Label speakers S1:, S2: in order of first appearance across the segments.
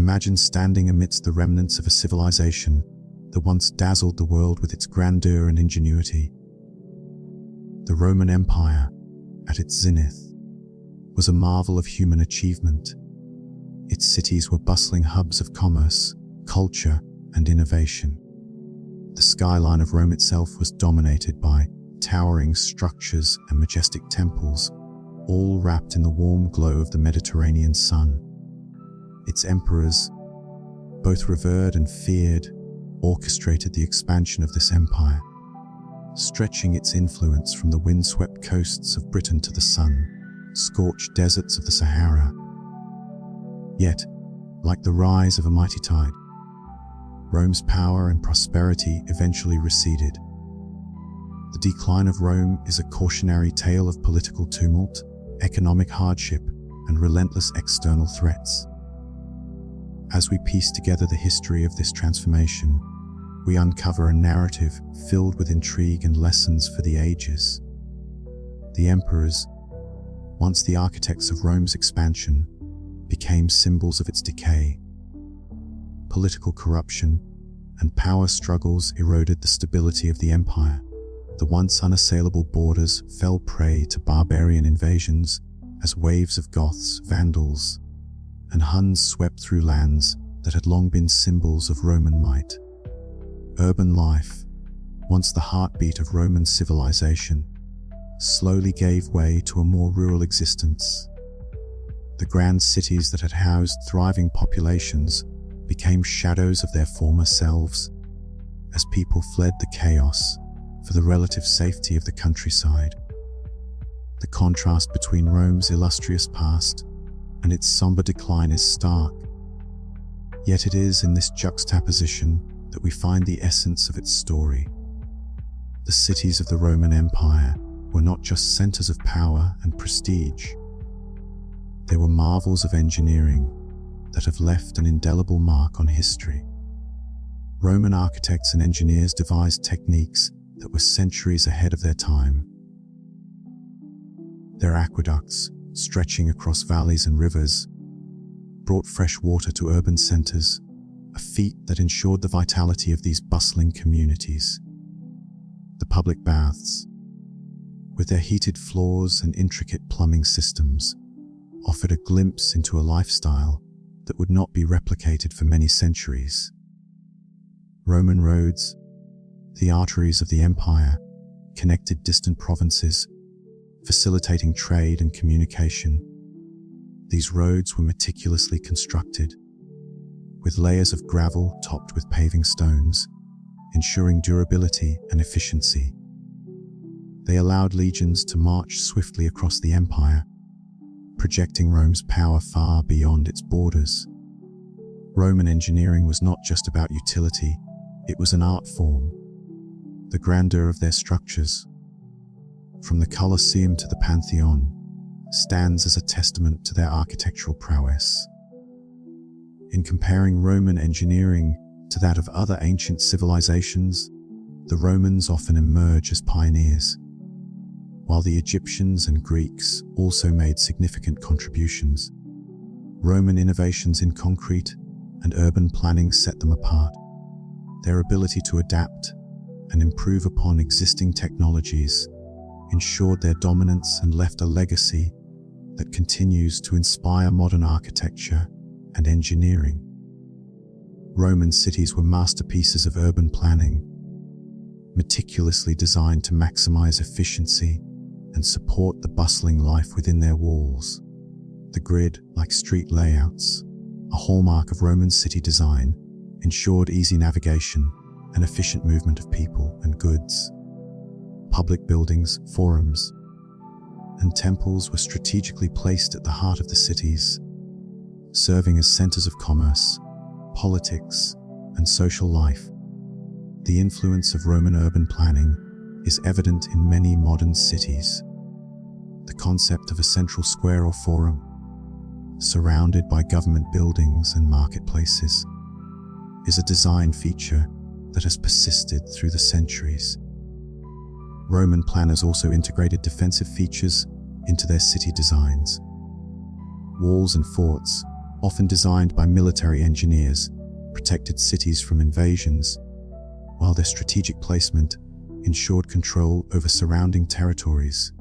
S1: Imagine standing amidst the remnants of a civilization that once dazzled the world with its grandeur and ingenuity. The Roman Empire, at its zenith, was a marvel of human achievement. Its cities were bustling hubs of commerce, culture, and innovation. The skyline of Rome itself was dominated by towering structures and majestic temples, all wrapped in the warm glow of the Mediterranean sun. Its emperors, both revered and feared, orchestrated the expansion of this empire, stretching its influence from the windswept coasts of Britain to the sun-scorched deserts of the Sahara. Yet, like the rise of a mighty tide, Rome's power and prosperity eventually receded. The decline of Rome is a cautionary tale of political tumult, economic hardship, and relentless external threats. As we piece together the history of this transformation, we uncover a narrative filled with intrigue and lessons for the ages. The emperors, once the architects of Rome's expansion, became symbols of its decay. Political corruption and power struggles eroded the stability of the empire. The once unassailable borders fell prey to barbarian invasions as waves of Goths, Vandals, and Huns swept through lands that had long been symbols of Roman might. Urban life, once the heartbeat of Roman civilization, slowly gave way to a more rural existence. The grand cities that had housed thriving populations became shadows of their former selves, as people fled the chaos for the relative safety of the countryside. The contrast between Rome's illustrious past and its somber decline is stark. Yet it is in this juxtaposition that we find the essence of its story. The cities of the Roman Empire were not just centers of power and prestige. They were marvels of engineering that have left an indelible mark on history. Roman architects and engineers devised techniques that were centuries ahead of their time. Their aqueducts, stretching across valleys and rivers, brought fresh water to urban centers, a feat that ensured the vitality of these bustling communities. The public baths, with their heated floors and intricate plumbing systems, offered a glimpse into a lifestyle that would not be replicated for many centuries. Roman roads, the arteries of the empire, connected distant provinces, facilitating trade and communication. These roads were meticulously constructed, with layers of gravel topped with paving stones, ensuring durability and efficiency. They allowed legions to march swiftly across the empire, projecting Rome's power far beyond its borders. Roman engineering was not just about utility, it was an art form. The grandeur of their structures, from the Colosseum to the Pantheon, stands as a testament to their architectural prowess. In comparing Roman engineering to that of other ancient civilizations, the Romans often emerge as pioneers, while the Egyptians and Greeks also made significant contributions. Roman innovations in concrete and urban planning set them apart. Their ability to adapt and improve upon existing technologies ensured their dominance and left a legacy that continues to inspire modern architecture and engineering. Roman cities were masterpieces of urban planning, meticulously designed to maximize efficiency and support the bustling life within their walls. The grid, like street layouts, a hallmark of Roman city design, ensured easy navigation and efficient movement of people and goods. Public buildings, forums, and temples were strategically placed at the heart of the cities, serving as centers of commerce, politics, and social life. The influence of Roman urban planning is evident in many modern cities. The concept of a central square or forum, surrounded by government buildings and marketplaces, is a design feature that has persisted through the centuries. Roman planners also integrated defensive features into their city designs. Walls and forts, often designed by military engineers, protected cities from invasions, while their strategic placement ensured control over surrounding territories.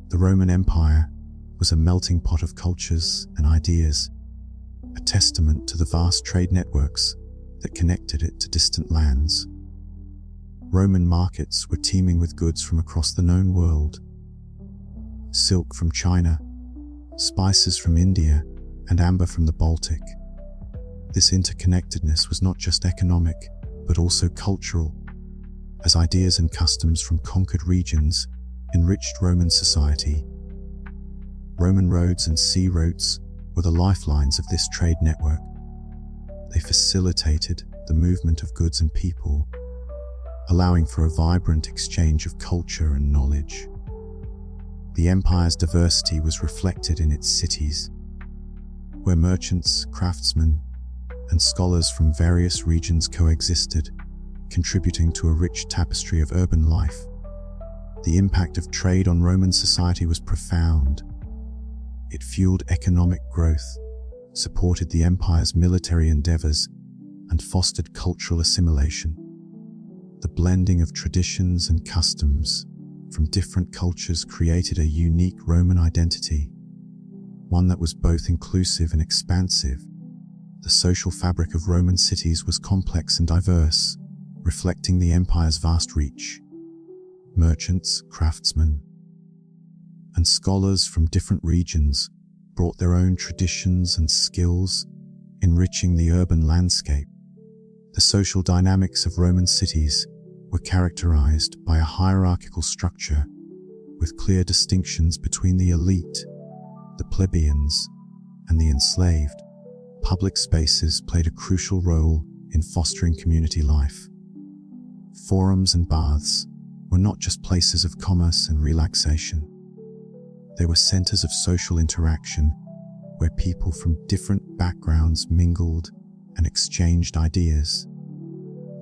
S1: The Roman Empire was a melting pot of cultures and ideas, a testament to the vast trade networks that connected it to distant lands. Roman markets were teeming with goods from across the known world. Silk from China, spices from India, and amber from the Baltic. This interconnectedness was not just economic, but also cultural, as ideas and customs from conquered regions enriched Roman society. Roman roads and sea routes were the lifelines of this trade network. They facilitated the movement of goods and people, allowing for a vibrant exchange of culture and knowledge. The empire's diversity was reflected in its cities, where merchants, craftsmen, and scholars from various regions coexisted, contributing to a rich tapestry of urban life. The impact of trade on Roman society was profound. It fueled economic growth, supported the empire's military endeavors, and fostered cultural assimilation. The blending of traditions and customs from different cultures created a unique Roman identity, one that was both inclusive and expansive. The social fabric of Roman cities was complex and diverse, reflecting the empire's vast reach. Merchants, craftsmen, and scholars from different regions brought their own traditions and skills, enriching the urban landscape. The social dynamics of Roman cities were characterized by a hierarchical structure, with clear distinctions between the elite, the plebeians, and the enslaved. Public spaces played a crucial role in fostering community life. Forums and baths were not just places of commerce and relaxation. They were centers of social interaction, where people from different backgrounds mingled and exchanged ideas.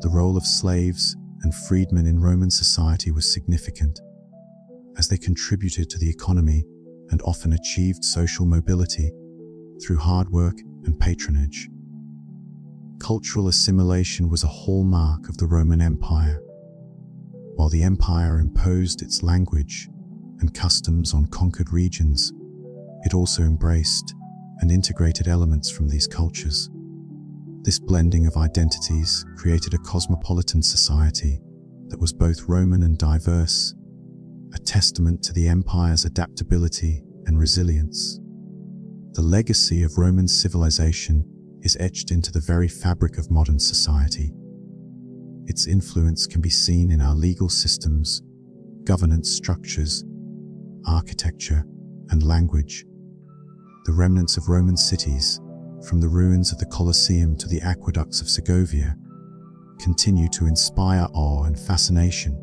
S1: The role of slaves and freedmen in Roman society was significant, as they contributed to the economy and often achieved social mobility through hard work and patronage. Cultural assimilation was a hallmark of the Roman Empire. While the empire imposed its language and customs on conquered regions, it also embraced and integrated elements from these cultures. This blending of identities created a cosmopolitan society that was both Roman and diverse, a testament to the empire's adaptability and resilience. The legacy of Roman civilization is etched into the very fabric of modern society. Its influence can be seen in our legal systems, governance structures, architecture, and language. The remnants of Roman cities, from the ruins of the Colosseum to the aqueducts of Segovia, continue to inspire awe and fascination.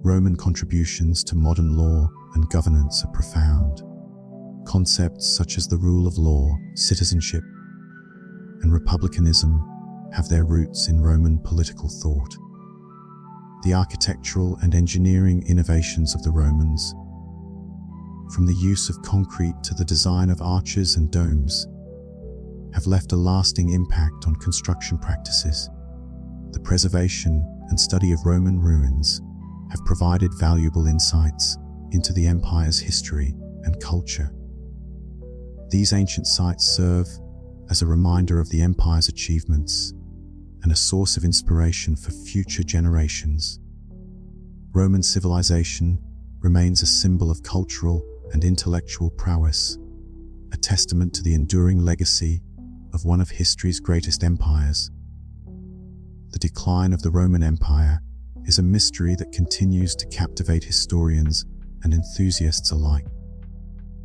S1: Roman contributions to modern law and governance are profound. Concepts such as the rule of law, citizenship, and republicanism have their roots in Roman political thought. The architectural and engineering innovations of the Romans, from the use of concrete to the design of arches and domes, have left a lasting impact on construction practices. The preservation and study of Roman ruins have provided valuable insights into the empire's history and culture. These ancient sites serve as a reminder of the empire's achievements and a source of inspiration for future generations. Roman civilization remains a symbol of cultural and intellectual prowess, a testament to the enduring legacy of one of history's greatest empires. The decline of the Roman Empire is a mystery that continues to captivate historians and enthusiasts alike.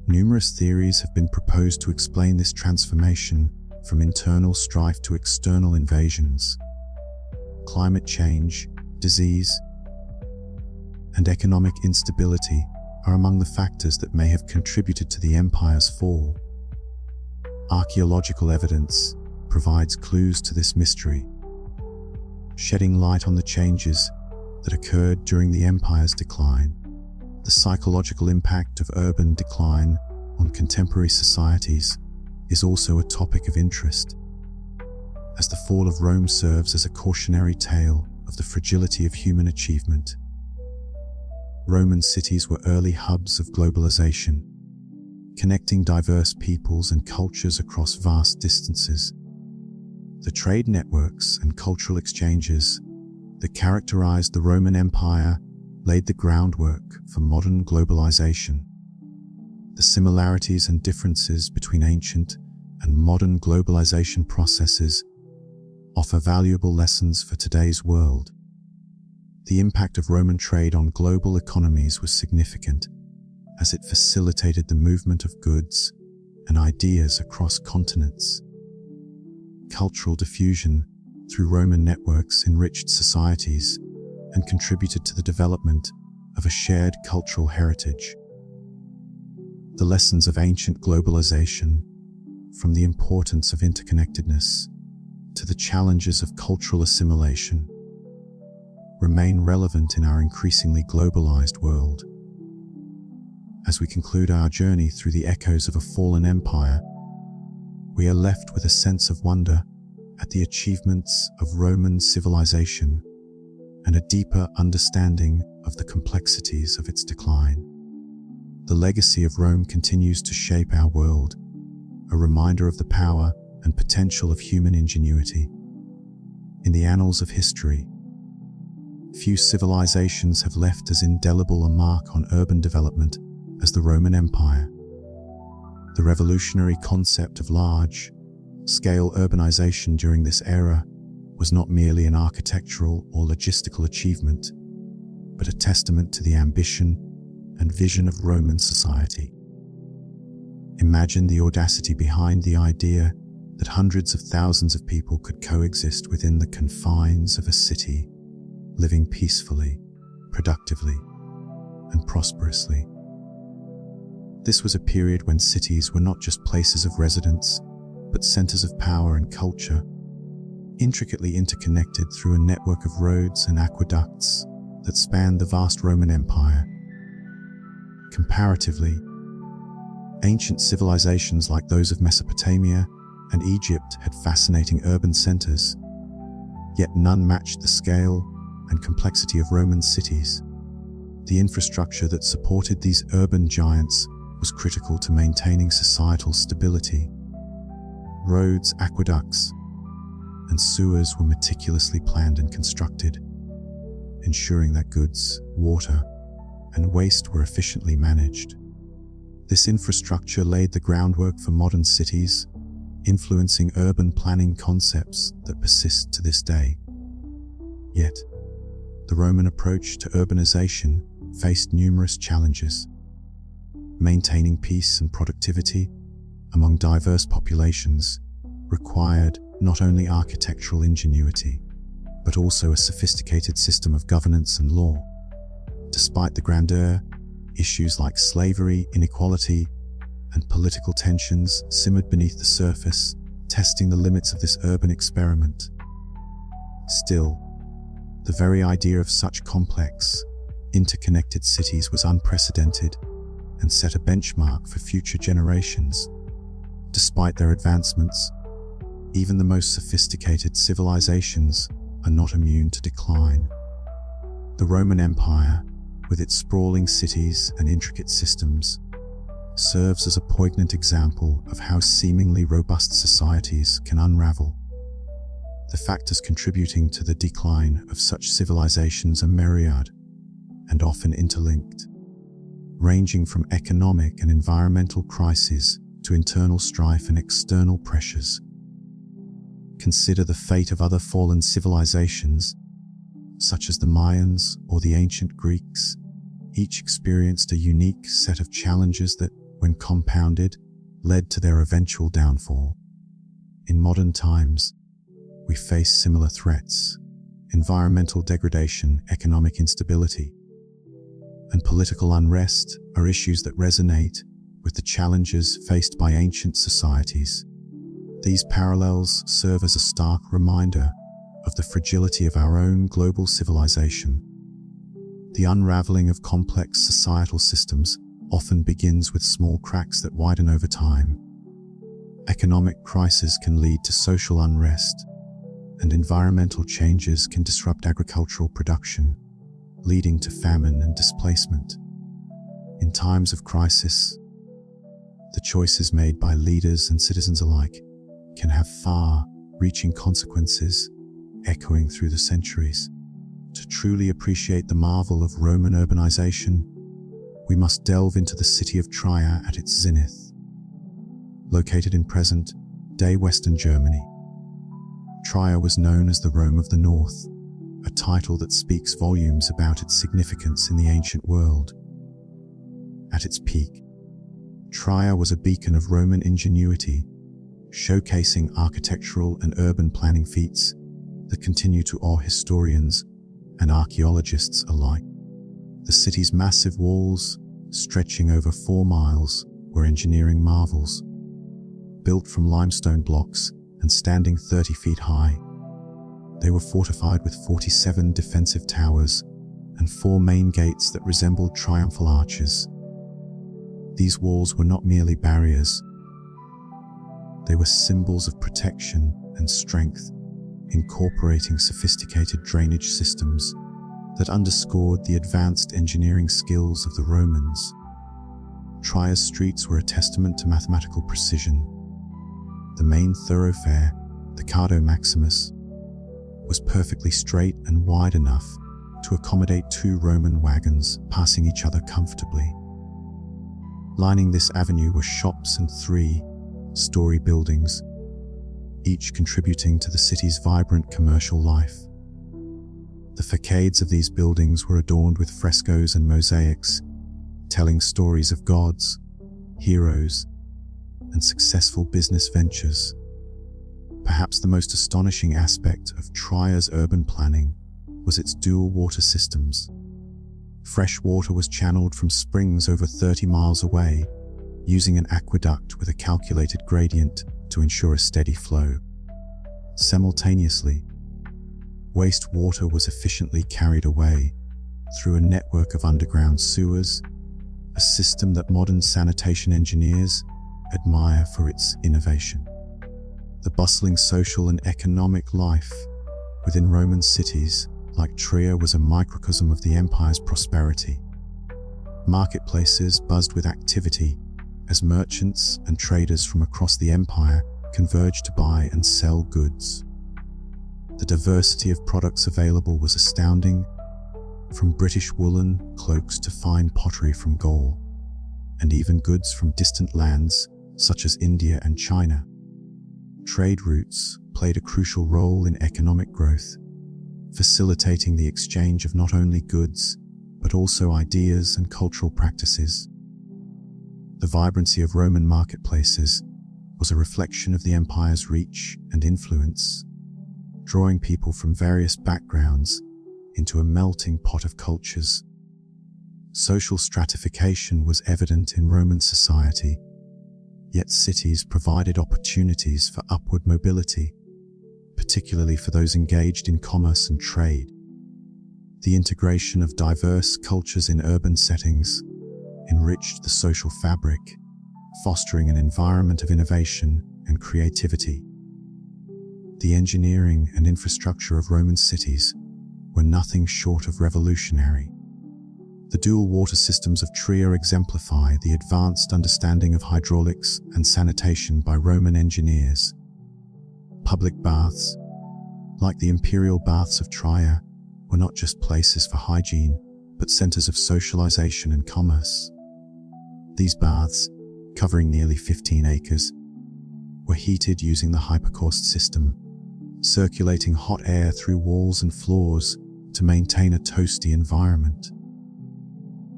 S1: Numerous theories have been proposed to explain this transformation, from internal strife to external invasions. Climate change, disease, and economic instability are among the factors that may have contributed to the empire's fall. Archaeological evidence provides clues to this mystery, shedding light on the changes that occurred during the empire's decline. The psychological impact of urban decline on contemporary societies is also a topic of interest, as the fall of Rome serves as a cautionary tale of the fragility of human achievement. Roman cities were early hubs of globalization, connecting diverse peoples and cultures across vast distances. The trade networks and cultural exchanges that characterized the Roman Empire laid the groundwork for modern globalization. The similarities and differences between ancient and modern globalization processes offer valuable lessons for today's world. The impact of Roman trade on global economies was significant, as it facilitated the movement of goods and ideas across continents. Cultural diffusion through Roman networks enriched societies and contributed to the development of a shared cultural heritage. The lessons of ancient globalization, from the importance of interconnectedness to the challenges of cultural assimilation, remain relevant in our increasingly globalized world. As we conclude our journey through the echoes of a fallen empire, we are left with a sense of wonder at the achievements of Roman civilization and a deeper understanding of the complexities of its decline. The legacy of Rome continues to shape our world, a reminder of the power and potential of human ingenuity. In the annals of history, few civilizations have left as indelible a mark on urban development as the Roman Empire. The revolutionary concept of large-scale urbanization during this era was not merely an architectural or logistical achievement, but a testament to the ambition and vision of Roman society. Imagine the audacity behind the idea that hundreds of thousands of people could coexist within the confines of a city, living peacefully, productively, and prosperously. This was a period when cities were not just places of residence, but centers of power and culture, intricately interconnected through a network of roads and aqueducts that spanned the vast Roman Empire. Comparatively, ancient civilizations like those of Mesopotamia and Egypt had fascinating urban centers, yet none matched the scale and complexity of Roman cities. The infrastructure that supported these urban giants was critical to maintaining societal stability. Roads, aqueducts, and sewers were meticulously planned and constructed, ensuring that goods, water, and waste were efficiently managed. This infrastructure laid the groundwork for modern cities, influencing urban planning concepts that persist to this day. Yet, the Roman approach to urbanization faced numerous challenges. Maintaining peace and productivity among diverse populations required not only architectural ingenuity, but also a sophisticated system of governance and law. Despite the grandeur, issues like slavery, inequality, and political tensions simmered beneath the surface, testing the limits of this urban experiment. Still, the very idea of such complex, interconnected cities was unprecedented and set a benchmark for future generations. Despite their advancements, even the most sophisticated civilizations are not immune to decline. The Roman Empire, with its sprawling cities and intricate systems, serves as a poignant example of how seemingly robust societies can unravel. The factors contributing to the decline of such civilizations are myriad and often interlinked, ranging from economic and environmental crises to internal strife and external pressures. Consider the fate of other fallen civilizations, such as the Mayans or the ancient Greeks. Each experienced a unique set of challenges that, when compounded, led to their eventual downfall. In modern times, we face similar threats: environmental degradation, economic instability, and political unrest are issues that resonate with the challenges faced by ancient societies. These parallels serve as a stark reminder of the fragility of our own global civilization. The unraveling of complex societal systems often begins with small cracks that widen over time. Economic crises can lead to social unrest, and environmental changes can disrupt agricultural production, leading to famine and displacement. In times of crisis, the choices made by leaders and citizens alike can have far-reaching consequences, echoing through the centuries. To truly appreciate the marvel of Roman urbanization, we must delve into the city of Trier at its zenith. Located in present-day Western Germany, Trier was known as the Rome of the North, a title that speaks volumes about its significance in the ancient world. At its peak, Trier was a beacon of Roman ingenuity, showcasing architectural and urban planning feats that continue to awe historians and archaeologists alike. The city's massive walls, stretching over 4 miles, were engineering marvels. Built from limestone blocks and standing 30 feet high, they were fortified with 47 defensive towers and 4 main gates that resembled triumphal arches. These walls were not merely barriers. They were symbols of protection and strength, incorporating sophisticated drainage systems that underscored the advanced engineering skills of the Romans. Trier's streets were a testament to mathematical precision. The main thoroughfare, the Cardo Maximus, was perfectly straight and wide enough to accommodate 2 Roman wagons passing each other comfortably. Lining this avenue were shops and 3-story buildings, each contributing to the city's vibrant commercial life. The facades of these buildings were adorned with frescoes and mosaics, telling stories of gods, heroes, and successful business ventures. Perhaps the most astonishing aspect of Trier's urban planning was its dual water systems. Fresh water was channeled from springs over 30 miles away, using an aqueduct with a calculated gradient to ensure a steady flow. Simultaneously, wastewater was efficiently carried away through a network of underground sewers, a system that modern sanitation engineers admire for its innovation. The bustling social and economic life within Roman cities like Trier was a microcosm of the empire's prosperity. Marketplaces buzzed with activity as merchants and traders from across the empire converged to buy and sell goods. The diversity of products available was astounding, from British woolen cloaks to fine pottery from Gaul, and even goods from distant lands such as India and China. Trade routes played a crucial role in economic growth, facilitating the exchange of not only goods, but also ideas and cultural practices. The vibrancy of Roman marketplaces was a reflection of the empire's reach and influence, drawing people from various backgrounds into a melting pot of cultures. Social stratification was evident in Roman society, yet cities provided opportunities for upward mobility, particularly for those engaged in commerce and trade. The integration of diverse cultures in urban settings enriched the social fabric, fostering an environment of innovation and creativity. The engineering and infrastructure of Roman cities were nothing short of revolutionary. The dual water systems of Trier exemplify the advanced understanding of hydraulics and sanitation by Roman engineers. Public baths, like the imperial baths of Trier, were not just places for hygiene, but centers of socialization and commerce. These baths, covering nearly 15 acres, were heated using the hypercaust system, circulating hot air through walls and floors to maintain a toasty environment.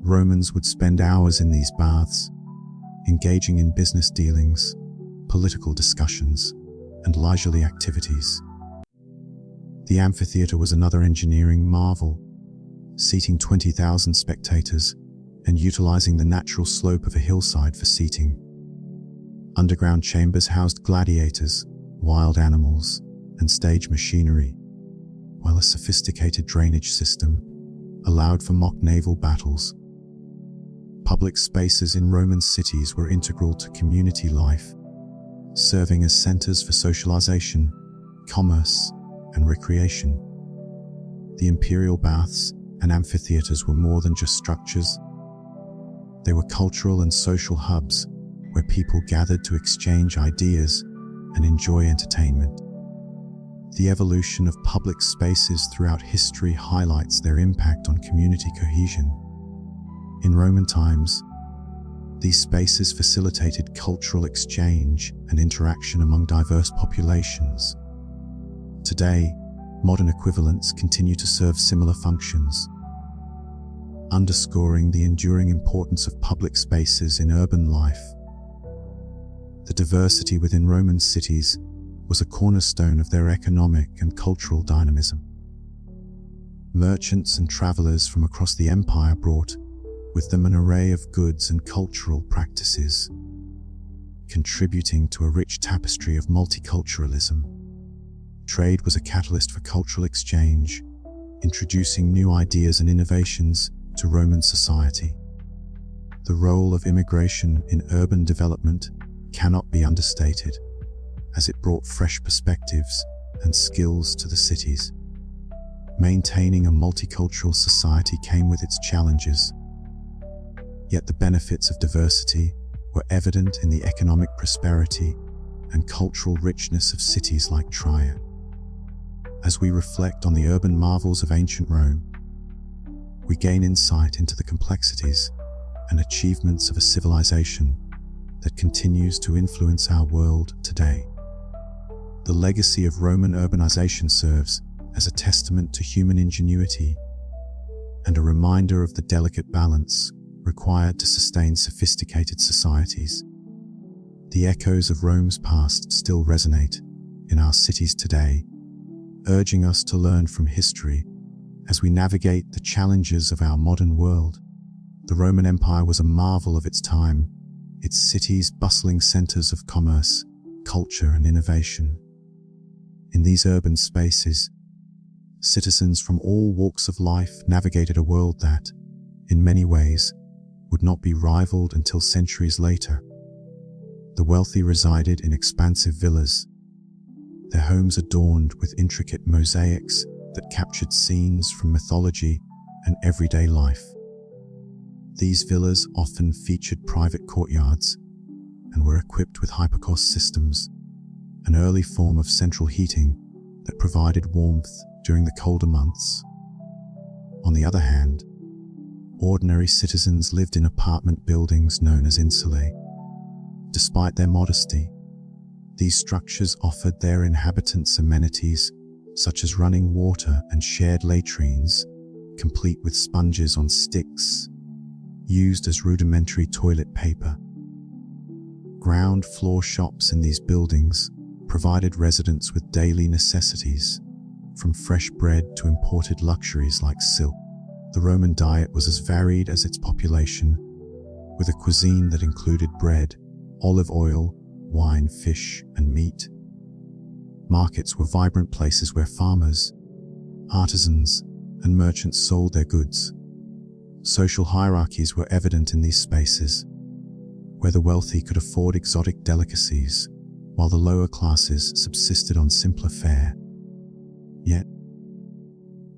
S1: Romans would spend hours in these baths, engaging in business dealings, political discussions, and leisurely activities. The amphitheater was another engineering marvel, seating 20,000 spectators and utilizing the natural slope of a hillside for seating. Underground chambers housed gladiators, wild animals, and stage machinery, while a sophisticated drainage system allowed for mock naval battles. Public spaces in Roman cities were integral to community life, serving as centers for socialization, commerce, and recreation. The imperial baths and amphitheaters were more than just structures. They were cultural and social hubs where people gathered to exchange ideas and enjoy entertainment. The evolution of public spaces throughout history highlights their impact on community cohesion. In Roman times, these spaces facilitated cultural exchange and interaction among diverse populations. Today, modern equivalents continue to serve similar functions, underscoring the enduring importance of public spaces in urban life. The diversity within Roman cities was a cornerstone of their economic and cultural dynamism. Merchants and travelers from across the empire brought with them an array of goods and cultural practices, contributing to a rich tapestry of multiculturalism. Trade was a catalyst for cultural exchange, introducing new ideas and innovations to Roman society. The role of immigration in urban development cannot be understated, as it brought fresh perspectives and skills to the cities. Maintaining a multicultural society came with its challenges, yet the benefits of diversity were evident in the economic prosperity and cultural richness of cities like Trier. As we reflect on the urban marvels of ancient Rome, we gain insight into the complexities and achievements of a civilization that continues to influence our world today. The legacy of Roman urbanization serves as a testament to human ingenuity and a reminder of the delicate balance required to sustain sophisticated societies. The echoes of Rome's past still resonate in our cities today, urging us to learn from history as we navigate the challenges of our modern world. The Roman Empire was a marvel of its time, its cities bustling centers of commerce, culture, and innovation. In these urban spaces, citizens from all walks of life navigated a world that, in many ways, would not be rivaled until centuries later. The wealthy resided in expansive villas, their homes adorned with intricate mosaics that captured scenes from mythology and everyday life. These villas often featured private courtyards and were equipped with hypercaust systems, an early form of central heating that provided warmth during the colder months. On the other hand, ordinary citizens lived in apartment buildings known as insulae. Despite their modesty, these structures offered their inhabitants amenities such as running water and shared latrines, complete with sponges on sticks, used as rudimentary toilet paper. Ground floor shops in these buildings provided residents with daily necessities, from fresh bread to imported luxuries like silk. The Roman diet was as varied as its population, with a cuisine that included bread, olive oil, wine, fish, and meat. Markets were vibrant places where farmers, artisans, and merchants sold their goods. Social hierarchies were evident in these spaces, where the wealthy could afford exotic delicacies, while the lower classes subsisted on simpler fare. Yet,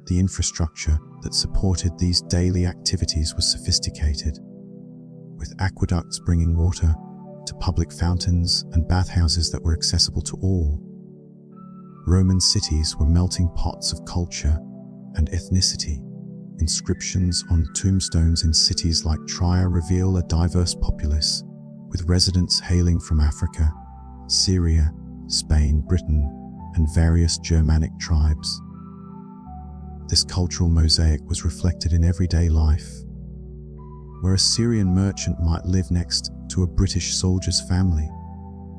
S1: the infrastructure that supported these daily activities was sophisticated, with aqueducts bringing water to public fountains and bathhouses that were accessible to all. Roman cities were melting pots of culture and ethnicity. Inscriptions on tombstones in cities like Trier reveal a diverse populace, with residents hailing from Africa, Syria, Spain, Britain, and various Germanic tribes. This cultural mosaic was reflected in everyday life, where a Syrian merchant might live next to a British soldier's family,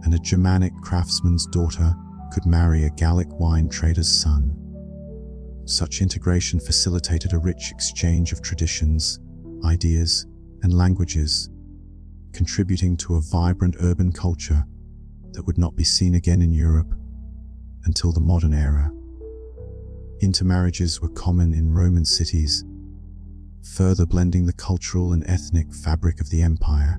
S1: and a Germanic craftsman's daughter could marry a Gallic wine trader's son. Such integration facilitated a rich exchange of traditions, ideas, and languages, contributing to a vibrant urban culture that would not be seen again in Europe until the modern era. Intermarriages were common in Roman cities, further blending the cultural and ethnic fabric of the empire.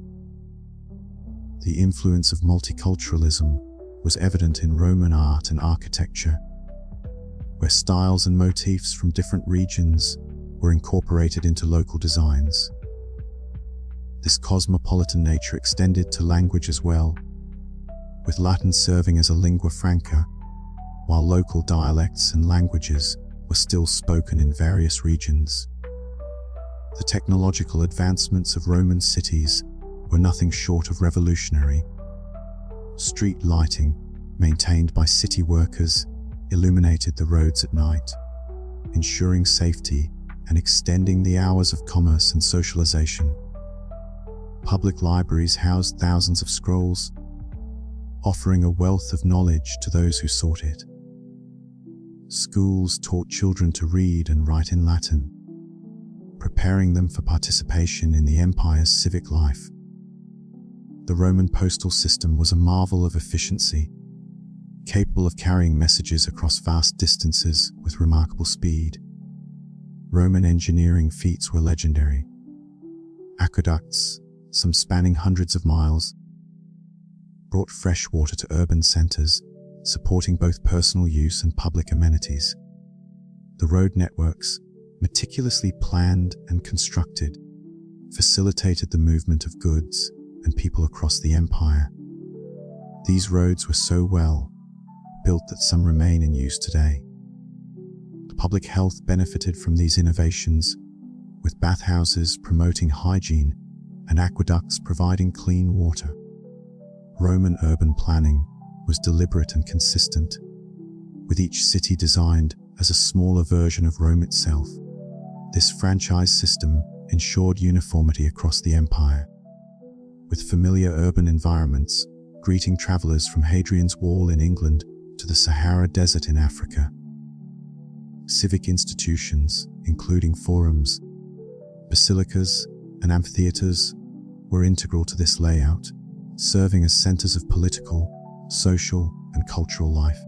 S1: The influence of multiculturalism was evident in Roman art and architecture, where styles and motifs from different regions were incorporated into local designs. This cosmopolitan nature extended to language as well, with Latin serving as a lingua franca, while local dialects and languages were still spoken in various regions. The technological advancements of Roman cities were nothing short of revolutionary. Street lighting, maintained by city workers, illuminated the roads at night, ensuring safety and extending the hours of commerce and socialization. Public libraries housed thousands of scrolls, offering a wealth of knowledge to those who sought it. Schools taught children to read and write in Latin, preparing them for participation in the empire's civic life. The Roman postal system was a marvel of efficiency, capable of carrying messages across vast distances with remarkable speed. Roman engineering feats were legendary. Aqueducts, some spanning hundreds of miles, brought fresh water to urban centers, supporting both personal use and public amenities. The road networks, meticulously planned and constructed, facilitated the movement of goods and people across the empire. These roads were so well built that some remain in use today. The public health benefited from these innovations, with bathhouses promoting hygiene and aqueducts providing clean water. Roman urban planning was deliberate and consistent, with each city designed as a smaller version of Rome itself. This franchise system ensured uniformity across the empire, with familiar urban environments greeting travelers from Hadrian's Wall in England to the Sahara Desert in Africa. Civic institutions, including forums, basilicas, and amphitheaters, were integral to this layout, serving as centers of political, social, and cultural life.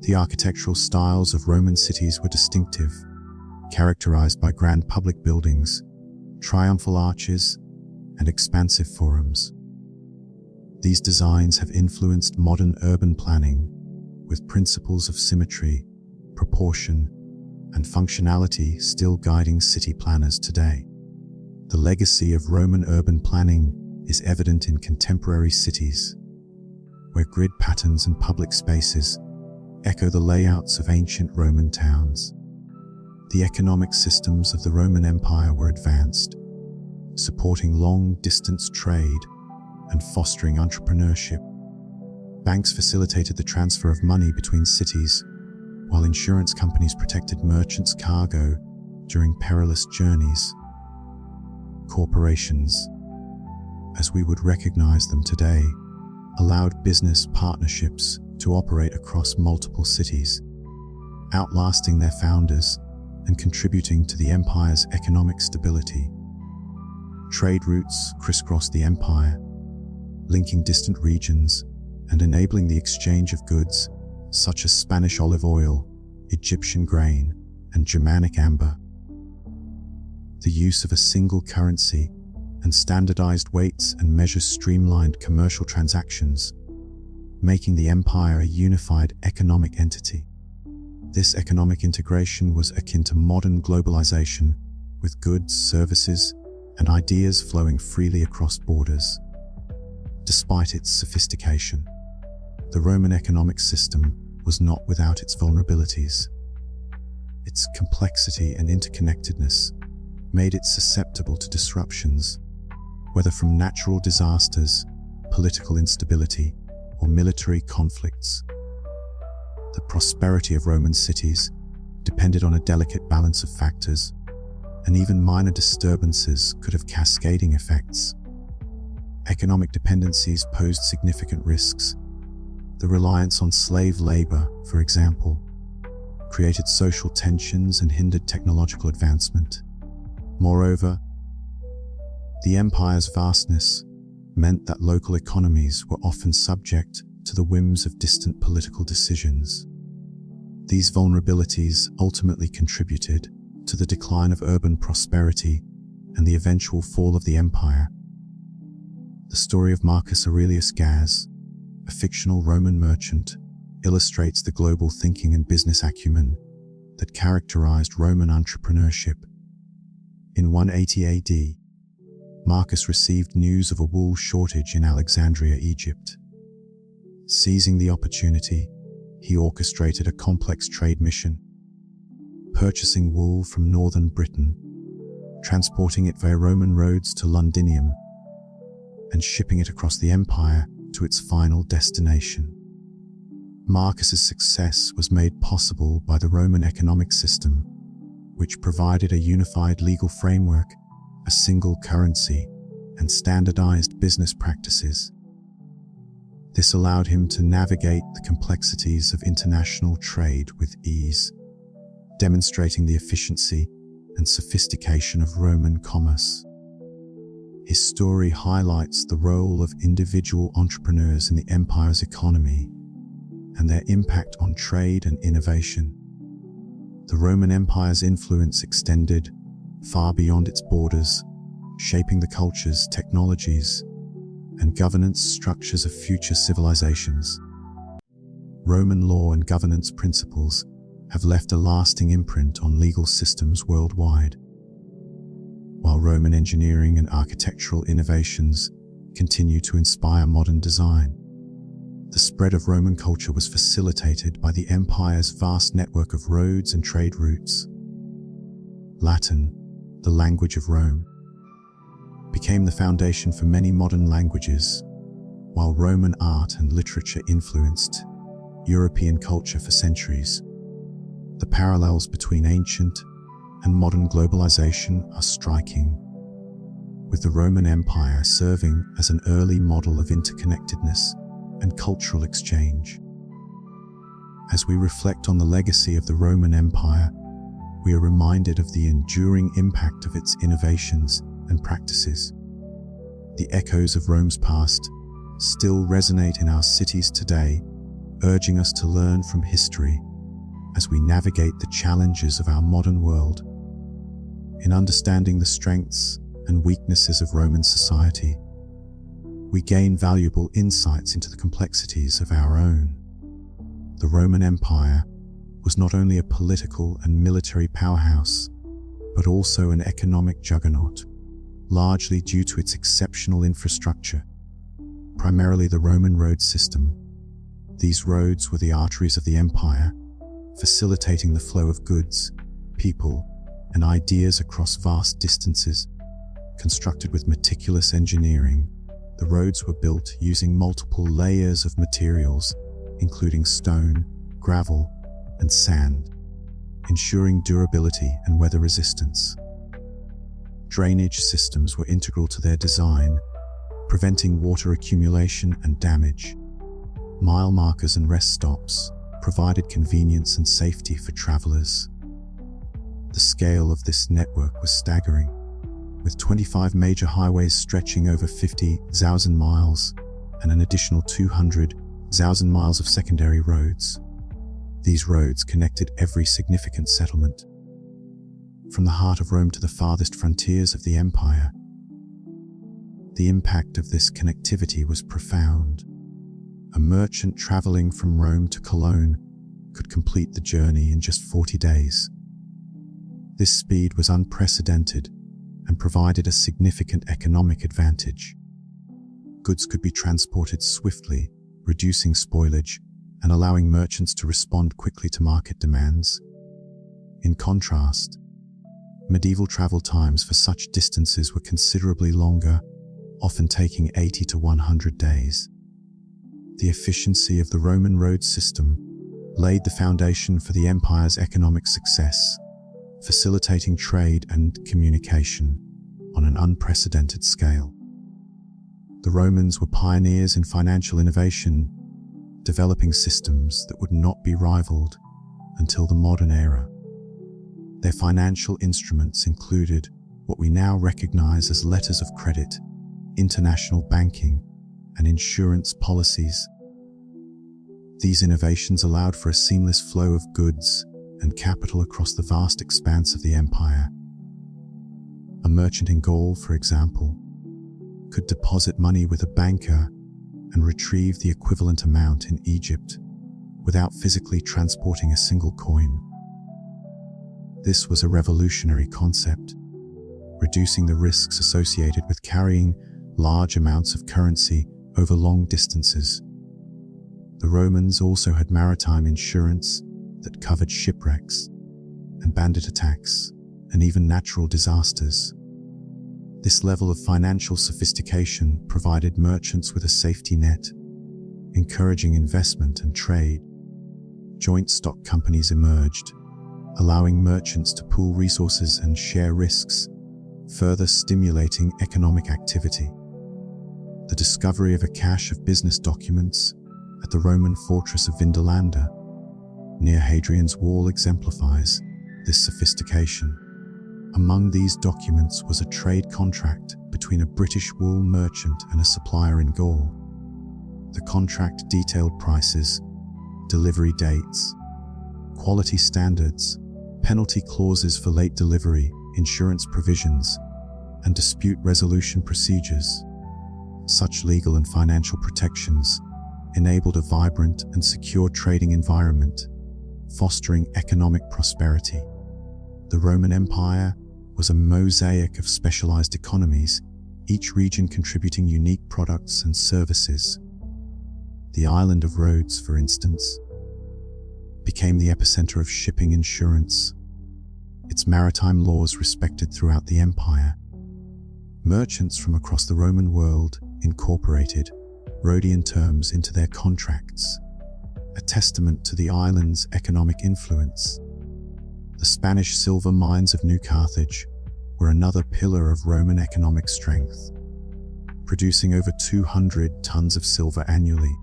S1: The architectural styles of Roman cities were distinctive, characterized by grand public buildings, triumphal arches, and expansive forums. These designs have influenced modern urban planning, with principles of symmetry, proportion, and functionality still guiding city planners today. The legacy of Roman urban planning is evident in contemporary cities, where grid patterns and public spaces echo the layouts of ancient Roman towns. The economic systems of the Roman Empire were advanced, supporting long-distance trade and fostering entrepreneurship. Banks facilitated the transfer of money between cities, while insurance companies protected merchants' cargo during perilous journeys. Corporations, as we would recognize them today, allowed business partnerships to operate across multiple cities, outlasting their founders and contributing to the empire's economic stability. Trade routes crisscrossed the empire, linking distant regions and enabling the exchange of goods such as Spanish olive oil, Egyptian grain, and Germanic amber. The use of a single currency and standardized weights and measures streamlined commercial transactions, making the empire a unified economic entity. This economic integration was akin to modern globalization, with goods, services, and ideas flowing freely across borders. Despite its sophistication, the Roman economic system was not without its vulnerabilities. Its complexity and interconnectedness made it susceptible to disruptions, whether from natural disasters, political instability, or military conflicts. The prosperity of Roman cities depended on a delicate balance of factors, and even minor disturbances could have cascading effects. Economic dependencies posed significant risks. The reliance on slave labor, for example, created social tensions and hindered technological advancement. Moreover, the empire's vastness meant that local economies were often subject to the whims of distant political decisions. These vulnerabilities ultimately contributed to the decline of urban prosperity and the eventual fall of the empire. The story of Marcus Aurelius Gaz, a fictional Roman merchant, illustrates the global thinking and business acumen that characterized Roman entrepreneurship. In 180 AD, Marcus received news of a wool shortage in Alexandria, Egypt. Seizing the opportunity, he orchestrated a complex trade mission, purchasing wool from northern Britain, transporting it via Roman roads to Londinium, and shipping it across the empire to its final destination. Marcus's success was made possible by the Roman economic system, which provided a unified legal framework, a single currency, and standardized business practices. This allowed him to navigate the complexities of international trade with ease, demonstrating the efficiency and sophistication of Roman commerce. His story highlights the role of individual entrepreneurs in the empire's economy and their impact on trade and innovation. The Roman Empire's influence extended far beyond its borders, shaping the cultures, technologies, and governance structures of future civilizations. Roman law and governance principles have left a lasting imprint on legal systems worldwide, while Roman engineering and architectural innovations continue to inspire modern design. The spread of Roman culture was facilitated by the empire's vast network of roads and trade routes. Latin, the language of Rome, became the foundation for many modern languages, while Roman art and literature influenced European culture for centuries. The parallels between ancient and modern globalization are striking, with the Roman Empire serving as an early model of interconnectedness and cultural exchange. As we reflect on the legacy of the Roman Empire, we are reminded of the enduring impact of its innovations and practices. The echoes of Rome's past still resonate in our cities today, urging us to learn from history as we navigate the challenges of our modern world. In understanding the strengths and weaknesses of Roman society, we gain valuable insights into the complexities of our own. The Roman Empire was not only a political and military powerhouse, but also an economic juggernaut, largely due to its exceptional infrastructure, primarily the Roman road system. These roads were the arteries of the empire, facilitating the flow of goods, people, and ideas across vast distances. Constructed with meticulous engineering, the roads were built using multiple layers of materials, including stone, gravel, and sand, ensuring durability and weather resistance. Drainage systems were integral to their design, preventing water accumulation and damage. Mile markers and rest stops provided convenience and safety for travelers. The scale of this network was staggering, with 25 major highways stretching over 50,000 miles and an additional 200,000 miles of secondary roads. These roads connected every significant settlement, from the heart of Rome to the farthest frontiers of the empire. The impact of this connectivity was profound. A merchant traveling from Rome to Cologne could complete the journey in just 40 days. This speed was unprecedented and provided a significant economic advantage. Goods could be transported swiftly, reducing spoilage and allowing merchants to respond quickly to market demands. In contrast, medieval travel times for such distances were considerably longer, often taking 80 to 100 days. The efficiency of the Roman road system laid the foundation for the empire's economic success, facilitating trade and communication on an unprecedented scale. The Romans were pioneers in financial innovation, developing systems that would not be rivaled until the modern era. Their financial instruments included what we now recognize as letters of credit, international banking, and insurance policies. These innovations allowed for a seamless flow of goods and capital across the vast expanse of the empire. A merchant in Gaul, for example, could deposit money with a banker and retrieve the equivalent amount in Egypt without physically transporting a single coin. This was a revolutionary concept, reducing the risks associated with carrying large amounts of currency over long distances. The Romans also had maritime insurance that covered shipwrecks and bandit attacks and even natural disasters. This level of financial sophistication provided merchants with a safety net, encouraging investment and trade. Joint stock companies emerged, allowing merchants to pool resources and share risks, further stimulating economic activity. The discovery of a cache of business documents at the Roman fortress of Vindolanda, near Hadrian's Wall, exemplifies this sophistication. Among these documents was a trade contract between a British wool merchant and a supplier in Gaul. The contract detailed prices, delivery dates, quality standards, penalty clauses for late delivery, insurance provisions, and dispute resolution procedures. Such legal and financial protections enabled a vibrant and secure trading environment, fostering economic prosperity. The Roman Empire was a mosaic of specialized economies, each region contributing unique products and services. The island of Rhodes, for instance, became the epicenter of shipping insurance, its maritime laws respected throughout the empire. Merchants from across the Roman world incorporated Rhodian terms into their contracts, a testament to the island's economic influence. The Spanish silver mines of New Carthage were another pillar of Roman economic strength, producing over 200 tons of silver annually.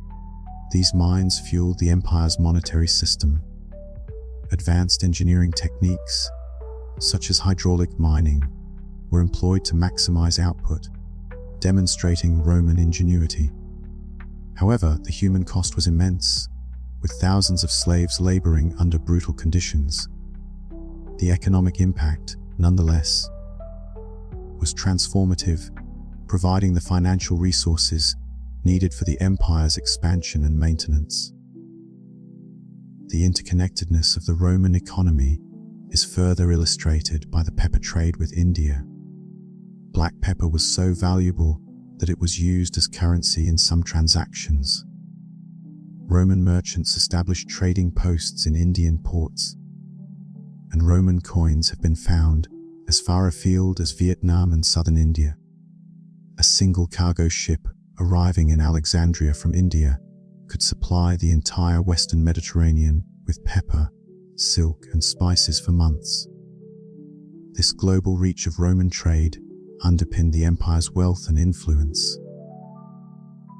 S1: These mines fueled the empire's monetary system. Advanced engineering techniques, such as hydraulic mining, were employed to maximize output, demonstrating Roman ingenuity. However, the human cost was immense, with thousands of slaves laboring under brutal conditions. The economic impact, nonetheless, was transformative, providing the financial resources needed for the empire's expansion and maintenance. The interconnectedness of the Roman economy is further illustrated by the pepper trade with India. Black pepper was so valuable that it was used as currency in some transactions. Roman merchants established trading posts in Indian ports, and Roman coins have been found as far afield as Vietnam and southern India. A single cargo ship arriving in Alexandria from India could supply the entire Western Mediterranean with pepper, silk, and spices for months. This global reach of Roman trade underpinned the empire's wealth and influence.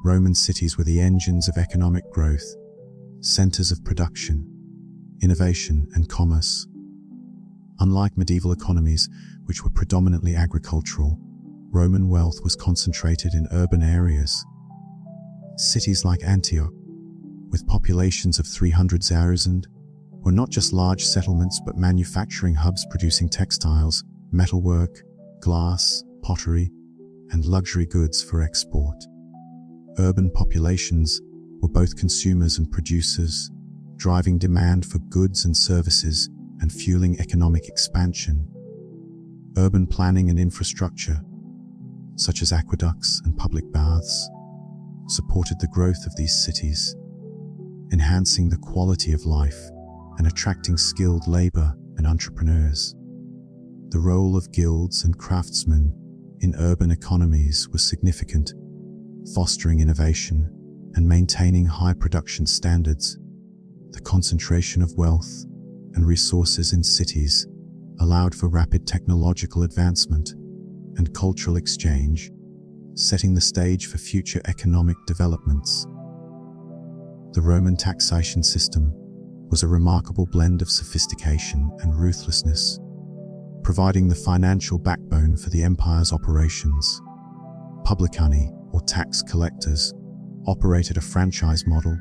S1: Roman cities were the engines of economic growth, centers of production, innovation, and commerce. Unlike medieval economies, which were predominantly agricultural, Roman wealth was concentrated in urban areas. Cities like Antioch, with populations of 300,000, were not just large settlements but manufacturing hubs producing textiles, metalwork, glass, pottery, and luxury goods for export. Urban populations were both consumers and producers, driving demand for goods and services and fueling economic expansion. Urban planning and infrastructure, such as aqueducts and public baths, supported the growth of these cities, enhancing the quality of life and attracting skilled labor and entrepreneurs. The role of guilds and craftsmen in urban economies was significant, fostering innovation and maintaining high production standards. The concentration of wealth and resources in cities allowed for rapid technological advancement and cultural exchange, setting the stage for future economic developments. The Roman taxation system was a remarkable blend of sophistication and ruthlessness, providing the financial backbone for the empire's operations. Publicani, or tax collectors, operated a franchise model,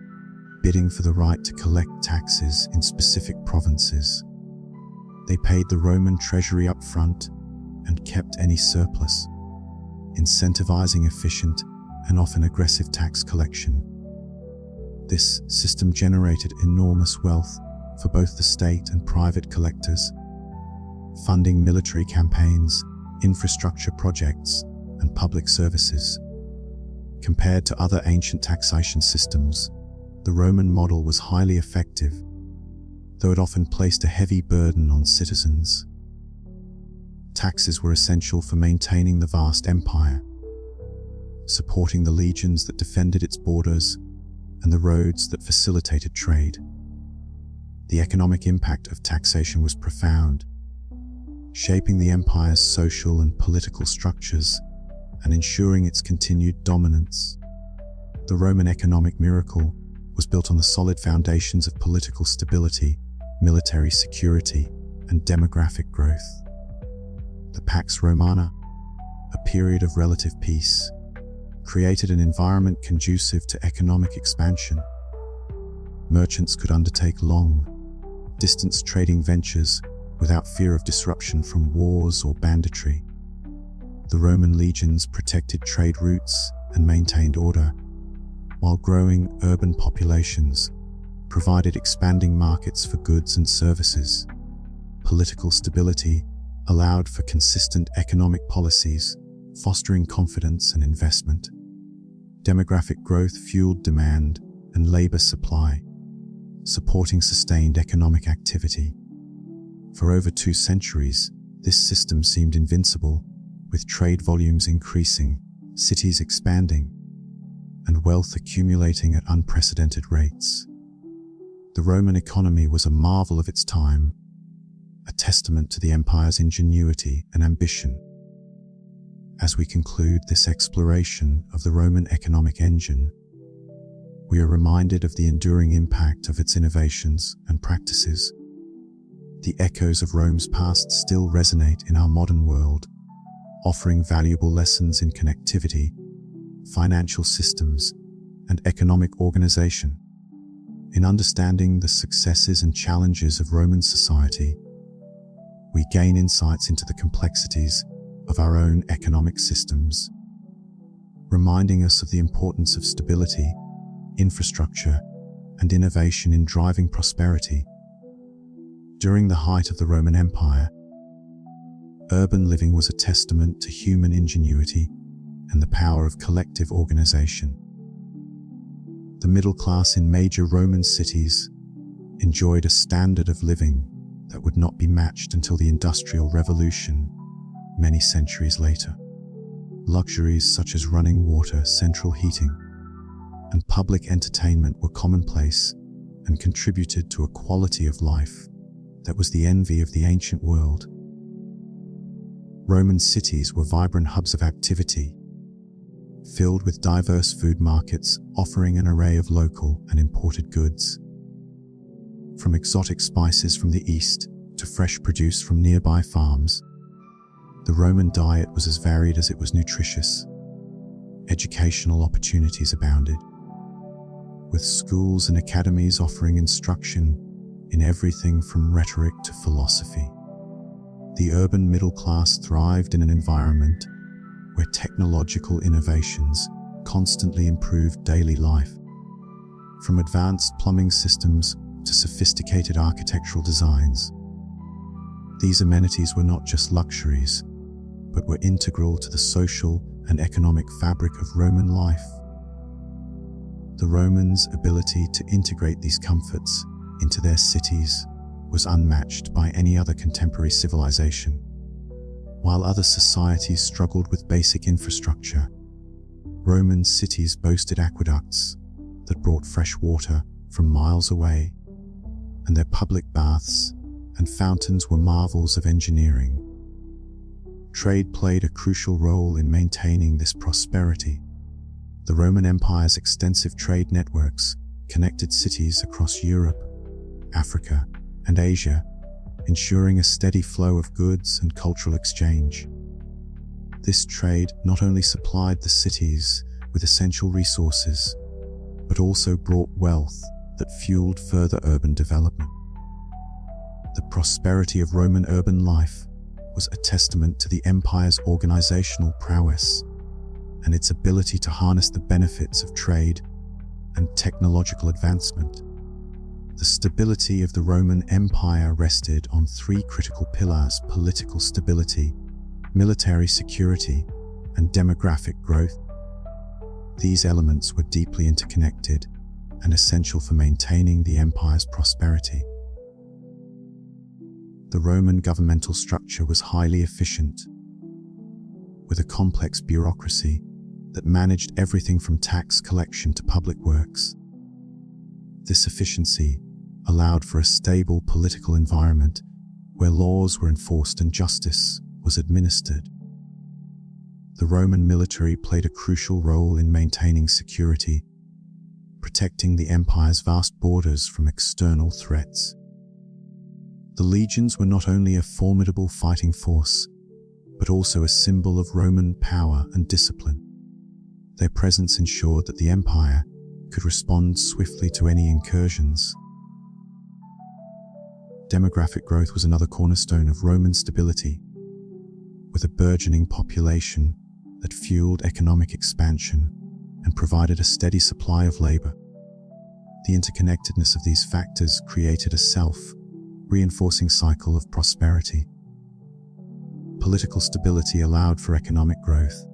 S1: bidding for the right to collect taxes in specific provinces. They paid the Roman treasury up front and kept any surplus, incentivizing efficient and often aggressive tax collection. This system generated enormous wealth for both the state and private collectors, funding military campaigns, infrastructure projects, and public services. Compared to other ancient taxation systems, the Roman model was highly effective, though it often placed a heavy burden on citizens. Taxes were essential for maintaining the vast empire, supporting the legions that defended its borders and the roads that facilitated trade. The economic impact of taxation was profound, shaping the empire's social and political structures and ensuring its continued dominance. The Roman economic miracle was built on the solid foundations of political stability, military security, and demographic growth. The Pax Romana, a period of relative peace, created an environment conducive to economic expansion. Merchants could undertake long, distance trading ventures without fear of disruption from wars or banditry. The Roman legions protected trade routes and maintained order, while growing urban populations provided expanding markets for goods and services. Political stability allowed for consistent economic policies, fostering confidence and investment. Demographic growth fueled demand and labor supply, supporting sustained economic activity. For over 2 centuries, this system seemed invincible, with trade volumes increasing, cities expanding, and wealth accumulating at unprecedented rates. The Roman economy was a marvel of its time, a testament to the empire's ingenuity and ambition. As we conclude this exploration of the Roman economic engine, we are reminded of the enduring impact of its innovations and practices. The echoes of Rome's past still resonate in our modern world, offering valuable lessons in connectivity, financial systems, and economic organization. In understanding the successes and challenges of Roman society, we gain insights into the complexities of our own economic systems, reminding us of the importance of stability, infrastructure, and innovation in driving prosperity. During the height of the Roman Empire, urban living was a testament to human ingenuity and the power of collective organization. The middle class in major Roman cities enjoyed a standard of living that would not be matched until the Industrial Revolution, many centuries later. Luxuries such as running water, central heating, and public entertainment were commonplace and contributed to a quality of life that was the envy of the ancient world. Roman cities were vibrant hubs of activity, filled with diverse food markets offering an array of local and imported goods. From exotic spices from the east to fresh produce from nearby farms, the Roman diet was as varied as it was nutritious. Educational opportunities abounded, with schools and academies offering instruction in everything from rhetoric to philosophy. The urban middle class thrived in an environment where technological innovations constantly improved daily life. From advanced plumbing systems to sophisticated architectural designs, these amenities were not just luxuries, but were integral to the social and economic fabric of Roman life. The Romans' ability to integrate these comforts into their cities was unmatched by any other contemporary civilization. While other societies struggled with basic infrastructure, Roman cities boasted aqueducts that brought fresh water from miles away, and their public baths and fountains were marvels of engineering. Trade played a crucial role in maintaining this prosperity. The Roman Empire's extensive trade networks connected cities across Europe, Africa, and Asia, ensuring a steady flow of goods and cultural exchange. This trade not only supplied the cities with essential resources, but also brought wealth that fueled further urban development. The prosperity of Roman urban life was a testament to the empire's organizational prowess and its ability to harness the benefits of trade and technological advancement. The stability of the Roman Empire rested on three critical pillars: political stability, military security, and demographic growth. These elements were deeply interconnected and essential for maintaining the empire's prosperity. The Roman governmental structure was highly efficient, with a complex bureaucracy that managed everything from tax collection to public works. This efficiency allowed for a stable political environment where laws were enforced and justice was administered. The Roman military played a crucial role in maintaining security, protecting the empire's vast borders from external threats. The legions were not only a formidable fighting force, but also a symbol of Roman power and discipline. Their presence ensured that the empire could respond swiftly to any incursions. Demographic growth was another cornerstone of Roman stability, with a burgeoning population that fueled economic expansion and provided a steady supply of labor. The interconnectedness of these factors created a self-reinforcing cycle of prosperity. Political stability allowed for economic growth,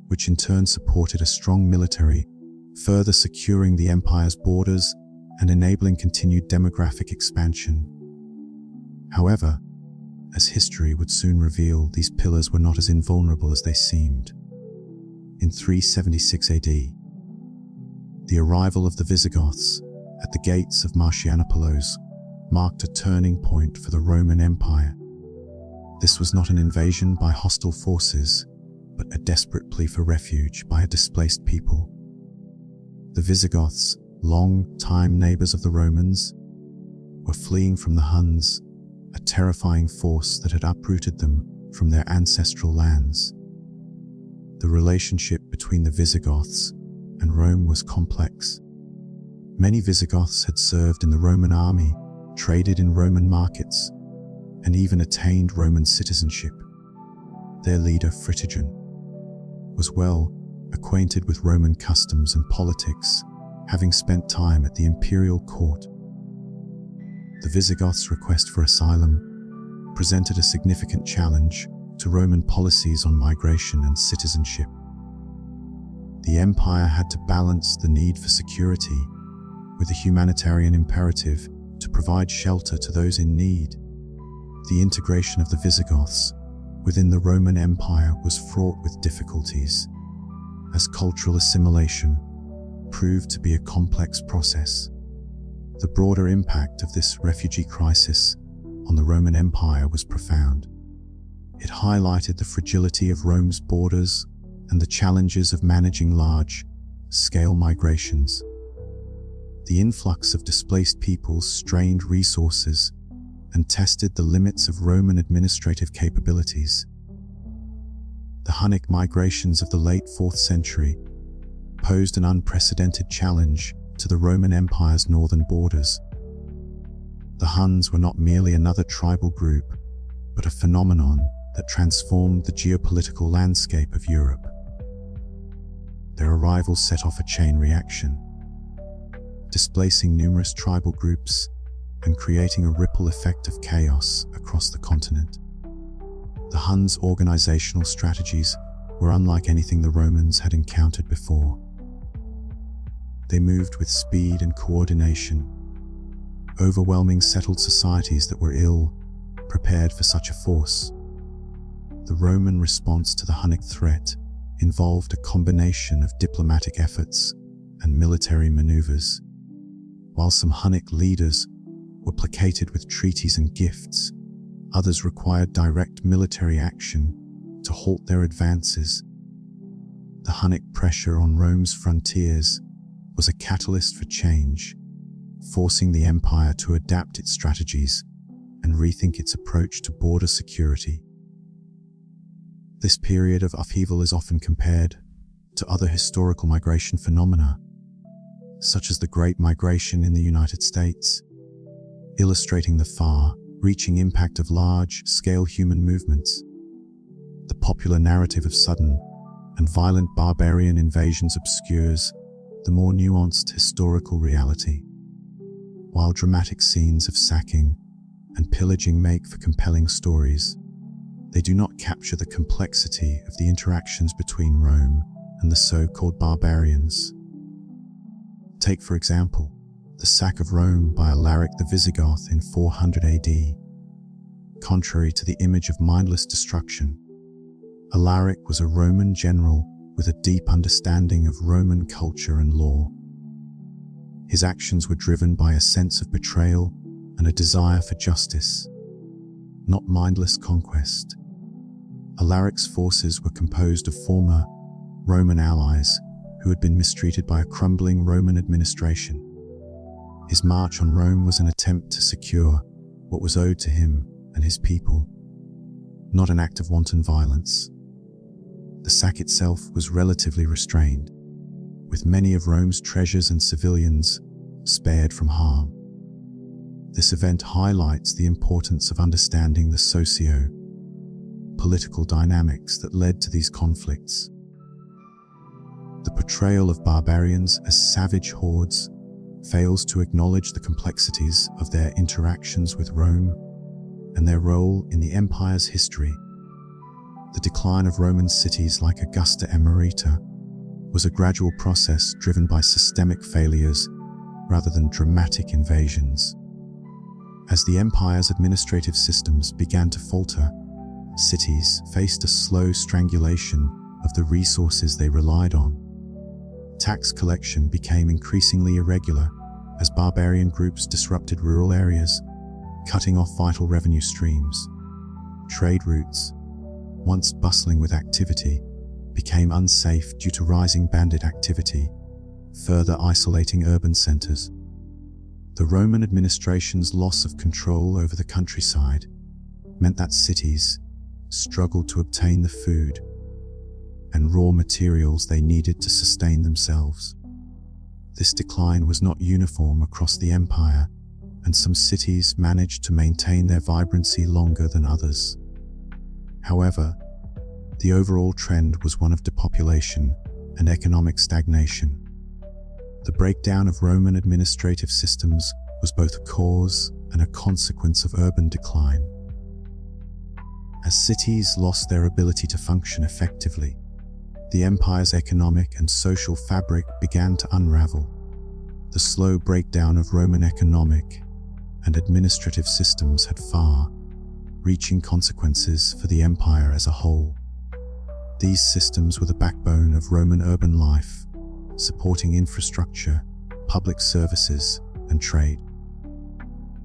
S1: which in turn supported a strong military, further securing the empire's borders and enabling continued demographic expansion. However, as history would soon reveal, these pillars were not as invulnerable as they seemed. In 376 AD, the arrival of the Visigoths at the gates of Marcianopolis marked a turning point for the Roman Empire. This was not an invasion by hostile forces, but a desperate plea for refuge by a displaced people. The Visigoths, long-time neighbors of the Romans, were fleeing from the Huns, a terrifying force that had uprooted them from their ancestral lands. The relationship between the Visigoths and Rome was complex. Many Visigoths had served in the Roman army, traded in Roman markets, and even attained Roman citizenship. Their leader, Fritigern, was well acquainted with Roman customs and politics, having spent time at the imperial court. The Visigoths' request for asylum presented a significant challenge to Roman policies on migration and citizenship. The empire had to balance the need for security with a humanitarian imperative to provide shelter to those in need. The integration of the Visigoths within the Roman Empire was fraught with difficulties, as cultural assimilation proved to be a complex process. The broader impact of this refugee crisis on the Roman Empire was profound. It highlighted the fragility of Rome's borders and the challenges of managing large-scale migrations. The influx of displaced peoples strained resources and tested the limits of Roman administrative capabilities. The Hunnic migrations of the late 4th century posed an unprecedented challenge to the Roman Empire's northern borders. The Huns were not merely another tribal group, but a phenomenon that transformed the geopolitical landscape of Europe. Their arrival set off a chain reaction, displacing numerous tribal groups and creating a ripple effect of chaos across the continent. The Huns' organizational strategies were unlike anything the Romans had encountered before. They moved with speed and coordination, overwhelming settled societies that were ill-prepared for such a force. The Roman response to the Hunnic threat involved a combination of diplomatic efforts and military maneuvers. While some Hunnic leaders were placated with treaties and gifts, others required direct military action to halt their advances. The Hunnic pressure on Rome's frontiers was a catalyst for change, forcing the empire to adapt its strategies and rethink its approach to border security. This period of upheaval is often compared to other historical migration phenomena, such as the Great Migration in the United States, illustrating the far-reaching impact of large-scale human movements. The popular narrative of sudden and violent barbarian invasions obscures the more nuanced historical reality. While dramatic scenes of sacking and pillaging make for compelling stories, they do not capture the complexity of the interactions between Rome and the so-called barbarians. Take, for example, the sack of Rome by Alaric the Visigoth in 400 AD. Contrary to the image of mindless destruction, Alaric was a Roman general with a deep understanding of Roman culture and law. His actions were driven by a sense of betrayal and a desire for justice, not mindless conquest. Alaric's forces were composed of former Roman allies who had been mistreated by a crumbling Roman administration. His march on Rome was an attempt to secure what was owed to him and his people, not an act of wanton violence. The sack itself was relatively restrained, with many of Rome's treasures and civilians spared from harm. This event highlights the importance of understanding the socio-political dynamics that led to these conflicts. The portrayal of barbarians as savage hordes fails to acknowledge the complexities of their interactions with Rome and their role in the empire's history. The decline of Roman cities like Augusta Emerita was a gradual process driven by systemic failures rather than dramatic invasions. As the empire's administrative systems began to falter, cities faced a slow strangulation of the resources they relied on. Tax collection became increasingly irregular as barbarian groups disrupted rural areas, cutting off vital revenue streams. Trade routes, once bustling with activity, became unsafe due to rising bandit activity, further isolating urban centers. The Roman administration's loss of control over the countryside meant that cities struggled to obtain the food and raw materials they needed to sustain themselves. This decline was not uniform across the empire, and some cities managed to maintain their vibrancy longer than others. However, the overall trend was one of depopulation and economic stagnation. The breakdown of Roman administrative systems was both a cause and a consequence of urban decline. As cities lost their ability to function effectively, the empire's economic and social fabric began to unravel. The slow breakdown of Roman economic and administrative systems had far-reaching consequences for the empire as a whole. These systems were the backbone of Roman urban life, supporting infrastructure, public services, and trade.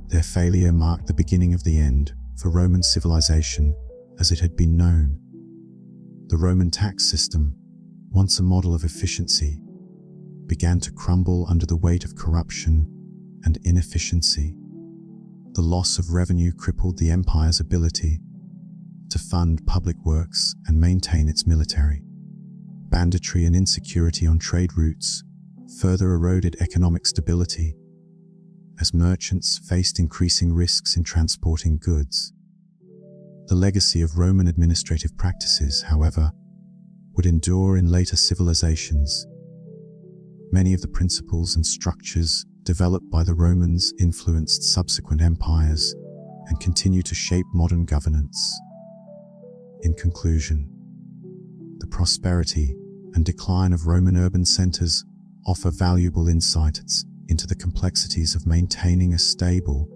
S1: Their failure marked the beginning of the end for Roman civilization as it had been known. The Roman tax system, once a model of efficiency, began to crumble under the weight of corruption and inefficiency. The loss of revenue crippled the empire's ability to fund public works and maintain its military. Banditry and insecurity on trade routes further eroded economic stability as merchants faced increasing risks in transporting goods. The legacy of Roman administrative practices, however, would endure in later civilizations. Many of the principles and structures developed by the Romans influenced subsequent empires and continue to shape modern governance. In conclusion, the prosperity and decline of Roman urban centers offer valuable insights into the complexities of maintaining a stable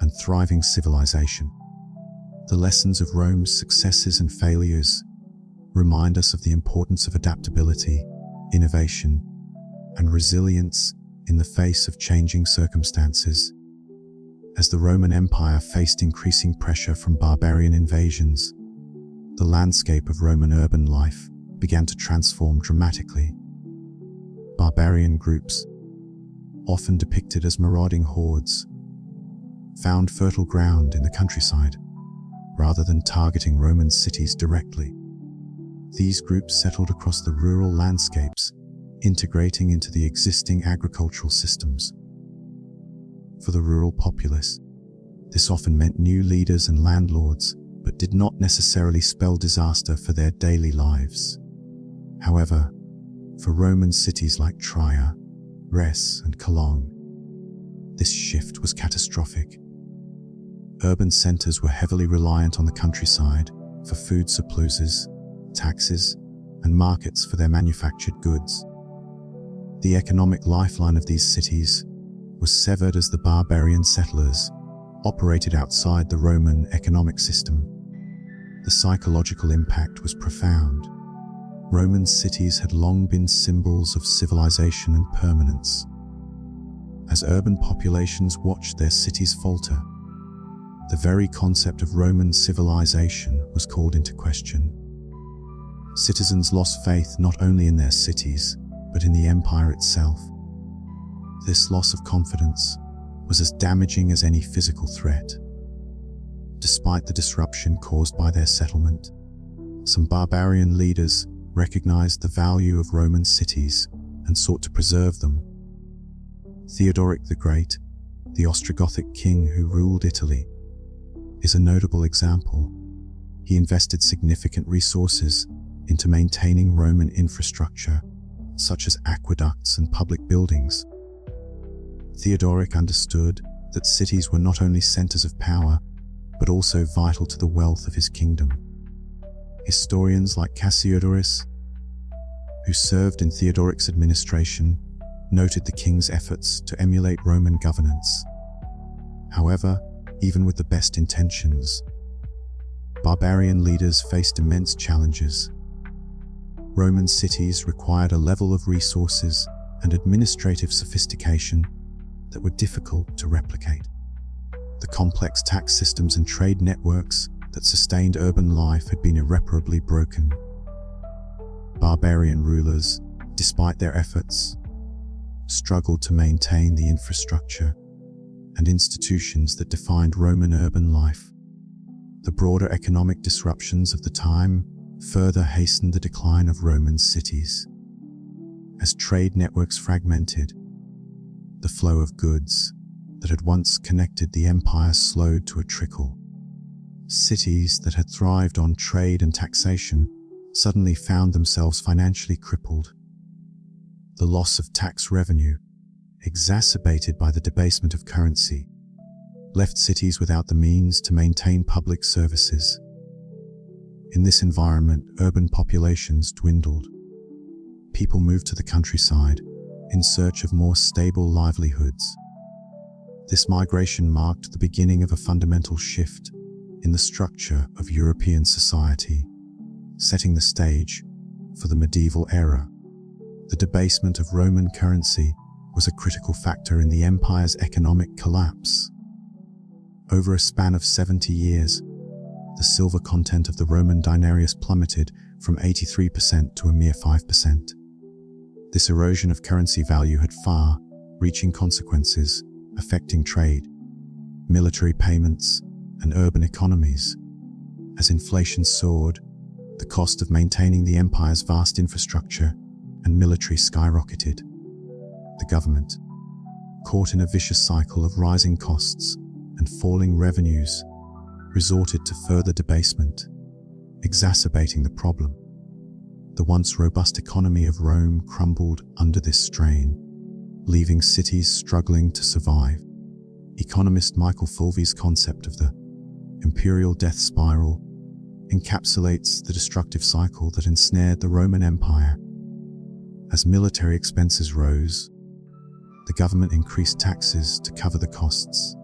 S1: and thriving civilization. The lessons of Rome's successes and failures remind us of the importance of adaptability, innovation, and resilience in the face of changing circumstances. As the Roman Empire faced increasing pressure from barbarian invasions, the landscape of Roman urban life began to transform dramatically. Barbarian groups, often depicted as marauding hordes, found fertile ground in the countryside, rather than targeting Roman cities directly. These groups settled across the rural landscapes, integrating into the existing agricultural systems. For the rural populace, this often meant new leaders and landlords, but did not necessarily spell disaster for their daily lives. However, for Roman cities like Trier, Res, and Cologne, this shift was catastrophic. Urban centers were heavily reliant on the countryside for food supplies, taxes, and markets for their manufactured goods. The economic lifeline of these cities was severed as the barbarian settlers operated outside the Roman economic system. The psychological impact was profound. Roman cities had long been symbols of civilization and permanence. As urban populations watched their cities falter, the very concept of Roman civilization was called into question. Citizens lost faith not only in their cities, but in the empire itself. This loss of confidence was as damaging as any physical threat. Despite the disruption caused by their settlement, some barbarian leaders recognized the value of Roman cities and sought to preserve them. Theodoric the Great, the Ostrogothic king who ruled Italy, is a notable example. He invested significant resources into maintaining Roman infrastructure, such as aqueducts and public buildings. Theodoric understood that cities were not only centers of power, but also vital to the wealth of his kingdom. Historians like Cassiodorus, who served in Theodoric's administration, noted the king's efforts to emulate Roman governance. However, even with the best intentions, barbarian leaders faced immense challenges. Roman cities required a level of resources and administrative sophistication that were difficult to replicate. The complex tax systems and trade networks that sustained urban life had been irreparably broken. Barbarian rulers, despite their efforts, struggled to maintain the infrastructure and institutions that defined Roman urban life. The broader economic disruptions of the time further hastened the decline of Roman cities. As trade networks fragmented, the flow of goods that had once connected the empire slowed to a trickle. Cities that had thrived on trade and taxation suddenly found themselves financially crippled. The loss of tax revenue, exacerbated by the debasement of currency, left cities without the means to maintain public services. In this environment, urban populations dwindled. People moved to the countryside in search of more stable livelihoods. This migration marked the beginning of a fundamental shift in the structure of European society, setting the stage for the medieval era. The debasement of Roman currency was a critical factor in the empire's economic collapse. Over a span of 70 years, the silver content of the Roman denarius plummeted from 83% to a mere 5%. This erosion of currency value had far-reaching consequences, affecting trade, military payments, and urban economies. As inflation soared, the cost of maintaining the empire's vast infrastructure and military skyrocketed. The government, caught in a vicious cycle of rising costs and falling revenues, resorted to further debasement, exacerbating the problem. The once robust economy of Rome crumbled under this strain, leaving cities struggling to survive. Economist Michael Fulvey's concept of the imperial death spiral encapsulates the destructive cycle that ensnared the Roman Empire. As military expenses rose, the government increased taxes to cover the costs.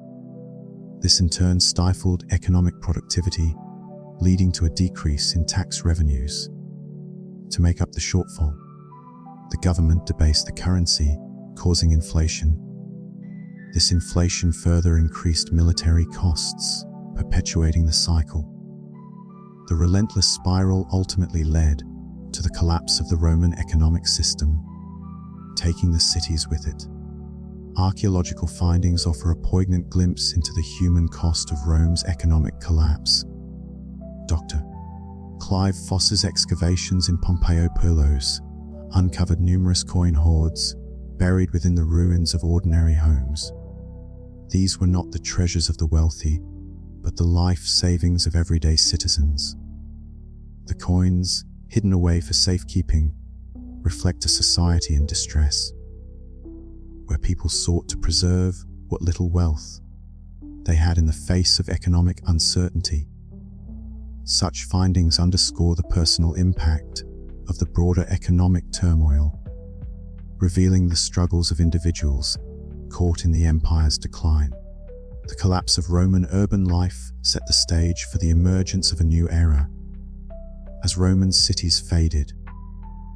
S1: This in turn stifled economic productivity, leading to a decrease in tax revenues. To make up the shortfall, the government debased the currency, causing inflation. This inflation further increased military costs, perpetuating the cycle. The relentless spiral ultimately led to the collapse of the Roman economic system, taking the cities with it. Archaeological findings offer a poignant glimpse into the human cost of Rome's economic collapse. Dr. Clive Foss's excavations in Pompeo Pylos uncovered numerous coin hoards buried within the ruins of ordinary homes. These were not the treasures of the wealthy, but the life savings of everyday citizens. The coins, hidden away for safekeeping, reflect a society in distress, where people sought to preserve what little wealth they had in the face of economic uncertainty. Such findings underscore the personal impact of the broader economic turmoil, revealing the struggles of individuals caught in the empire's decline. The collapse of Roman urban life set the stage for the emergence of a new era. As Roman cities faded,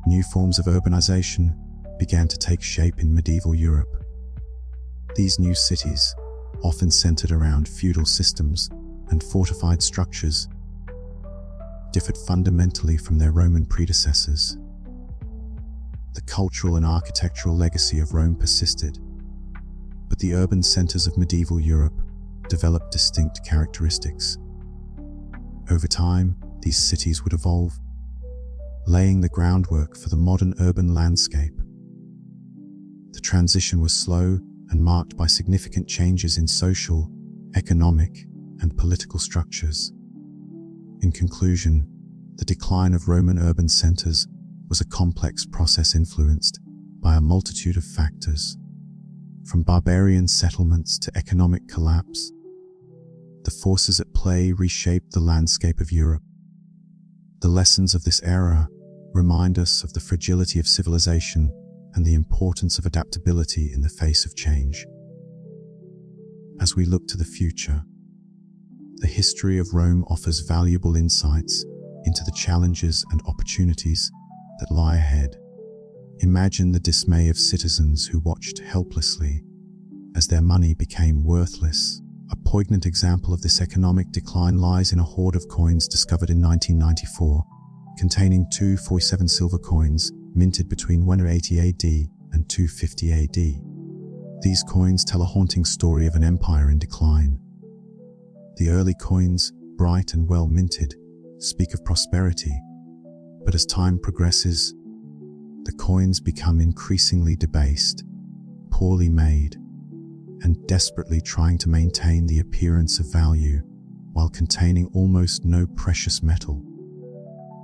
S1: new forms of urbanization began to take shape in medieval Europe. These new cities, often centered around feudal systems and fortified structures, differed fundamentally from their Roman predecessors. The cultural and architectural legacy of Rome persisted, but the urban centers of medieval Europe developed distinct characteristics. Over time, these cities would evolve, laying the groundwork for the modern urban landscape. The transition was slow and marked by significant changes in social, economic, and political structures. In conclusion, the decline of Roman urban centers was a complex process influenced by a multitude of factors. From barbarian settlements to economic collapse, the forces at play reshaped the landscape of Europe. The lessons of this era remind us of the fragility of civilization and the importance of adaptability in the face of change. As we look to the future, the history of Rome offers valuable insights into the challenges and opportunities that lie ahead. Imagine the dismay of citizens who watched helplessly as their money became worthless. A poignant example of this economic decline lies in a hoard of coins discovered in 1994, containing 247 silver coins minted between 180 AD and 250 AD. These coins tell a haunting story of an empire in decline. The early coins, bright and well minted, speak of prosperity, but as time progresses, the coins become increasingly debased, poorly made, and desperately trying to maintain the appearance of value while containing almost no precious metal.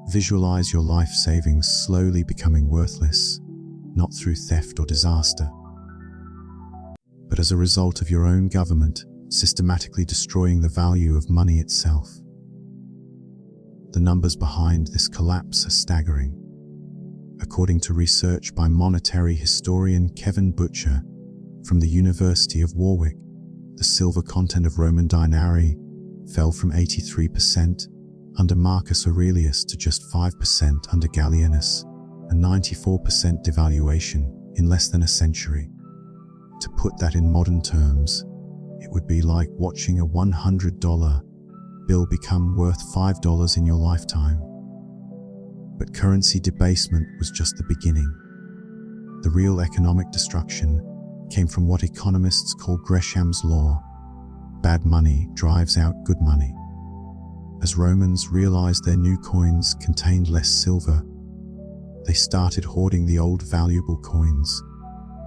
S1: Visualize your life savings slowly becoming worthless, not through theft or disaster, but as a result of your own government systematically destroying the value of money itself. The numbers behind this collapse are staggering. According to research by monetary historian Kevin Butcher from the University of Warwick, the silver content of Roman denarii fell from 83% under Marcus Aurelius to just 5% under Gallienus, a 94% devaluation in less than a century. To put that in modern terms, it would be like watching a $100 bill become worth $5 in your lifetime. But currency debasement was just the beginning. The real economic destruction came from what economists call Gresham's law. Bad money drives out good money. As Romans realized their new coins contained less silver, they started hoarding the old valuable coins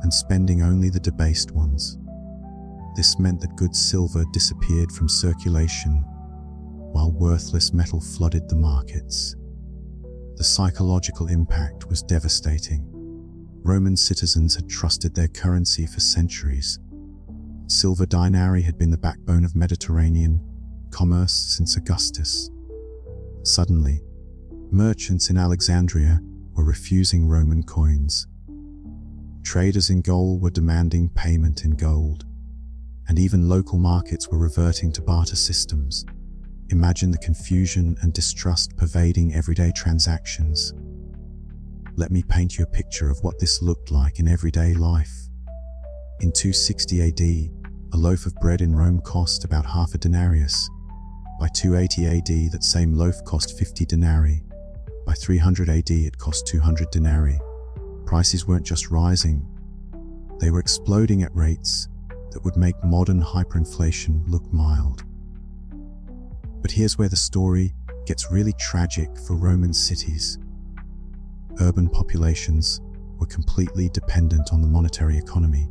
S1: and spending only the debased ones. This meant that good silver disappeared from circulation, while worthless metal flooded the markets. The psychological impact was devastating. Roman citizens had trusted their currency for centuries. Silver denarii had been the backbone of Mediterranean commerce since Augustus. Suddenly, merchants in Alexandria were refusing Roman coins. Traders in Gaul were demanding payment in gold, and even local markets were reverting to barter systems. Imagine the confusion and distrust pervading everyday transactions. Let me paint you a picture of what this looked like in everyday life. In 260 AD, a loaf of bread in Rome cost about half a denarius. By 280 AD, that same loaf cost 50 denarii. By 300 AD, it cost 200 denarii. Prices weren't just rising, they were exploding at rates that would make modern hyperinflation look mild. But here's where the story gets really tragic for Roman cities. Urban populations were completely dependent on the monetary economy.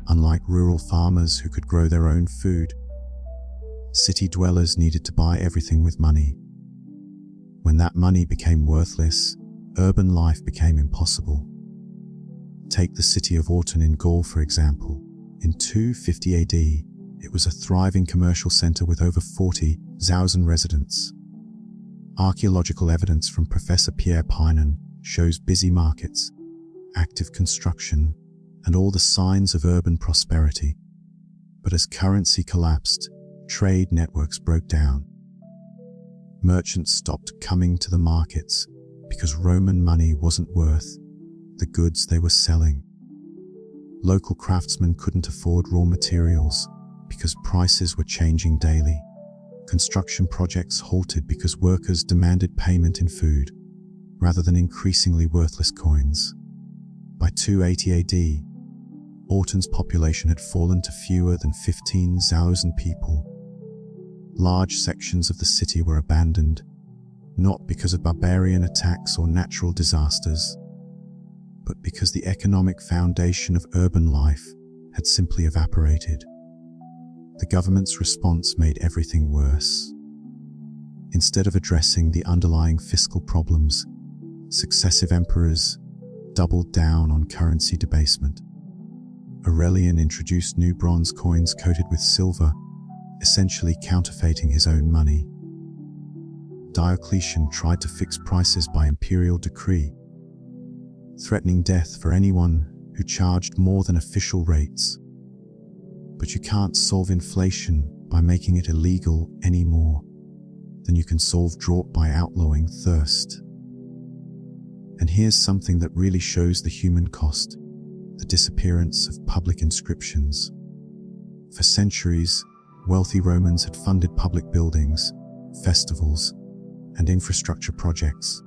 S1: Unlike rural farmers who could grow their own food, city dwellers needed to buy everything with money. When that money became worthless, urban life became impossible. Take the city of Autun in Gaul, for example. In 250 AD, it was a thriving commercial center with over 40,000 residents. Archaeological evidence from Professor Pierre Pinon shows busy markets, active construction, and all the signs of urban prosperity. But as currency collapsed, trade networks broke down. Merchants stopped coming to the markets because Roman money wasn't worth the goods they were selling. Local craftsmen couldn't afford raw materials because prices were changing daily. Construction projects halted because workers demanded payment in food rather than increasingly worthless coins. By 280 AD, Autun's population had fallen to fewer than 15,000 people. Large sections of the city were abandoned, not because of barbarian attacks or natural disasters, but because the economic foundation of urban life had simply evaporated. The government's response made everything worse. Instead of addressing the underlying fiscal problems, successive emperors doubled down on currency debasement. Aurelian introduced new bronze coins coated with silver, essentially counterfeiting his own money. Diocletian tried to fix prices by imperial decree, threatening death for anyone who charged more than official rates. But you can't solve inflation by making it illegal any more than you can solve drought by outlawing thirst. And here's something that really shows the human cost: the disappearance of public inscriptions. For centuries, wealthy Romans had funded public buildings, festivals, and infrastructure projects,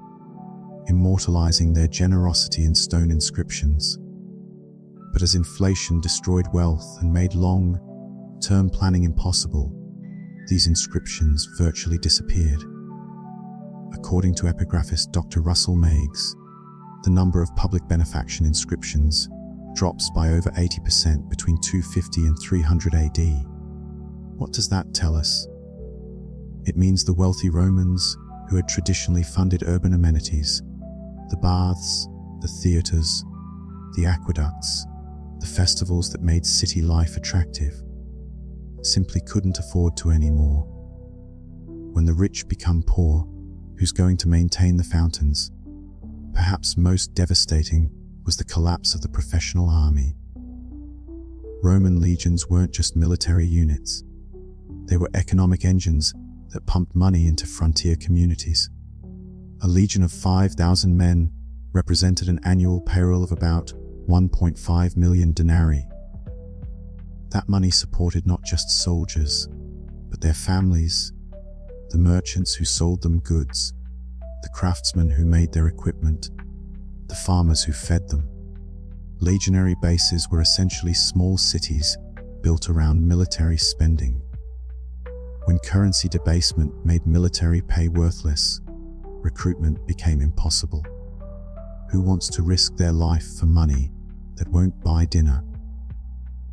S1: immortalizing their generosity in stone inscriptions. But as inflation destroyed wealth and made long-term planning impossible, these inscriptions virtually disappeared. According to epigraphist Dr. Russell Meigs, the number of public benefaction inscriptions drops by over 80% between 250 and 300 AD. What does that tell us? It means the wealthy Romans, who had traditionally funded urban amenities, the baths, the theaters, the aqueducts, the festivals that made city life attractive, simply couldn't afford to anymore. When the rich become poor, who's going to maintain the fountains? Perhaps most devastating was the collapse of the professional army. Roman legions weren't just military units. They were economic engines that pumped money into frontier communities. A legion of 5,000 men represented an annual payroll of about 1.5 million denarii. That money supported not just soldiers, but their families, the merchants who sold them goods, the craftsmen who made their equipment, the farmers who fed them. Legionary bases were essentially small cities built around military spending. When currency debasement made military pay worthless, recruitment became impossible. Who wants to risk their life for money that won't buy dinner?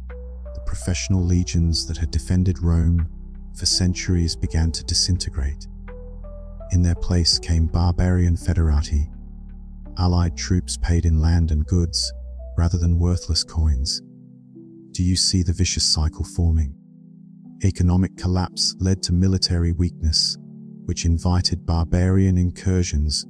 S1: The professional legions that had defended Rome for centuries began to disintegrate. In their place came barbarian federati, allied troops paid in land and goods rather than worthless coins. Do you see the vicious cycle forming? Economic collapse led to military weakness, which invited barbarian incursions,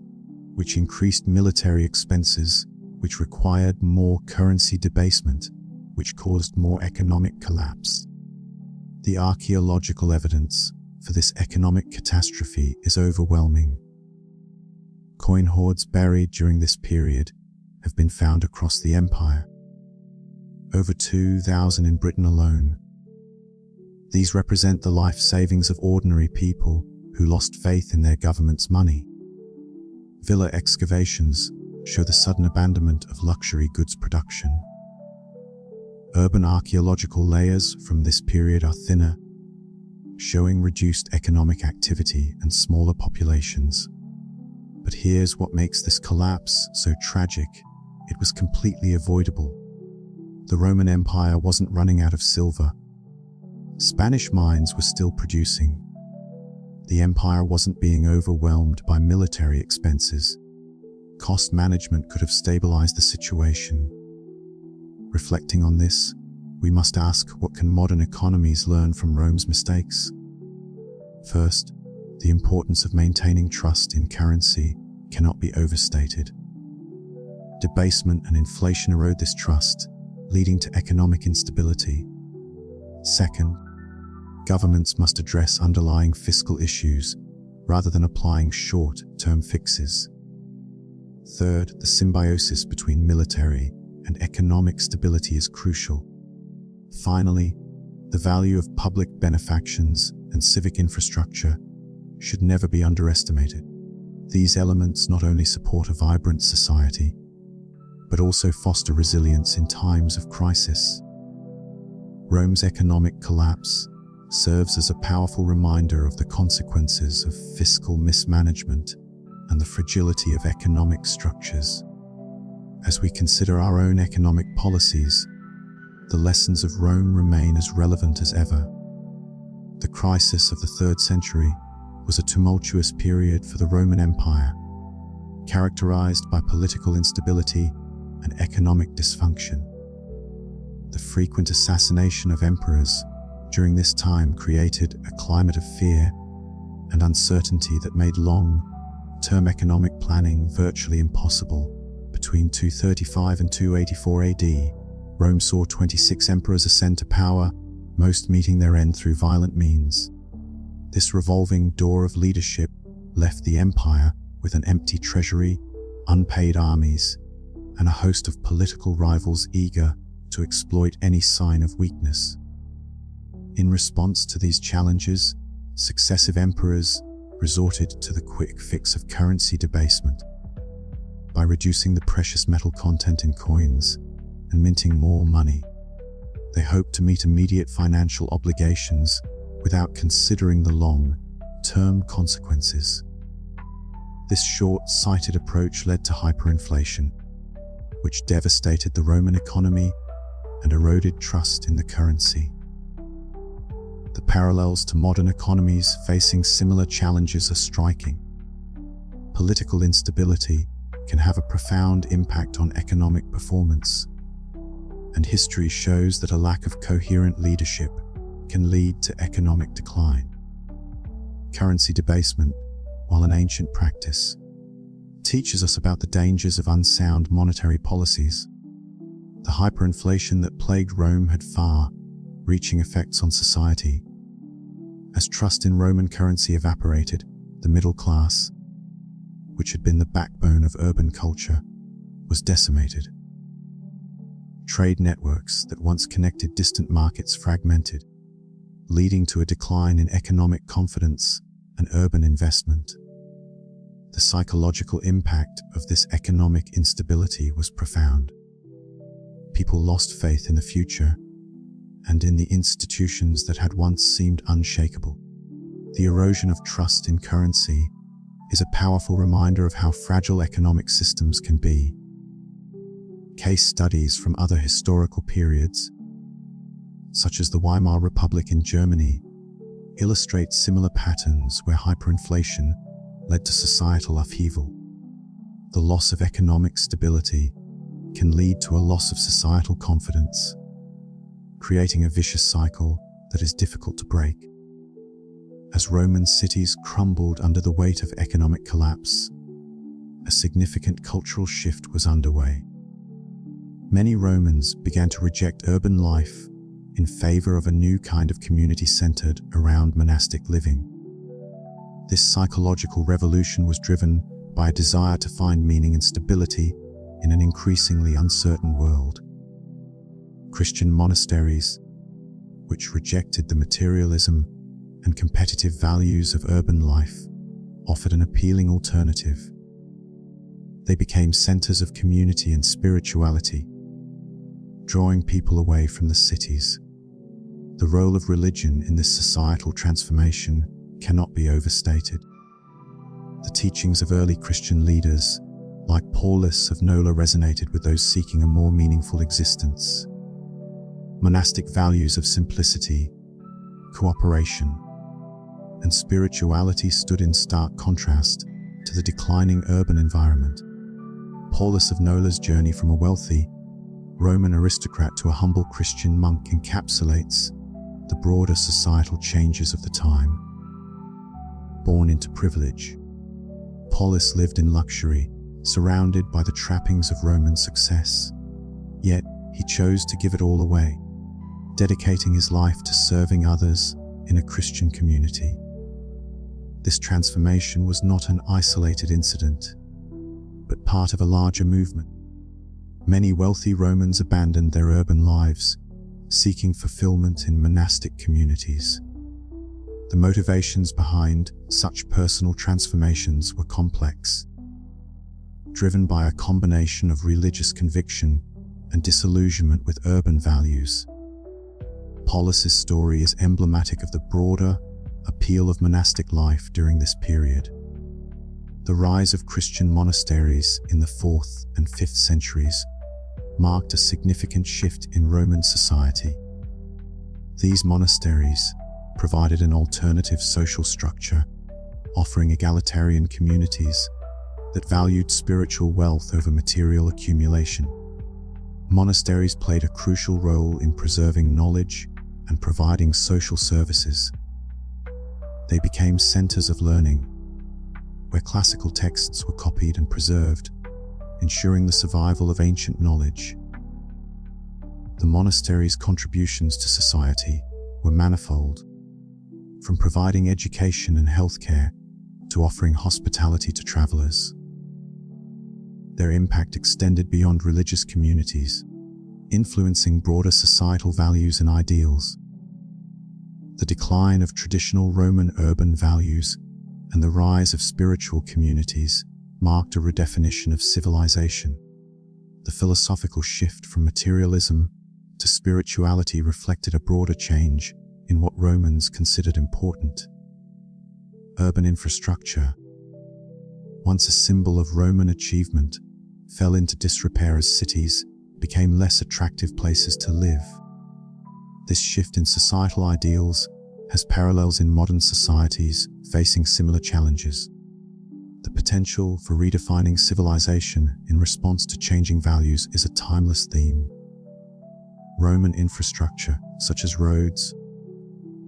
S1: which increased military expenses, which required more currency debasement, which caused more economic collapse. The archaeological evidence for this economic catastrophe is overwhelming. Coin hoards buried during this period have been found across the empire. Over 2,000 in Britain alone. These represent the life savings of ordinary people who lost faith in their government's money. Villa excavations show the sudden abandonment of luxury goods production. Urban archaeological layers from this period are thinner, showing reduced economic activity and smaller populations. But here's what makes this collapse so tragic. It was completely avoidable. The Roman Empire wasn't running out of silver. Spanish mines were still producing. The empire wasn't being overwhelmed by military expenses. cost management could have stabilized the situation. Reflecting on this, we must ask, what can modern economies learn from Rome's mistakes? First, the importance of maintaining trust in currency cannot be overstated. Debasement and inflation erode this trust, leading to economic instability. Second, governments must address underlying fiscal issues rather than applying short-term fixes. Third, the symbiosis between military and economic stability is crucial. Finally, the value of public benefactions and civic infrastructure should never be underestimated. These elements not only support a vibrant society, but also foster resilience in times of crisis. Rome's economic collapse serves as a powerful reminder of the consequences of fiscal mismanagement and the fragility of economic structures. As we consider our own economic policies, the lessons of Rome remain as relevant as ever. The crisis of the 3rd century was a tumultuous period for the Roman Empire, characterized by political instability and economic dysfunction. The frequent assassination of emperors during this time created a climate of fear and uncertainty that made long-term economic planning virtually impossible. Between 235 and 284 AD, Rome saw 26 emperors ascend to power, most meeting their end through violent means. This revolving door of leadership left the empire with an empty treasury, unpaid armies, and a host of political rivals eager to exploit any sign of weakness. In response to these challenges, successive emperors resorted to the quick fix of currency debasement. By reducing the precious metal content in coins and minting more money, they hoped to meet immediate financial obligations without considering the long-term consequences. This short-sighted approach led to hyperinflation, which devastated the Roman economy and eroded trust in the currency. The parallels to modern economies facing similar challenges are striking. Political instability can have a profound impact on economic performance, and history shows that a lack of coherent leadership can lead to economic decline. Currency debasement, while an ancient practice, teaches us about the dangers of unsound monetary policies. The hyperinflation that plagued Rome had far-reaching effects on society. As trust in Roman currency evaporated, the middle class, which had been the backbone of urban culture, was decimated. Trade networks that once connected distant markets fragmented, leading to a decline in economic confidence and urban investment. The psychological impact of this economic instability was profound. People lost faith in the future and in the institutions that had once seemed unshakable. The erosion of trust in currency is a powerful reminder of how fragile economic systems can be. Case studies from other historical periods, such as the Weimar Republic in Germany, illustrate similar patterns where hyperinflation led to societal upheaval. The loss of economic stability can lead to a loss of societal confidence, creating a vicious cycle that is difficult to break. As Roman cities crumbled under the weight of economic collapse, a significant cultural shift was underway. Many Romans began to reject urban life in favor of a new kind of community centered around monastic living. This psychological revolution was driven by a desire to find meaning and stability in an increasingly uncertain world. Christian monasteries, which rejected the materialism and competitive values of urban life, offered an appealing alternative. They became centers of community and spirituality, drawing people away from the cities. The role of religion in this societal transformation cannot be overstated. The teachings of early Christian leaders, like Paulus of Nola, resonated with those seeking a more meaningful existence. Monastic values of simplicity, cooperation, and spirituality stood in stark contrast to the declining urban environment. Paulus of Nola's journey from a wealthy Roman aristocrat to a humble Christian monk encapsulates the broader societal changes of the time. Born into privilege, Paulus lived in luxury, surrounded by the trappings of Roman success. Yet, he chose to give it all away, dedicating his life to serving others in a Christian community. This transformation was not an isolated incident, but part of a larger movement. Many wealthy Romans abandoned their urban lives, seeking fulfillment in monastic communities. The motivations behind such personal transformations were complex, driven by a combination of religious conviction and disillusionment with urban values. Paulus's story is emblematic of the broader appeal of monastic life during this period. The rise of Christian monasteries in the 4th and 5th centuries marked a significant shift in Roman society. These monasteries provided an alternative social structure, offering egalitarian communities that valued spiritual wealth over material accumulation. Monasteries played a crucial role in preserving knowledge and providing social services. They became centers of learning, where classical texts were copied and preserved, ensuring the survival of ancient knowledge. The monastery's contributions to society were manifold, from providing education and healthcare to offering hospitality to travelers. Their impact extended beyond religious communities, influencing broader societal values and ideals. The decline of traditional Roman urban values and the rise of spiritual communities marked a redefinition of civilization. The philosophical shift from materialism to spirituality reflected a broader change in what Romans considered important. Urban infrastructure, once a symbol of Roman achievement, fell into disrepair as cities became less attractive places to live. This shift in societal ideals has parallels in modern societies facing similar challenges. The potential for redefining civilization in response to changing values is a timeless theme. Roman infrastructure, such as roads,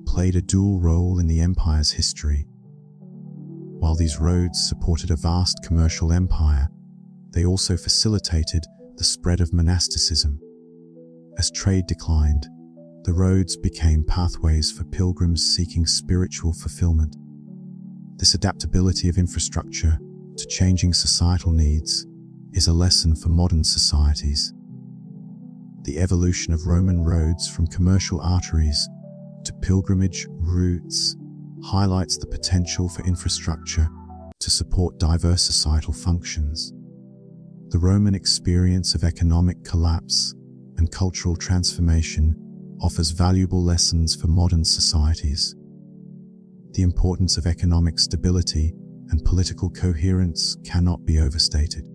S1: played a dual role in the empire's history. While these roads supported a vast commercial empire, they also facilitated the spread of monasticism. As trade declined, the roads became pathways for pilgrims seeking spiritual fulfillment. This adaptability of infrastructure to changing societal needs is a lesson for modern societies. The evolution of Roman roads from commercial arteries to pilgrimage routes highlights the potential for infrastructure to support diverse societal functions. The Roman experience of economic collapse and cultural transformation offers valuable lessons for modern societies. The importance of economic stability and political coherence cannot be overstated.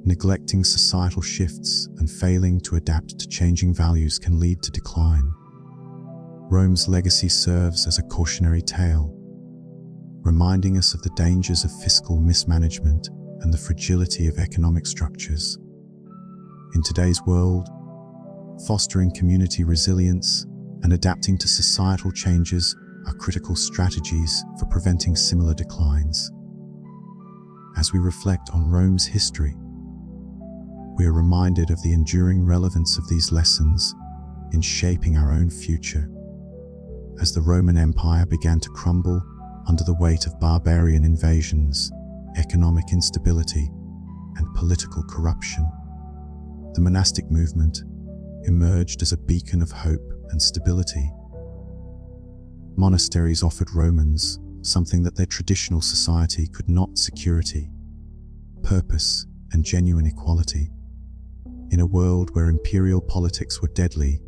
S1: Neglecting societal shifts and failing to adapt to changing values can lead to decline. Rome's legacy serves as a cautionary tale, reminding us of the dangers of fiscal mismanagement and the fragility of economic structures. In today's world, fostering community resilience and adapting to societal changes are critical strategies for preventing similar declines. As we reflect on Rome's history, we are reminded of the enduring relevance of these lessons in shaping our own future. As the Roman Empire began to crumble under the weight of barbarian invasions, economic instability, and political corruption, the monastic movement emerged as a beacon of hope and stability. Monasteries offered Romans something that their traditional society could not: security, purpose, and genuine equality. In a world where imperial politics were deadly,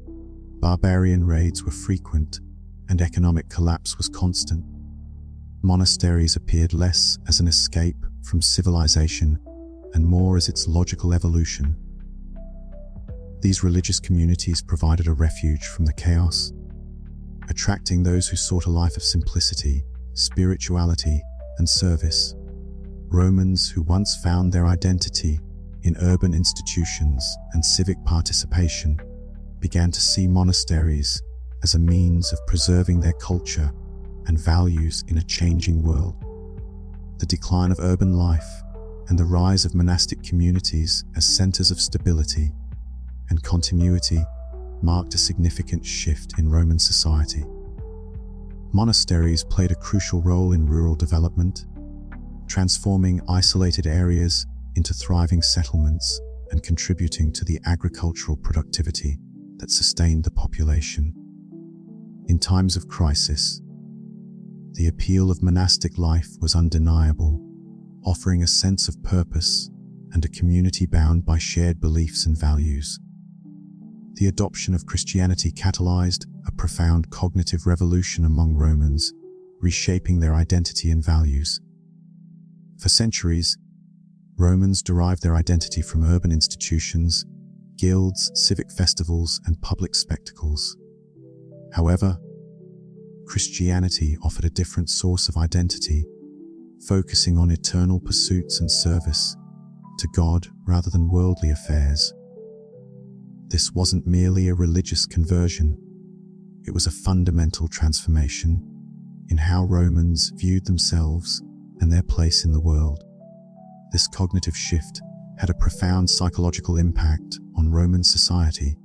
S1: barbarian raids were frequent, and economic collapse was constant, monasteries appeared less as an escape from civilization and more as its logical evolution. These religious communities provided a refuge from the chaos, attracting those who sought a life of simplicity, spirituality, and service. Romans who once found their identity in urban institutions and civic participation began to see monasteries as a means of preserving their culture and values in a changing world. The decline of urban life and the rise of monastic communities as centers of stability and continuity marked a significant shift in Roman society. Monasteries played a crucial role in rural development, transforming isolated areas into thriving settlements and contributing to the agricultural productivity that sustained the population. In times of crisis, the appeal of monastic life was undeniable, offering a sense of purpose and a community bound by shared beliefs and values. The adoption of Christianity catalyzed a profound cognitive revolution among Romans, reshaping their identity and values. For centuries, Romans derived their identity from urban institutions, guilds, civic festivals, and public spectacles. However, Christianity offered a different source of identity, focusing on eternal pursuits and service to God rather than worldly affairs. This wasn't merely a religious conversion, it was a fundamental transformation in how Romans viewed themselves and their place in the world. This cognitive shift had a profound psychological impact on Roman society,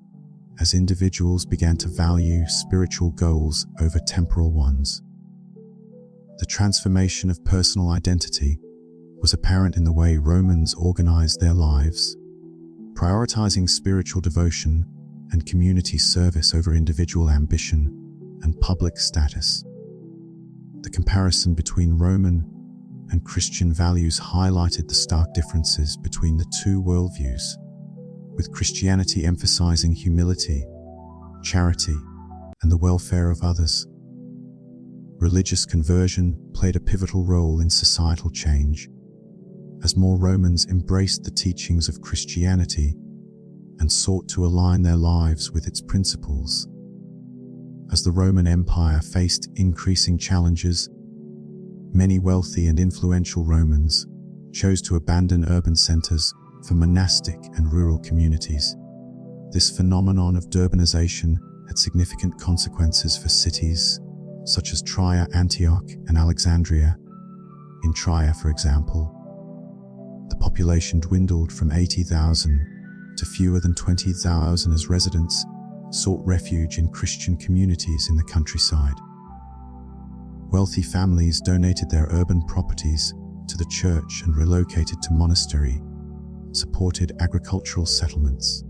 S1: as individuals began to value spiritual goals over temporal ones. The transformation of personal identity was apparent in the way Romans organized their lives, prioritizing spiritual devotion and community service over individual ambition and public status. The comparison between Roman and Christian values highlighted the stark differences between the two worldviews, with Christianity emphasizing humility, charity, and the welfare of others. Religious conversion played a pivotal role in societal change, as more Romans embraced the teachings of Christianity and sought to align their lives with its principles. As the Roman Empire faced increasing challenges, many wealthy and influential Romans chose to abandon urban centers for monastic and rural communities. This phenomenon of urbanization had significant consequences for cities such as Trier, Antioch, and Alexandria. In Trier, for example, the population dwindled from 80,000 to fewer than 20,000 as residents sought refuge in Christian communities in the countryside. Wealthy families donated their urban properties to the church and relocated to monastery, supported agricultural settlements,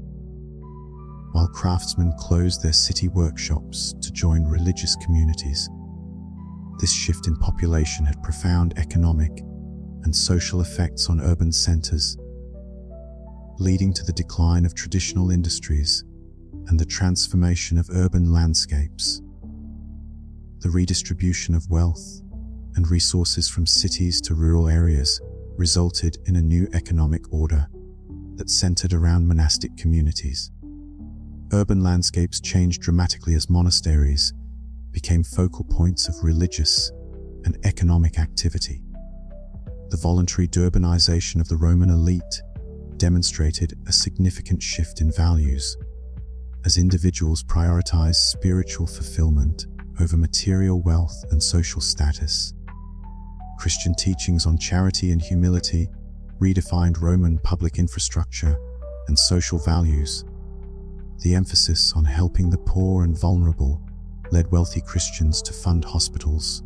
S1: while craftsmen closed their city workshops to join religious communities. This shift in population had profound economic and social effects on urban centers, leading to the decline of traditional industries and the transformation of urban landscapes. The redistribution of wealth and resources from cities to rural areas resulted in a new economic order that centered around monastic communities. Urban landscapes changed dramatically as monasteries became focal points of religious and economic activity. The voluntary urbanization of the Roman elite demonstrated a significant shift in values, as individuals prioritized spiritual fulfillment over material wealth and social status. Christian teachings on charity and humility redefined Roman public infrastructure and social values. The emphasis on helping the poor and vulnerable led wealthy Christians to fund hospitals,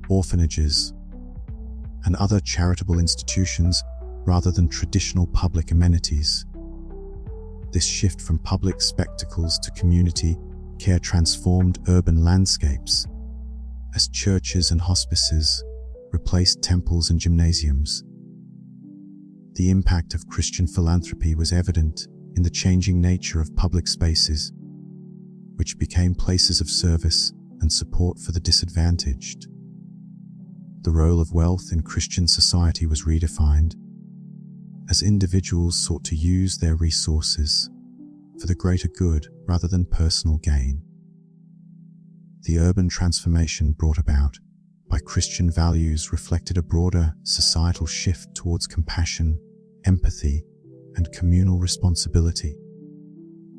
S1: orphanages, and other charitable institutions rather than traditional public amenities. This shift from public spectacles to community care transformed urban landscapes, as churches and hospices replaced temples and gymnasiums. The impact of Christian philanthropy was evident in the changing nature of public spaces, which became places of service and support for the disadvantaged. The role of wealth in Christian society was redefined, as individuals sought to use their resources for the greater good rather than personal gain. The urban transformation brought about by Christian values reflected a broader societal shift towards compassion, empathy, and communal responsibility.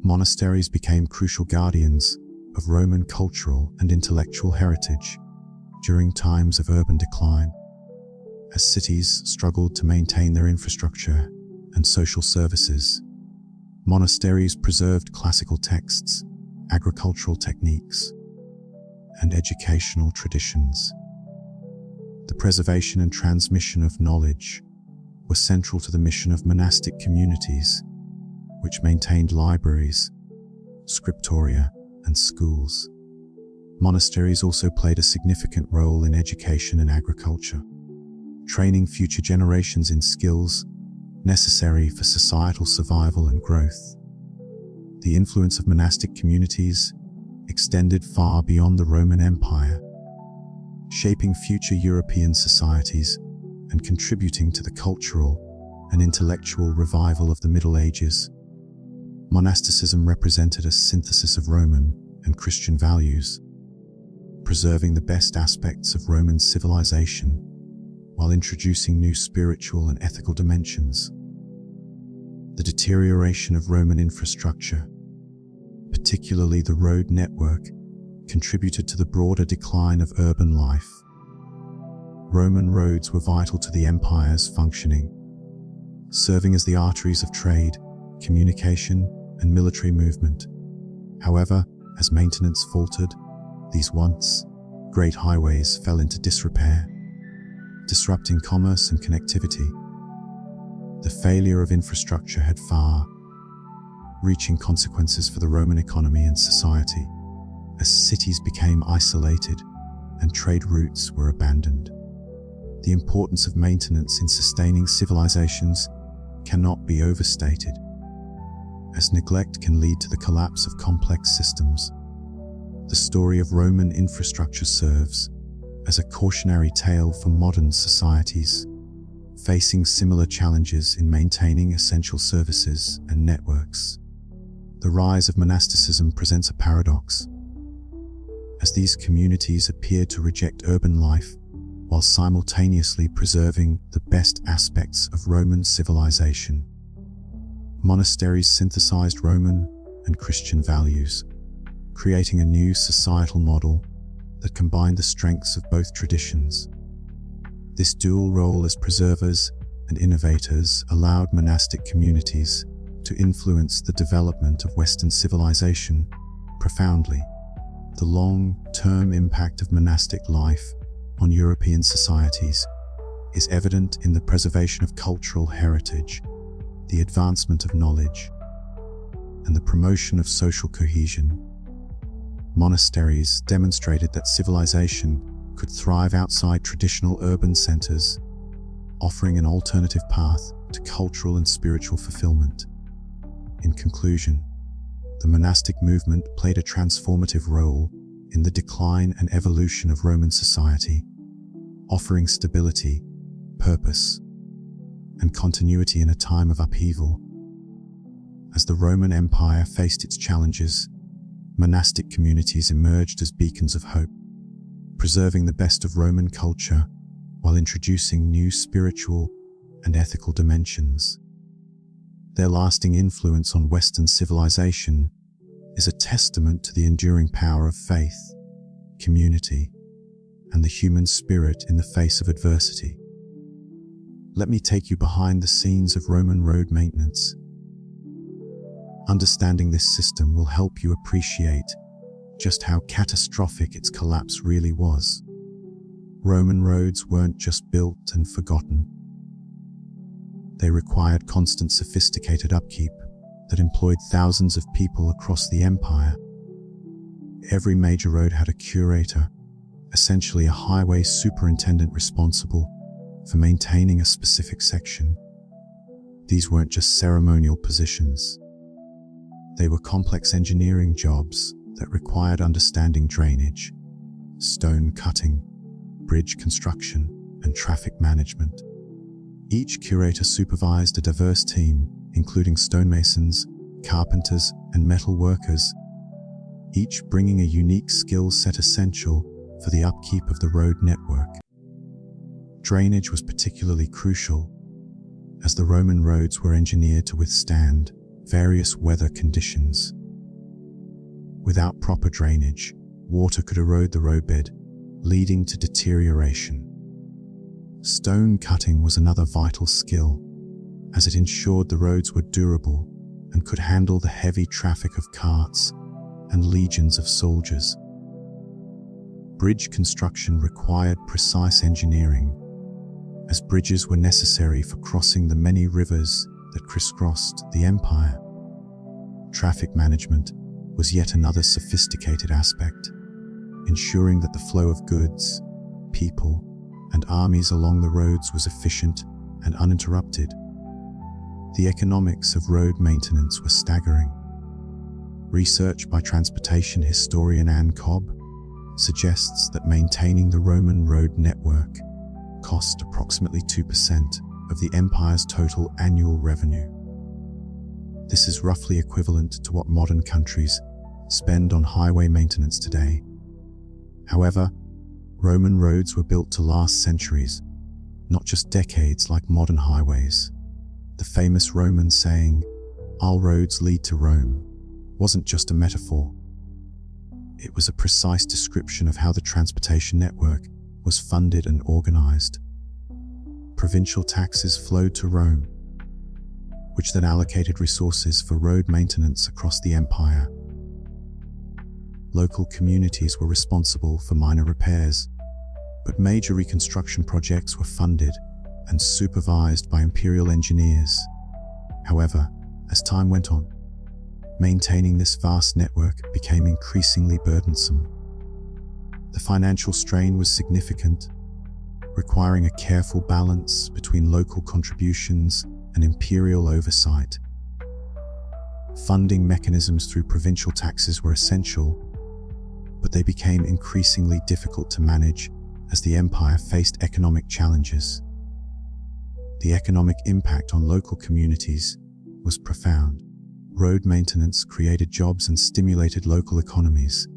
S1: Monasteries became crucial guardians of Roman cultural and intellectual heritage during times of urban decline. As cities struggled to maintain their infrastructure and social services, monasteries preserved classical texts, agricultural techniques, and educational traditions. The preservation and transmission of knowledge were central to the mission of monastic communities, which maintained libraries, scriptoria, and schools. Monasteries also played a significant role in education and agriculture, training future generations in skills necessary for societal survival and growth. The influence of monastic communities extended far beyond the Roman Empire, shaping future European societies and contributing to the cultural and intellectual revival of the Middle Ages. Monasticism represented a synthesis of Roman and Christian values, preserving the best aspects of Roman civilization while introducing new spiritual and ethical dimensions. The deterioration of Roman infrastructure, particularly the road network, contributed to the broader decline of urban life. Roman roads were vital to the empire's functioning, serving as the arteries of trade, communication, and military movement. However, as maintenance faltered, these once great highways fell into disrepair, disrupting commerce and connectivity. The failure of infrastructure had far-reaching consequences for the Roman economy and society, as cities became isolated and trade routes were abandoned. The importance of maintenance in sustaining civilizations cannot be overstated, as neglect can lead to the collapse of complex systems. The story of Roman infrastructure serves as a cautionary tale for modern societies, facing similar challenges in maintaining essential services and networks. The rise of monasticism presents a paradox, as these communities appear to reject urban life while simultaneously preserving the best aspects of Roman civilization. Monasteries synthesized Roman and Christian values, creating a new societal model that combined the strengths of both traditions. This dual role as preservers and innovators allowed monastic communities to influence the development of Western civilization profoundly. The long-term impact of monastic life on European societies is evident in the preservation of cultural heritage, the advancement of knowledge, and the promotion of social cohesion. Monasteries demonstrated that civilization could thrive outside traditional urban centers, offering an alternative path to cultural and spiritual fulfillment. In conclusion, the monastic movement played a transformative role in the decline and evolution of Roman society, offering stability, purpose, and continuity in a time of upheaval. As the Roman Empire faced its challenges, monastic communities emerged as beacons of hope, preserving the best of Roman culture while introducing new spiritual and ethical dimensions. Their lasting influence on Western civilization is a testament to the enduring power of faith, community, and the human spirit in the face of adversity. Let me take you behind the scenes of Roman road maintenance. Understanding this system will help you appreciate just how catastrophic its collapse really was. Roman roads weren't just built and forgotten. They required constant, sophisticated upkeep that employed thousands of people across the empire. Every major road had a curator, essentially a highway superintendent responsible for maintaining a specific section. These weren't just ceremonial positions. They were complex engineering jobs that required understanding drainage, stone cutting, bridge construction, and traffic management. Each curator supervised a diverse team, including stonemasons, carpenters, and metal workers, each bringing a unique skill set essential for the upkeep of the road network. Drainage was particularly crucial, as the Roman roads were engineered to withstand various weather conditions. Without proper drainage, water could erode the roadbed, leading to deterioration. Stone cutting was another vital skill, as it ensured the roads were durable and could handle the heavy traffic of carts and legions of soldiers. Bridge construction required precise engineering, as bridges were necessary for crossing the many rivers that crisscrossed the empire. Traffic management was yet another sophisticated aspect, ensuring that the flow of goods, people, and armies along the roads was efficient and uninterrupted. The economics of road maintenance were staggering. Research by transportation historian Anne Cobb suggests that maintaining the Roman road network cost approximately 2% of the empire's total annual revenue. This is roughly equivalent to what modern countries spend on highway maintenance today. However, Roman roads were built to last centuries, not just decades like modern highways. The famous Roman saying, "All roads lead to Rome," wasn't just a metaphor. It was a precise description of how the transportation network was funded and organized. Provincial taxes flowed to Rome, which then allocated resources for road maintenance across the empire. Local communities were responsible for minor repairs, but major reconstruction projects were funded and supervised by imperial engineers. However, as time went on, maintaining this vast network became increasingly burdensome. The financial strain was significant, requiring a careful balance between local contributions and imperial oversight. Funding mechanisms through provincial taxes were essential, but they became increasingly difficult to manage as the empire faced economic challenges. The economic impact on local communities was profound. Road maintenance created jobs and stimulated local economies.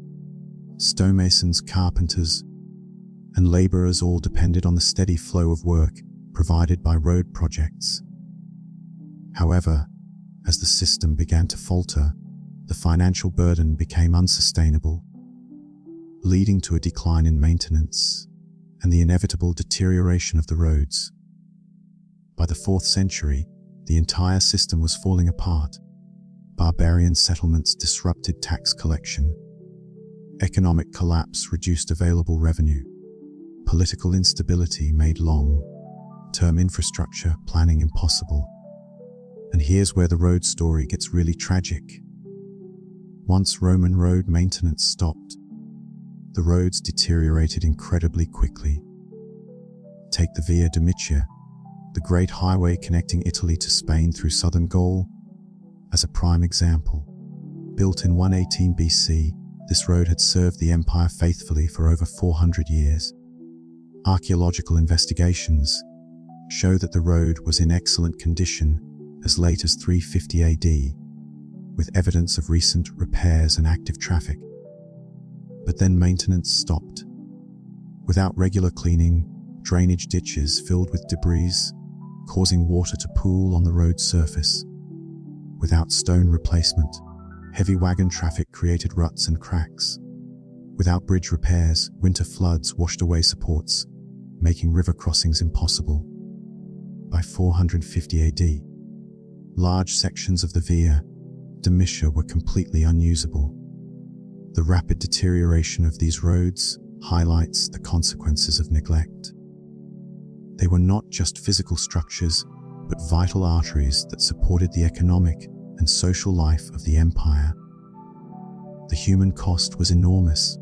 S1: Stonemasons, carpenters, and laborers all depended on the steady flow of work provided by road projects. However, as the system began to falter, the financial burden became unsustainable, leading to a decline in maintenance and the inevitable deterioration of the roads. By the 4th century, the entire system was falling apart. Barbarian settlements disrupted tax collection. Economic collapse reduced available revenue. Political instability made long-term infrastructure planning impossible. And here's where the road story gets really tragic. Once Roman road maintenance stopped, the roads deteriorated incredibly quickly. Take the Via Domitia, the great highway connecting Italy to Spain through southern Gaul, as a prime example. Built in 118 BC, this road had served the empire faithfully for over 400 years. Archaeological investigations show that the road was in excellent condition as late as 350 AD, with evidence of recent repairs and active traffic. But then maintenance stopped. Without regular cleaning, drainage ditches filled with debris, causing water to pool on the road's surface. Without stone replacement, heavy wagon traffic created ruts and cracks. Without bridge repairs, winter floods washed away supports, making river crossings impossible. By 450 AD, large sections of the Via Domitia were completely unusable. The rapid deterioration of these roads highlights the consequences of neglect. They were not just physical structures, but vital arteries that supported the economic and social life of the empire. The human cost was enormous.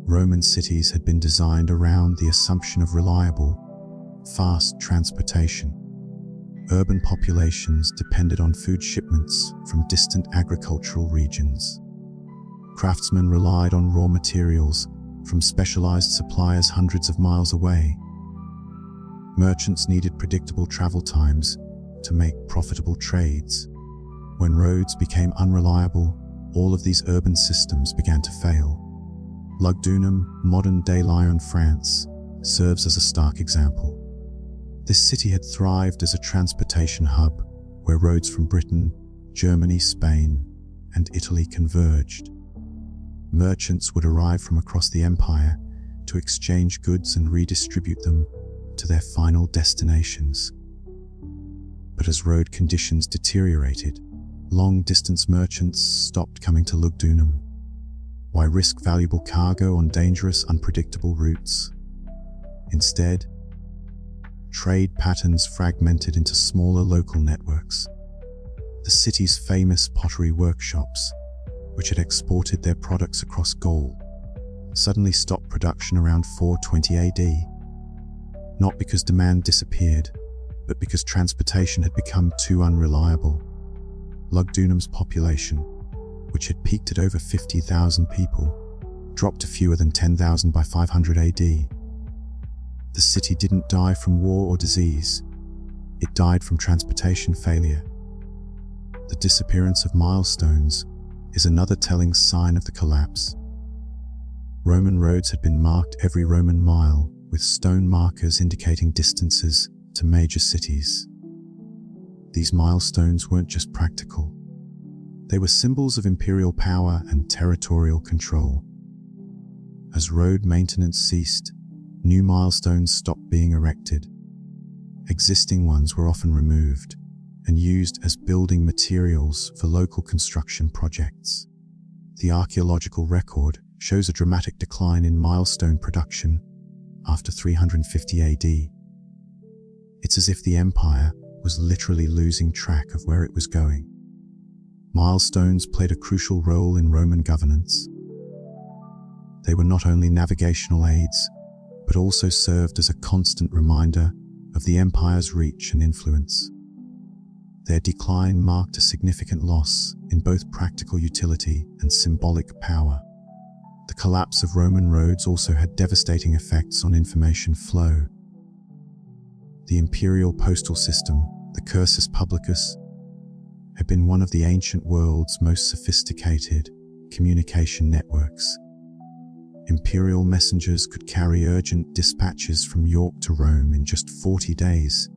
S1: Roman cities had been designed around the assumption of reliable, fast transportation. Urban populations depended on food shipments from distant agricultural regions. Craftsmen relied on raw materials from specialized suppliers hundreds of miles away. Merchants needed predictable travel times to make profitable trades. When roads became unreliable, all of these urban systems began to fail. Lugdunum, modern-day Lyon, France, serves as a stark example. This city had thrived as a transportation hub where roads from Britain, Germany, Spain, and Italy converged. Merchants would arrive from across the empire to exchange goods and redistribute them to their final destinations. But as road conditions deteriorated, long-distance merchants stopped coming to Lugdunum. Why risk valuable cargo on dangerous, unpredictable routes? Instead, trade patterns fragmented into smaller local networks. The city's famous pottery workshops, which had exported their products across Gaul, suddenly stopped production around 420 AD. Not because demand disappeared, but because transportation had become too unreliable. Lugdunum's population, which had peaked at over 50,000 people, dropped to fewer than 10,000 by 500 AD. The city didn't die from war or disease. It died from transportation failure. The disappearance of milestones is another telling sign of the collapse. Roman roads had been marked every Roman mile with stone markers indicating distances to major cities. These milestones weren't just practical. They were symbols of imperial power and territorial control. As road maintenance ceased, new milestones stopped being erected. Existing ones were often removed and used as building materials for local construction projects. The archaeological record shows a dramatic decline in milestone production after 350 AD. It's as if the empire was literally losing track of where it was going. Milestones played a crucial role in Roman governance. They were not only navigational aids, but also served as a constant reminder of the empire's reach and influence. Their decline marked a significant loss in both practical utility and symbolic power. The collapse of Roman roads also had devastating effects on information flow. The imperial postal system, the cursus publicus, had been one of the ancient world's most sophisticated communication networks. Imperial messengers could carry urgent dispatches from York to Rome in just 40 days,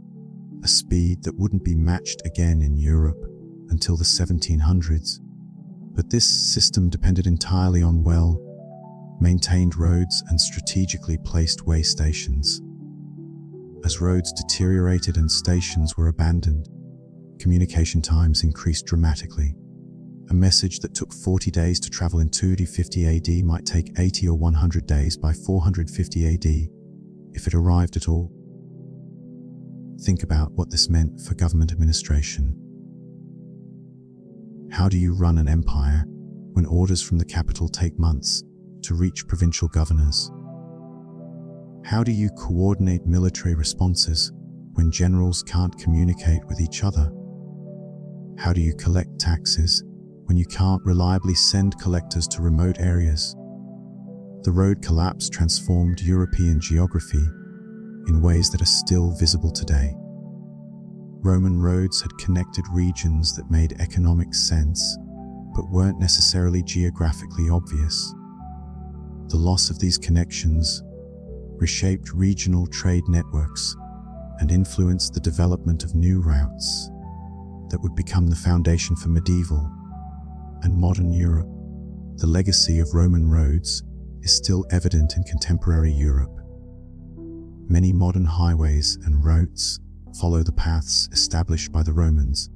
S1: a speed that wouldn't be matched again in Europe until the 1700s. But this system depended entirely on well-maintained roads and strategically placed way stations. As roads deteriorated and stations were abandoned, communication times increased dramatically. A message that took 40 days to travel in 250 AD might take 80 or 100 days by 450 AD, if it arrived at all. Think about what this meant for government administration. How do you run an empire when orders from the capital take months to reach provincial governors? How do you coordinate military responses when generals can't communicate with each other? How do you collect taxes when you can't reliably send collectors to remote areas? The road collapse transformed European geography in ways that are still visible today. Roman roads had connected regions that made economic sense, but weren't necessarily geographically obvious. The loss of these connections reshaped regional trade networks and influenced the development of new routes that would become the foundation for medieval and modern Europe. The legacy of Roman roads is still evident in contemporary Europe. Many modern highways and routes follow the paths established by the Romans.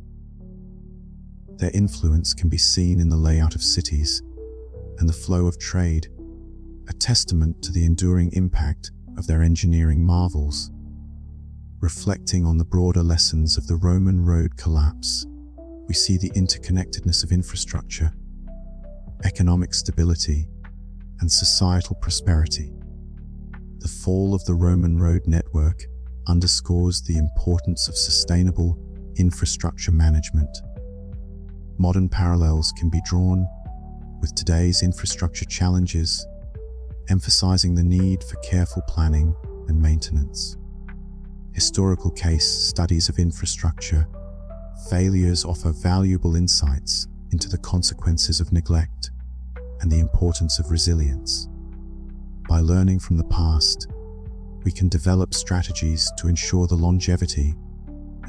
S1: Their influence can be seen in the layout of cities and the flow of trade, a testament to the enduring impact of their engineering marvels. Reflecting on the broader lessons of the Roman road collapse, we see the interconnectedness of infrastructure, economic stability, and societal prosperity. The fall of the Roman road network underscores the importance of sustainable infrastructure management. Modern parallels can be drawn with today's infrastructure challenges, emphasizing the need for careful planning and maintenance. Historical case studies of infrastructure failures offer valuable insights into the consequences of neglect and the importance of resilience. By learning from the past, we can develop strategies to ensure the longevity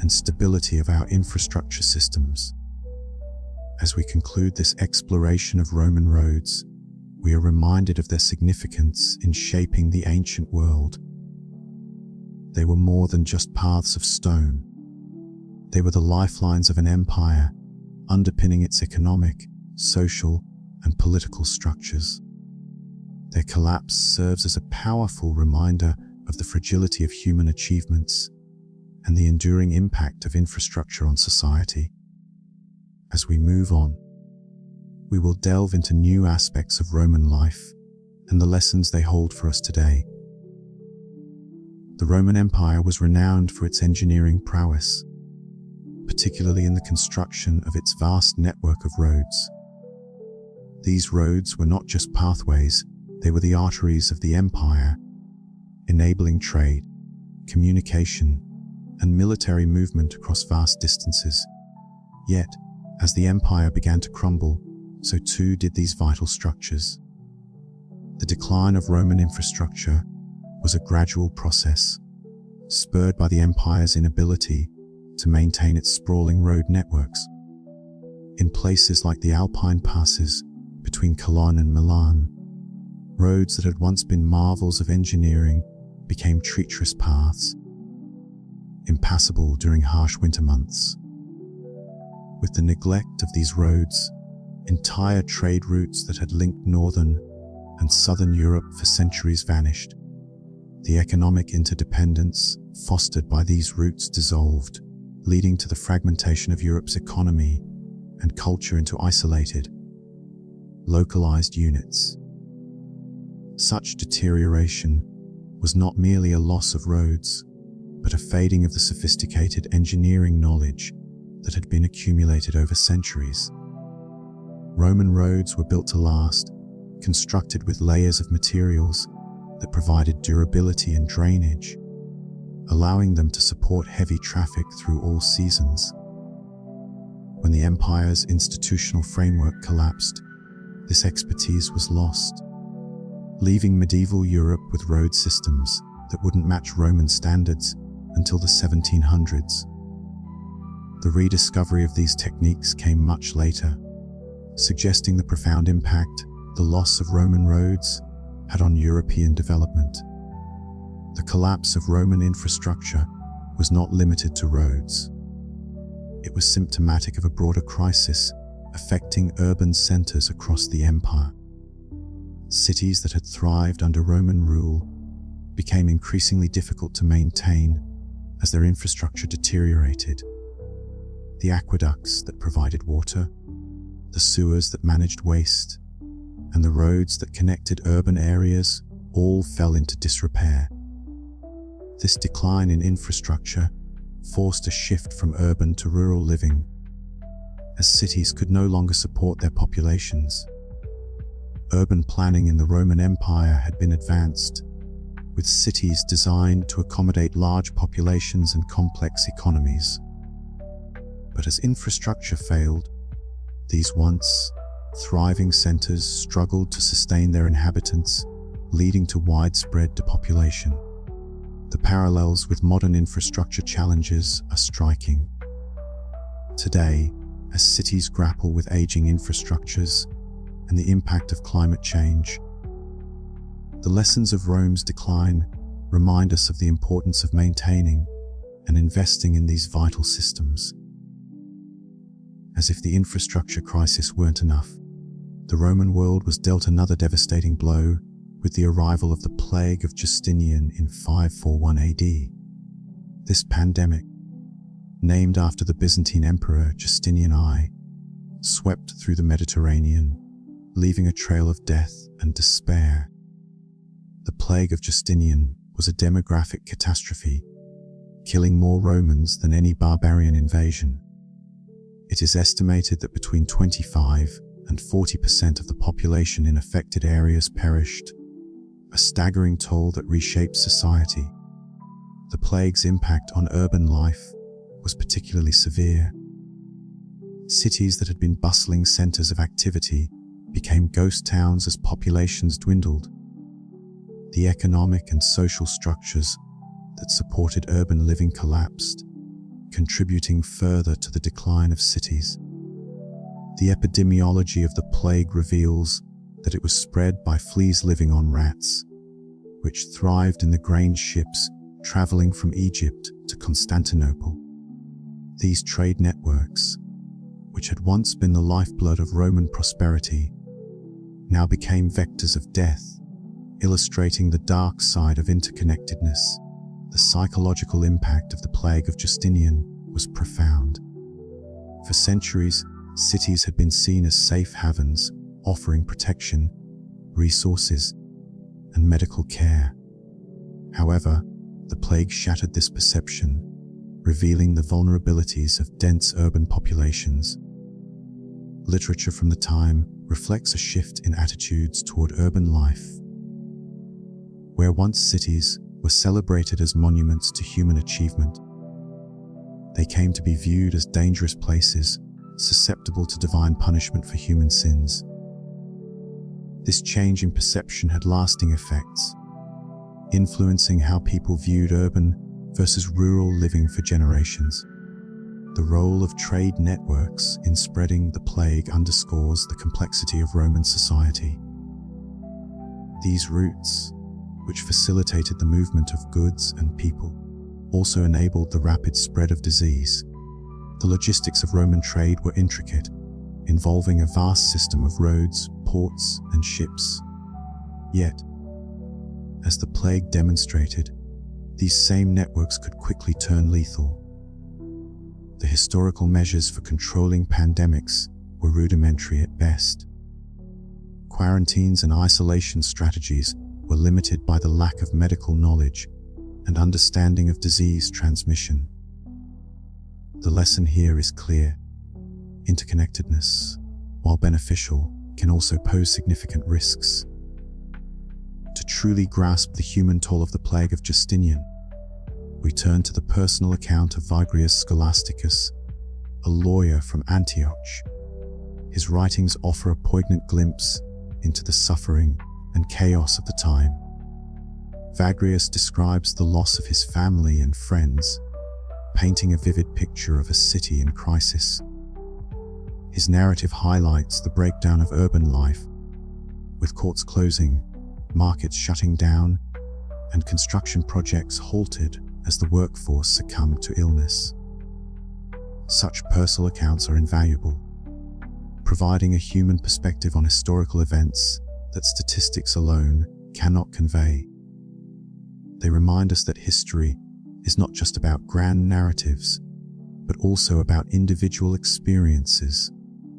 S1: and stability of our infrastructure systems. As we conclude this exploration of Roman roads, we are reminded of their significance in shaping the ancient world. They were more than just paths of stone. They were the lifelines of an empire, underpinning its economic, social, and political structures. Their collapse serves as a powerful reminder of the fragility of human achievements and the enduring impact of infrastructure on society. As we move on, we will delve into new aspects of Roman life and the lessons they hold for us today. The Roman Empire was renowned for its engineering prowess, particularly in the construction of its vast network of roads. These roads were not just pathways, they were the arteries of the empire, enabling trade, communication, and military movement across vast distances. Yet, as the empire began to crumble, so too did these vital structures. The decline of Roman infrastructure was a gradual process, spurred by the empire's inability to maintain its sprawling road networks. In places like the Alpine passes between Cologne and Milan, roads that had once been marvels of engineering became treacherous paths, impassable during harsh winter months. With the neglect of these roads, entire trade routes that had linked northern and southern Europe for centuries vanished. The economic interdependence fostered by these routes dissolved, leading to the fragmentation of Europe's economy and culture into isolated, localized units. Such deterioration was not merely a loss of roads, but a fading of the sophisticated engineering knowledge that had been accumulated over centuries. Roman roads were built to last, constructed with layers of materials that provided durability and drainage, allowing them to support heavy traffic through all seasons. When the empire's institutional framework collapsed, this expertise was lost, leaving medieval Europe with road systems that wouldn't match Roman standards until the 1700s. The rediscovery of these techniques came much later, suggesting the profound impact the loss of Roman roads had on European development. The collapse of Roman infrastructure was not limited to roads. It was symptomatic of a broader crisis affecting urban centers across the empire. Cities that had thrived under Roman rule became increasingly difficult to maintain as their infrastructure deteriorated. The aqueducts that provided water, the sewers that managed waste, and the roads that connected urban areas all fell into disrepair. This decline in infrastructure forced a shift from urban to rural living, as cities could no longer support their populations. Urban planning in the Roman Empire had been advanced, with cities designed to accommodate large populations and complex economies. But as infrastructure failed, these once thriving centers struggled to sustain their inhabitants, leading to widespread depopulation. The parallels with modern infrastructure challenges are striking. Today, as cities grapple with aging infrastructures and the impact of climate change, the lessons of Rome's decline remind us of the importance of maintaining and investing in these vital systems. As if the infrastructure crisis weren't enough, the Roman world was dealt another devastating blow with the arrival of the plague of Justinian in 541 AD. This pandemic, named after the Byzantine Emperor Justinian I, swept through the Mediterranean, leaving a trail of death and despair. The plague of Justinian was a demographic catastrophe, killing more Romans than any barbarian invasion. It is estimated that between 25 and 40% of the population in affected areas perished, a staggering toll that reshaped society. The plague's impact on urban life was particularly severe. Cities that had been bustling centers of activity became ghost towns as populations dwindled. The economic and social structures that supported urban living collapsed, contributing further to the decline of cities. The epidemiology of the plague reveals that it was spread by fleas living on rats, which thrived in the grain ships traveling from Egypt to Constantinople. These trade networks, which had once been the lifeblood of Roman prosperity, now became vectors of death, illustrating the dark side of interconnectedness. The psychological impact of the plague of Justinian was profound. For centuries, cities had been seen as safe havens, offering protection, resources, and medical care. However, the plague shattered this perception, revealing the vulnerabilities of dense urban populations. Literature from the time reflects a shift in attitudes toward urban life. Where once cities were celebrated as monuments to human achievement, they came to be viewed as dangerous places, susceptible to divine punishment for human sins. This change in perception had lasting effects, influencing how people viewed urban versus rural living for generations. The role of trade networks in spreading the plague underscores the complexity of Roman society. These routes, which facilitated the movement of goods and people, also enabled the rapid spread of disease. The logistics of Roman trade were intricate, involving a vast system of roads, ports, and ships. Yet, as the plague demonstrated, these same networks could quickly turn lethal. The historical measures for controlling pandemics were rudimentary at best. Quarantines and isolation strategies were limited by the lack of medical knowledge and understanding of disease transmission. The lesson here is clear. Interconnectedness, while beneficial, can also pose significant risks. To truly grasp the human toll of the plague of Justinian, we turn to the personal account of Vigrius Scholasticus, a lawyer from Antioch. His writings offer a poignant glimpse into the suffering and chaos of the time. Vigrius describes the loss of his family and friends, painting a vivid picture of a city in crisis. His narrative highlights the breakdown of urban life, with courts closing, markets shutting down, and construction projects halted as the workforce succumbed to illness. Such personal accounts are invaluable, providing a human perspective on historical events that statistics alone cannot convey. They remind us that history is not just about grand narratives, but also about individual experiences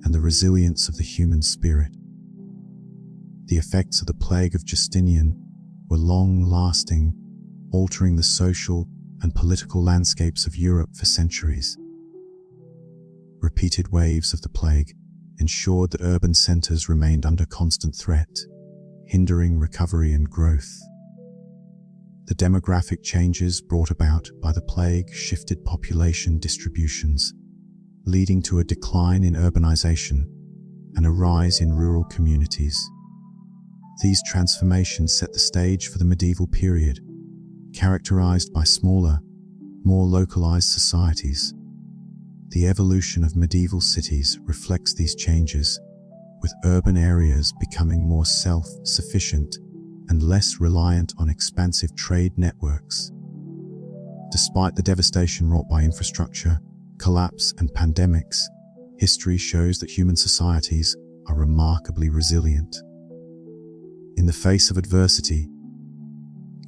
S1: and the resilience of the human spirit. The effects of the plague of Justinian were long-lasting, altering the social and political landscapes of Europe for centuries. Repeated waves of the plague ensured that urban centers remained under constant threat, hindering recovery and growth. The demographic changes brought about by the plague shifted population distributions, leading to a decline in urbanization and a rise in rural communities. These transformations set the stage for the medieval period, characterized by smaller, more localized societies. The evolution of medieval cities reflects these changes, with urban areas becoming more self-sufficient and less reliant on expansive trade networks. Despite the devastation wrought by infrastructure, collapse, and pandemics, history shows that human societies are remarkably resilient. In the face of adversity,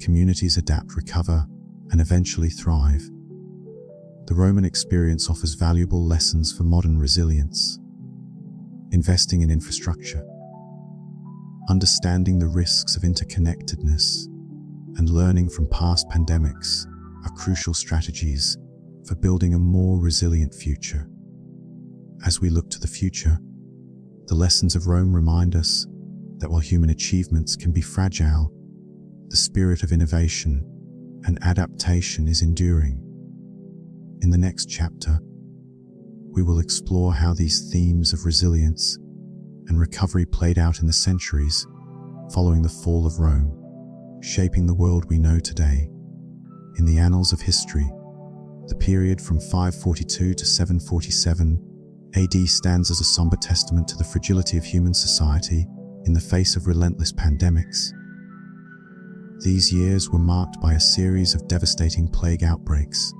S1: communities adapt, recover, and eventually thrive. The Roman experience offers valuable lessons for modern resilience. Investing in infrastructure, understanding the risks of interconnectedness, and learning from past pandemics are crucial strategies for building a more resilient future. As we look to the future, the lessons of Rome remind us that while human achievements can be fragile, the spirit of innovation and adaptation is enduring. In the next chapter, we will explore how these themes of resilience and recovery played out in the centuries following the fall of Rome, shaping the world we know today. In the annals of history, the period from 542 to 747 AD stands as a somber testament to the fragility of human society in the face of relentless pandemics. These years were marked by a series of devastating plague outbreaks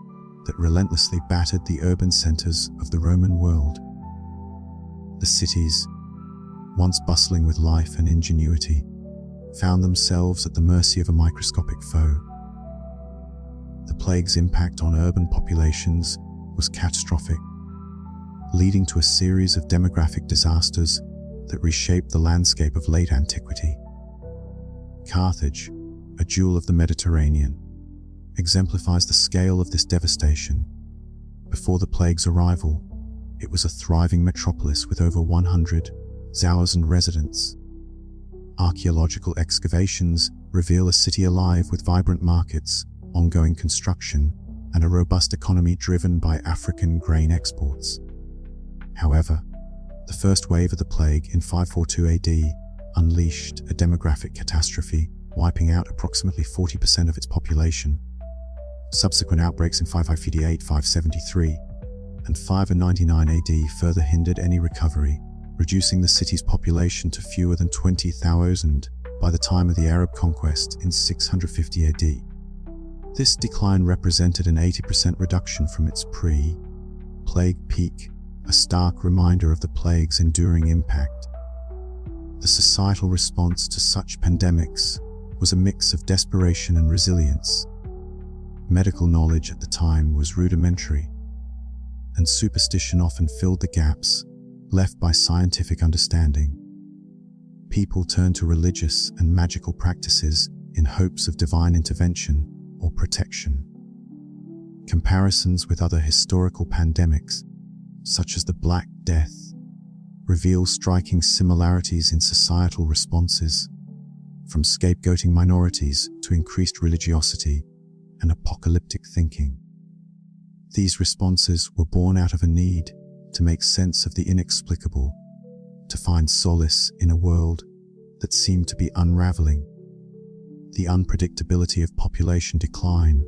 S1: that relentlessly battered the urban centers of the Roman world. The cities, once bustling with life and ingenuity, found themselves at the mercy of a microscopic foe. The plague's impact on urban populations was catastrophic, leading to a series of demographic disasters that reshaped the landscape of late antiquity. Carthage, a jewel of the Mediterranean, exemplifies the scale of this devastation. Before the plague's arrival, it was a thriving metropolis with over 100,000 residents. Archaeological excavations reveal a city alive with vibrant markets, ongoing construction, and a robust economy driven by African grain exports. However, the first wave of the plague in 542 AD unleashed a demographic catastrophe, wiping out approximately 40% of its population. Subsequent outbreaks in 558, 573, and 599 AD further hindered any recovery, reducing the city's population to fewer than 20,000 by the time of the Arab conquest in 650 AD. This decline represented an 80% reduction from its pre-plague peak, a stark reminder of the plague's enduring impact. The societal response to such pandemics was a mix of desperation and resilience. Medical knowledge at the time was rudimentary, and superstition often filled the gaps left by scientific understanding. People turned to religious and magical practices in hopes of divine intervention or protection. Comparisons with other historical pandemics, such as the Black Death, reveal striking similarities in societal responses, from scapegoating minorities to increased religiosity and apocalyptic thinking. These responses were born out of a need to make sense of the inexplicable, to find solace in a world that seemed to be unraveling. The unpredictability of population decline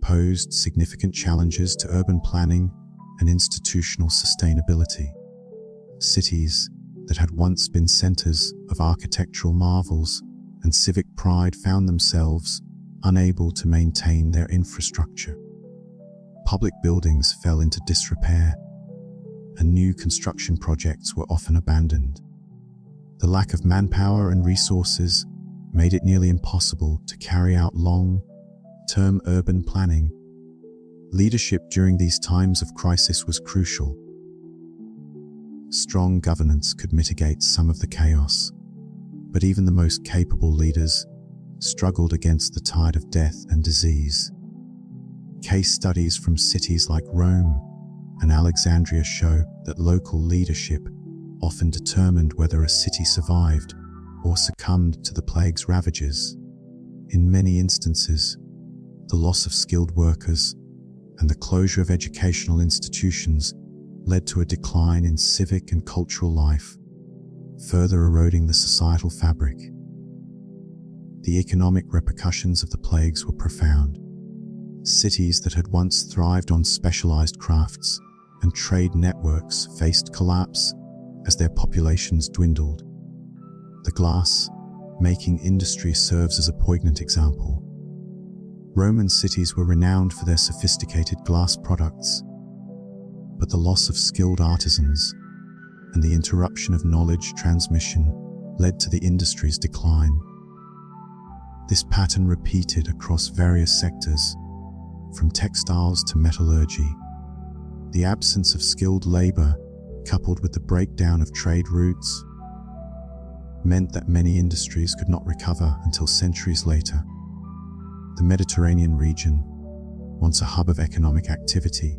S1: posed significant challenges to urban planning and institutional sustainability. Cities that had once been centers of architectural marvels and civic pride found themselves unable to maintain their infrastructure. Public buildings fell into disrepair, and new construction projects were often abandoned. The lack of manpower and resources made it nearly impossible to carry out long-term urban planning. Leadership during these times of crisis was crucial. Strong governance could mitigate some of the chaos, but even the most capable leaders struggled against the tide of death and disease. Case studies from cities like Rome and Alexandria show that local leadership often determined whether a city survived or succumbed to the plague's ravages. In many instances, the loss of skilled workers and the closure of educational institutions led to a decline in civic and cultural life, further eroding the societal fabric. The economic repercussions of the plagues were profound. Cities that had once thrived on specialized crafts and trade networks faced collapse as their populations dwindled. The glass-making industry serves as a poignant example. Roman cities were renowned for their sophisticated glass products, but the loss of skilled artisans and the interruption of knowledge transmission led to the industry's decline. This pattern repeated across various sectors, from textiles to metallurgy. The absence of skilled labor, coupled with the breakdown of trade routes, meant that many industries could not recover until centuries later. The Mediterranean region, once a hub of economic activity,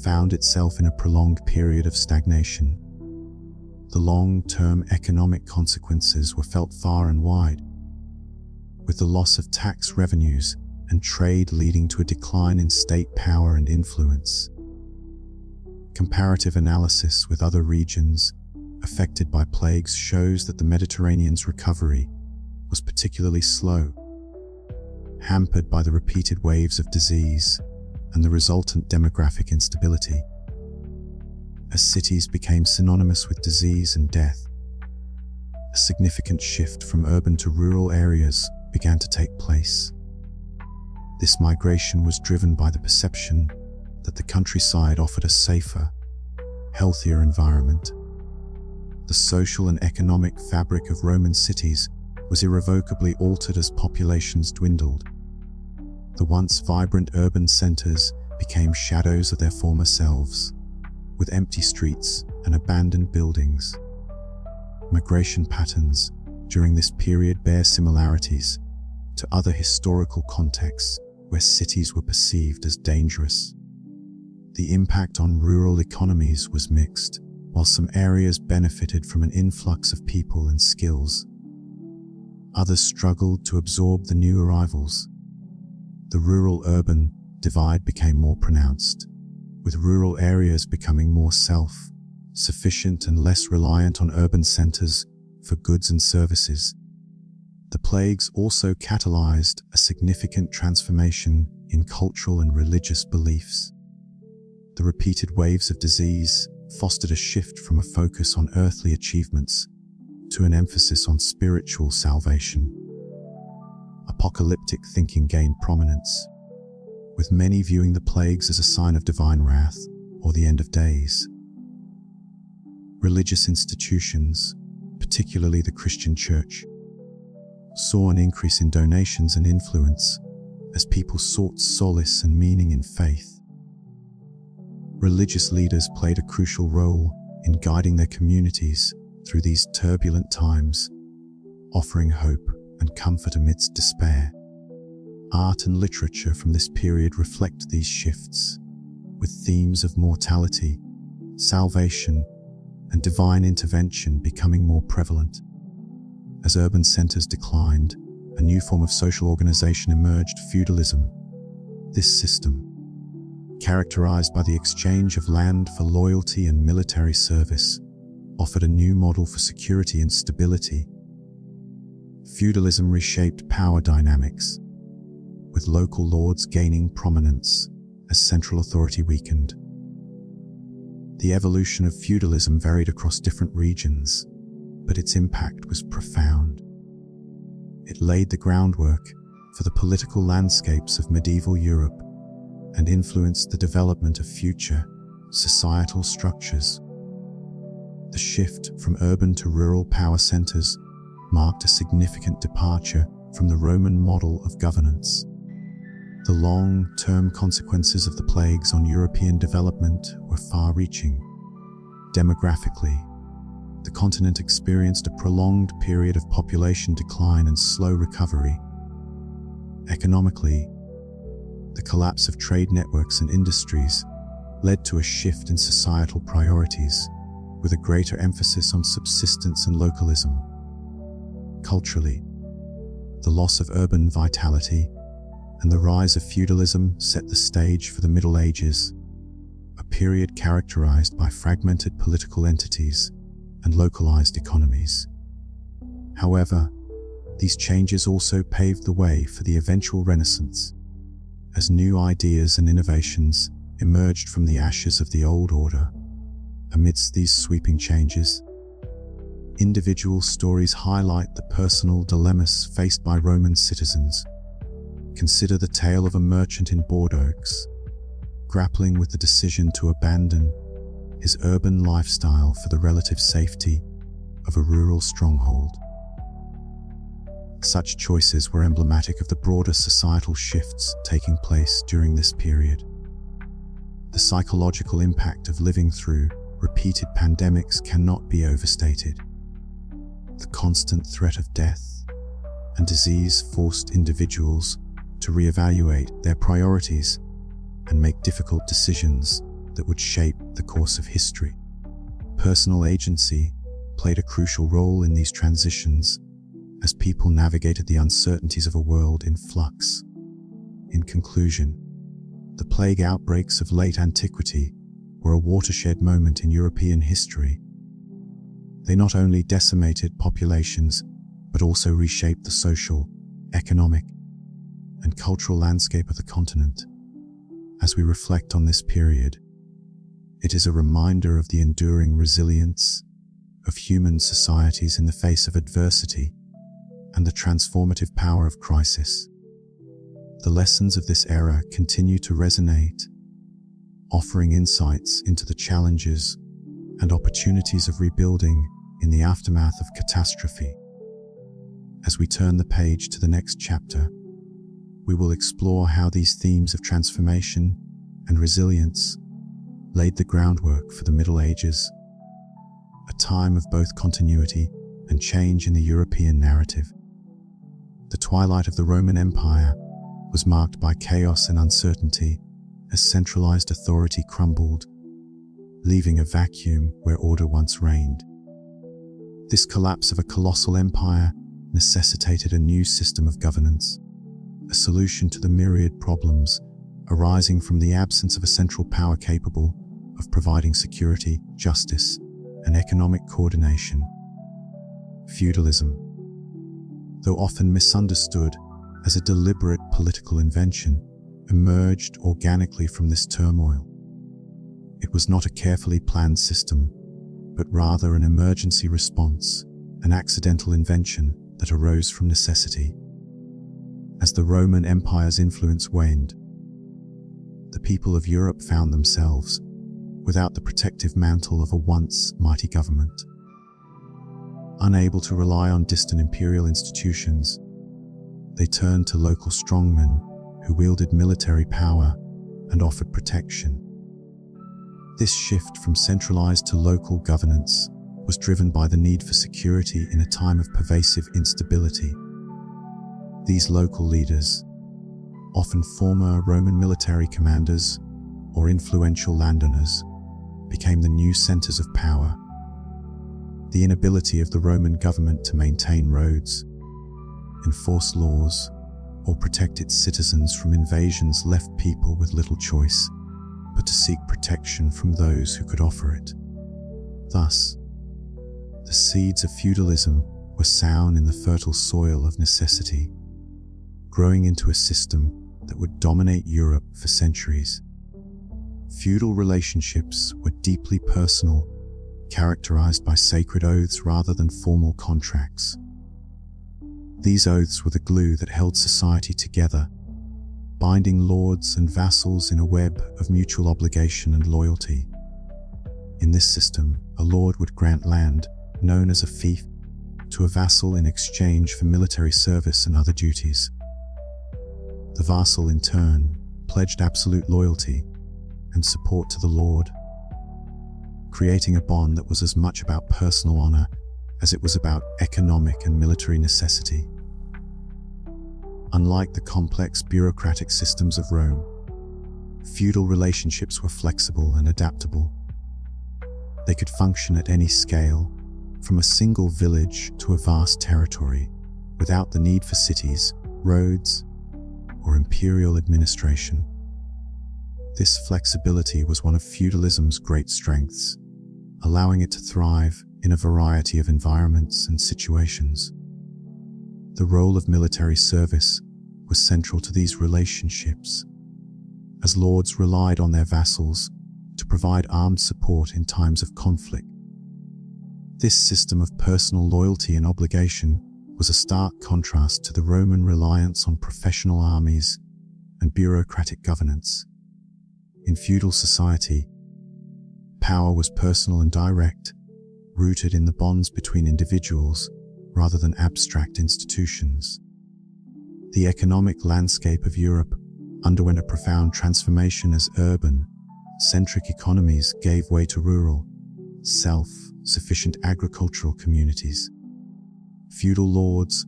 S1: found itself in a prolonged period of stagnation. The long-term economic consequences were felt far and wide, with the loss of tax revenues and trade leading to a decline in state power and influence. Comparative analysis with other regions affected by plagues shows that the Mediterranean's recovery was particularly slow. hampered by the repeated waves of disease and the resultant demographic instability. As cities became synonymous with disease and death, a significant shift from urban to rural areas began to take place. This migration was driven by the perception that the countryside offered a safer, healthier environment. The social and economic fabric of Roman cities was irrevocably altered as populations dwindled. The once vibrant urban centers became shadows of their former selves, with empty streets and abandoned buildings. Migration patterns during this period bear similarities to other historical contexts where cities were perceived as dangerous. The impact on rural economies was mixed, while some areas benefited from an influx of people and skills. Others struggled to absorb the new arrivals. The rural-urban divide became more pronounced, with rural areas becoming more self-sufficient and less reliant on urban centers for goods and services. The plagues also catalyzed a significant transformation in cultural and religious beliefs. The repeated waves of disease fostered a shift from a focus on earthly achievements to an emphasis on spiritual salvation. Apocalyptic thinking gained prominence, with many viewing the plagues as a sign of divine wrath or the end of days. Religious institutions, particularly the Christian Church, saw an increase in donations and influence as people sought solace and meaning in faith. Religious leaders played a crucial role in guiding their communities through these turbulent times, offering hope and comfort amidst despair. Art and literature from this period reflect these shifts, with themes of mortality, salvation, and divine intervention becoming more prevalent. As urban centers declined, a new form of social organization emerged: feudalism. This system, characterized by the exchange of land for loyalty and military service, offered a new model for security and stability. Feudalism reshaped power dynamics, with local lords gaining prominence as central authority weakened. The evolution of feudalism varied across different regions, but its impact was profound. It laid the groundwork for the political landscapes of medieval Europe and influenced the development of future societal structures. The shift from urban to rural power centers marked a significant departure from the Roman model of governance. The long-term consequences of the plagues on European development were far-reaching. Demographically, the continent experienced a prolonged period of population decline and slow recovery. Economically, the collapse of trade networks and industries led to a shift in societal priorities, with a greater emphasis on subsistence and localism. Culturally, the loss of urban vitality and the rise of feudalism set the stage for the Middle Ages, a period characterized by fragmented political entities and localized economies. However, these changes also paved the way for the eventual Renaissance, as new ideas and innovations emerged from the ashes of the old order. Amidst these sweeping changes, individual stories highlight the personal dilemmas faced by Roman citizens. Consider the tale of a merchant in Bordeaux, grappling with the decision to abandon his urban lifestyle for the relative safety of a rural stronghold. Such choices were emblematic of the broader societal shifts taking place during this period. The psychological impact of living through repeated pandemics cannot be overstated. The constant threat of death and disease forced individuals to reevaluate their priorities and make difficult decisions that would shape the course of history. Personal agency played a crucial role in these transitions as people navigated the uncertainties of a world in flux. In conclusion, the plague outbreaks of late antiquity were a watershed moment in European history. They not only decimated populations, but also reshaped the social, economic, and cultural landscape of the continent. As we reflect on this period, it is a reminder of the enduring resilience of human societies in the face of adversity and the transformative power of crisis. The lessons of this era continue to resonate, offering insights into the challenges and opportunities of rebuilding in the aftermath of catastrophe. As we turn the page to the next chapter, we will explore how these themes of transformation and resilience laid the groundwork for the Middle Ages, a time of both continuity and change in the European narrative. The twilight of the Roman Empire was marked by chaos and uncertainty as centralized authority crumbled, leaving a vacuum where order once reigned. This collapse of a colossal empire necessitated a new system of governance, a solution to the myriad problems arising from the absence of a central power capable of providing security, justice, and economic coordination. Feudalism, though often misunderstood as a deliberate political invention, emerged organically from this turmoil. It was not a carefully planned system, but rather an emergency response, an accidental invention that arose from necessity. As the Roman Empire's influence waned, the people of Europe found themselves without the protective mantle of a once mighty government. Unable to rely on distant imperial institutions, they turned to local strongmen who wielded military power and offered protection. This shift from centralized to local governance was driven by the need for security in a time of pervasive instability. These local leaders, often former Roman military commanders or influential landowners, became the new centers of power. The inability of the Roman government to maintain roads, enforce laws, or protect its citizens from invasions left people with little choice but to seek protection from those who could offer it. Thus, the seeds of feudalism were sown in the fertile soil of necessity, growing into a system that would dominate Europe for centuries. Feudal relationships were deeply personal, characterized by sacred oaths rather than formal contracts. These oaths were the glue that held society together, binding lords and vassals in a web of mutual obligation and loyalty. In this system, a lord would grant land, known as a fief, to a vassal in exchange for military service and other duties. The vassal, in turn, pledged absolute loyalty and support to the lord, creating a bond that was as much about personal honor as it was about economic and military necessity. Unlike the complex bureaucratic systems of Rome, feudal relationships were flexible and adaptable. They could function at any scale, from a single village to a vast territory, without the need for cities, roads, or imperial administration. This flexibility was one of feudalism's great strengths, allowing it to thrive in a variety of environments and situations. The role of military service was central to these relationships, as lords relied on their vassals to provide armed support in times of conflict. This system of personal loyalty and obligation was a stark contrast to the Roman reliance on professional armies and bureaucratic governance. In feudal society, power was personal and direct, rooted in the bonds between individuals rather than abstract institutions. The economic landscape of Europe underwent a profound transformation as urban, centric economies gave way to rural, self-sufficient agricultural communities. Feudal lords,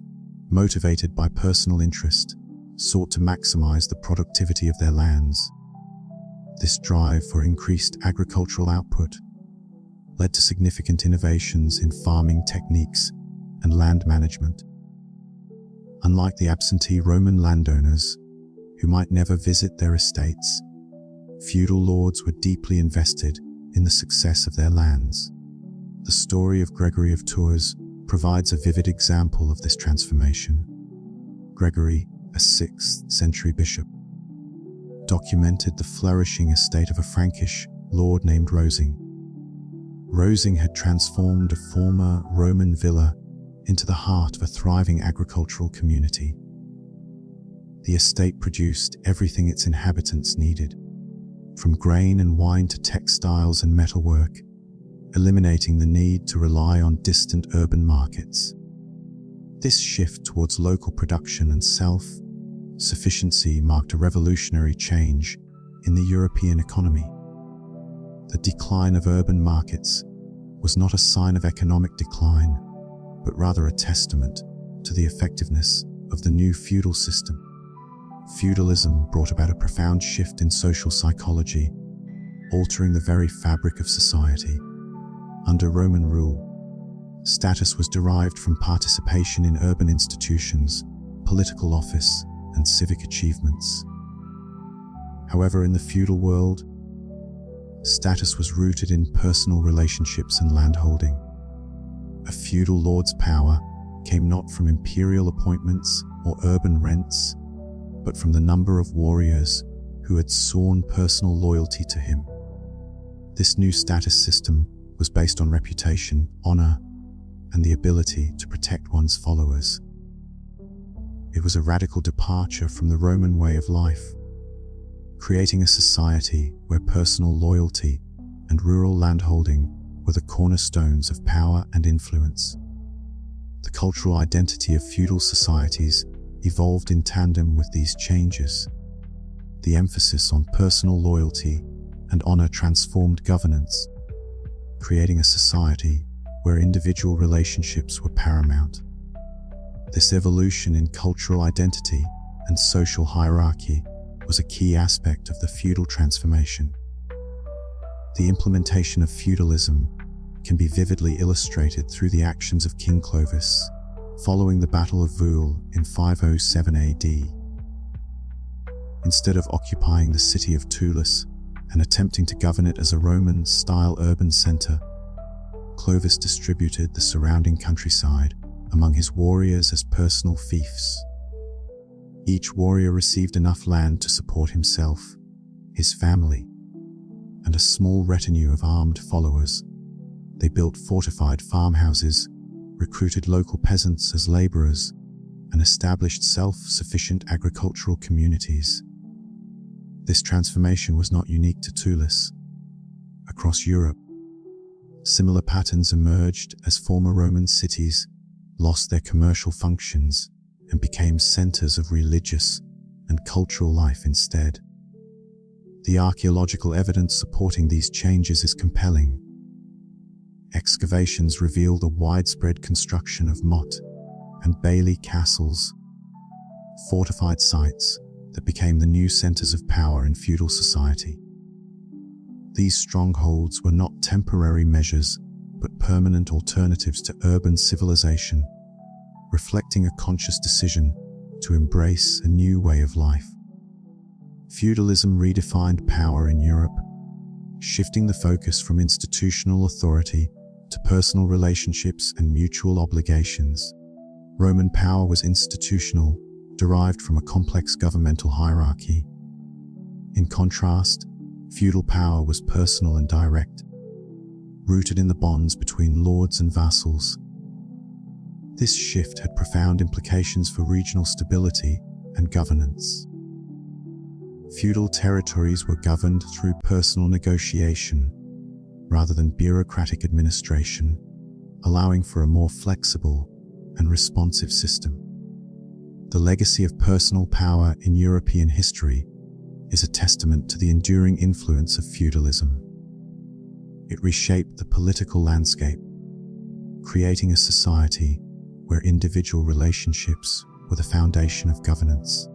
S1: motivated by personal interest, sought to maximize the productivity of their lands. This drive for increased agricultural output led to significant innovations in farming techniques and land management. Unlike the absentee Roman landowners, who might never visit their estates, feudal lords were deeply invested in the success of their lands. The story of Gregory of Tours provides a vivid example of this transformation. Gregory, a 6th century bishop, documented the flourishing estate of a Frankish lord named Rosing. Rosing had transformed a former Roman villa into the heart of a thriving agricultural community. The estate produced everything its inhabitants needed, from grain and wine to textiles and metalwork, eliminating the need to rely on distant urban markets. This shift towards local production and self-sufficiency marked a revolutionary change in the European economy. The decline of urban markets was not a sign of economic decline, but rather a testament to the effectiveness of the new feudal system. Feudalism brought about a profound shift in social psychology, altering the very fabric of society. Under Roman rule, status was derived from participation in urban institutions, political office, and civic achievements. However, in the feudal world, status was rooted in personal relationships and landholding. A feudal lord's power came not from imperial appointments or urban rents, but from the number of warriors who had sworn personal loyalty to him. This new status system was based on reputation, honor, and the ability to protect one's followers. It was a radical departure from the Roman way of life, creating a society where personal loyalty and rural landholding were the cornerstones of power and influence. The cultural identity of feudal societies evolved in tandem with these changes. The emphasis on personal loyalty and honor transformed governance, creating a society where individual relationships were paramount. This evolution in cultural identity and social hierarchy was a key aspect of the feudal transformation. The implementation of feudalism can be vividly illustrated through the actions of King Clovis following the Battle of Veul in 507 AD. Instead of occupying the city of Toulouse and attempting to govern it as a Roman-style urban center, Clovis distributed the surrounding countryside among his warriors as personal fiefs. Each warrior received enough land to support himself, his family, and a small retinue of armed followers. They built fortified farmhouses, recruited local peasants as laborers, and established self-sufficient agricultural communities. This transformation was not unique to Toulouse. Across Europe, similar patterns emerged as former Roman cities lost their commercial functions and became centers of religious and cultural life instead. The archaeological evidence supporting these changes is compelling. Excavations reveal the widespread construction of motte and bailey castles, fortified sites that became the new centers of power in feudal society. These strongholds were not temporary measures, but permanent alternatives to urban civilization, reflecting a conscious decision to embrace a new way of life. Feudalism redefined power in Europe, shifting the focus from institutional authority to personal relationships and mutual obligations. Roman power was institutional, derived from a complex governmental hierarchy. In contrast, feudal power was personal and direct, rooted in the bonds between lords and vassals. This shift had profound implications for regional stability and governance. Feudal territories were governed through personal negotiation rather than bureaucratic administration, allowing for a more flexible and responsive system. The legacy of personal power in European history is a testament to the enduring influence of feudalism. It reshaped the political landscape, creating a society where individual relationships were the foundation of governance.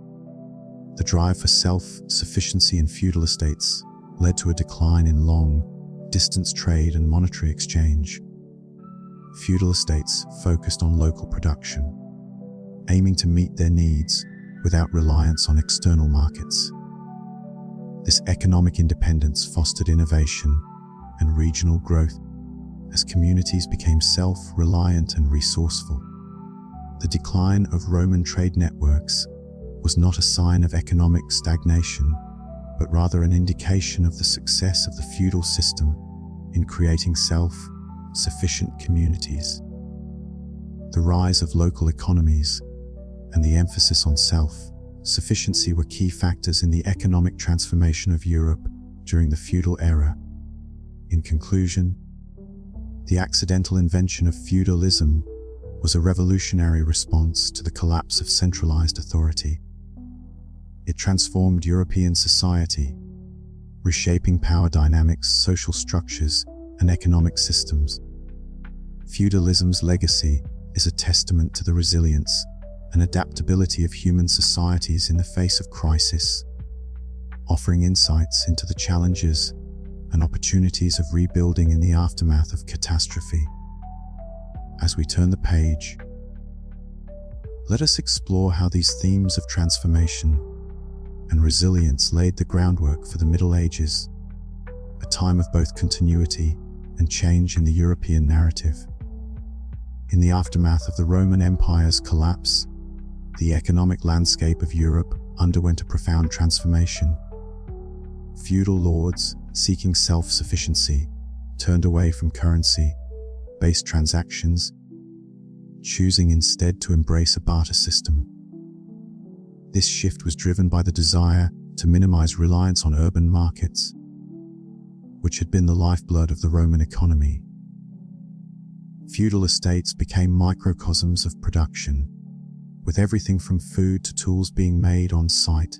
S1: The drive for self-sufficiency in feudal estates led to a decline in long-distance trade and monetary exchange. Feudal estates focused on local production, aiming to meet their needs without reliance on external markets. This economic independence fostered innovation and regional growth as communities became self-reliant and resourceful. The decline of Roman trade networks was not a sign of economic stagnation, but rather an indication of the success of the feudal system in creating self-sufficient communities. The rise of local economies and the emphasis on self-sufficiency were key factors in the economic transformation of Europe during the feudal era. In conclusion, the accidental invention of feudalism was a revolutionary response to the collapse of centralized authority. It transformed European society, reshaping power dynamics, social structures, and economic systems. Feudalism's legacy is a testament to the resilience and adaptability of human societies in the face of crisis, offering insights into the challenges and opportunities of rebuilding in the aftermath of catastrophe. As we turn the page, let us explore how these themes of transformation and resilience laid the groundwork for the Middle Ages, a time of both continuity and change in the European narrative. In the aftermath of the Roman Empire's collapse, the economic landscape of Europe underwent a profound transformation. Feudal lords, seeking self-sufficiency, turned away from currency-based transactions, choosing instead to embrace a barter system. This shift was driven by the desire to minimize reliance on urban markets, which had been the lifeblood of the Roman economy. Feudal estates became microcosms of production, with everything from food to tools being made on site.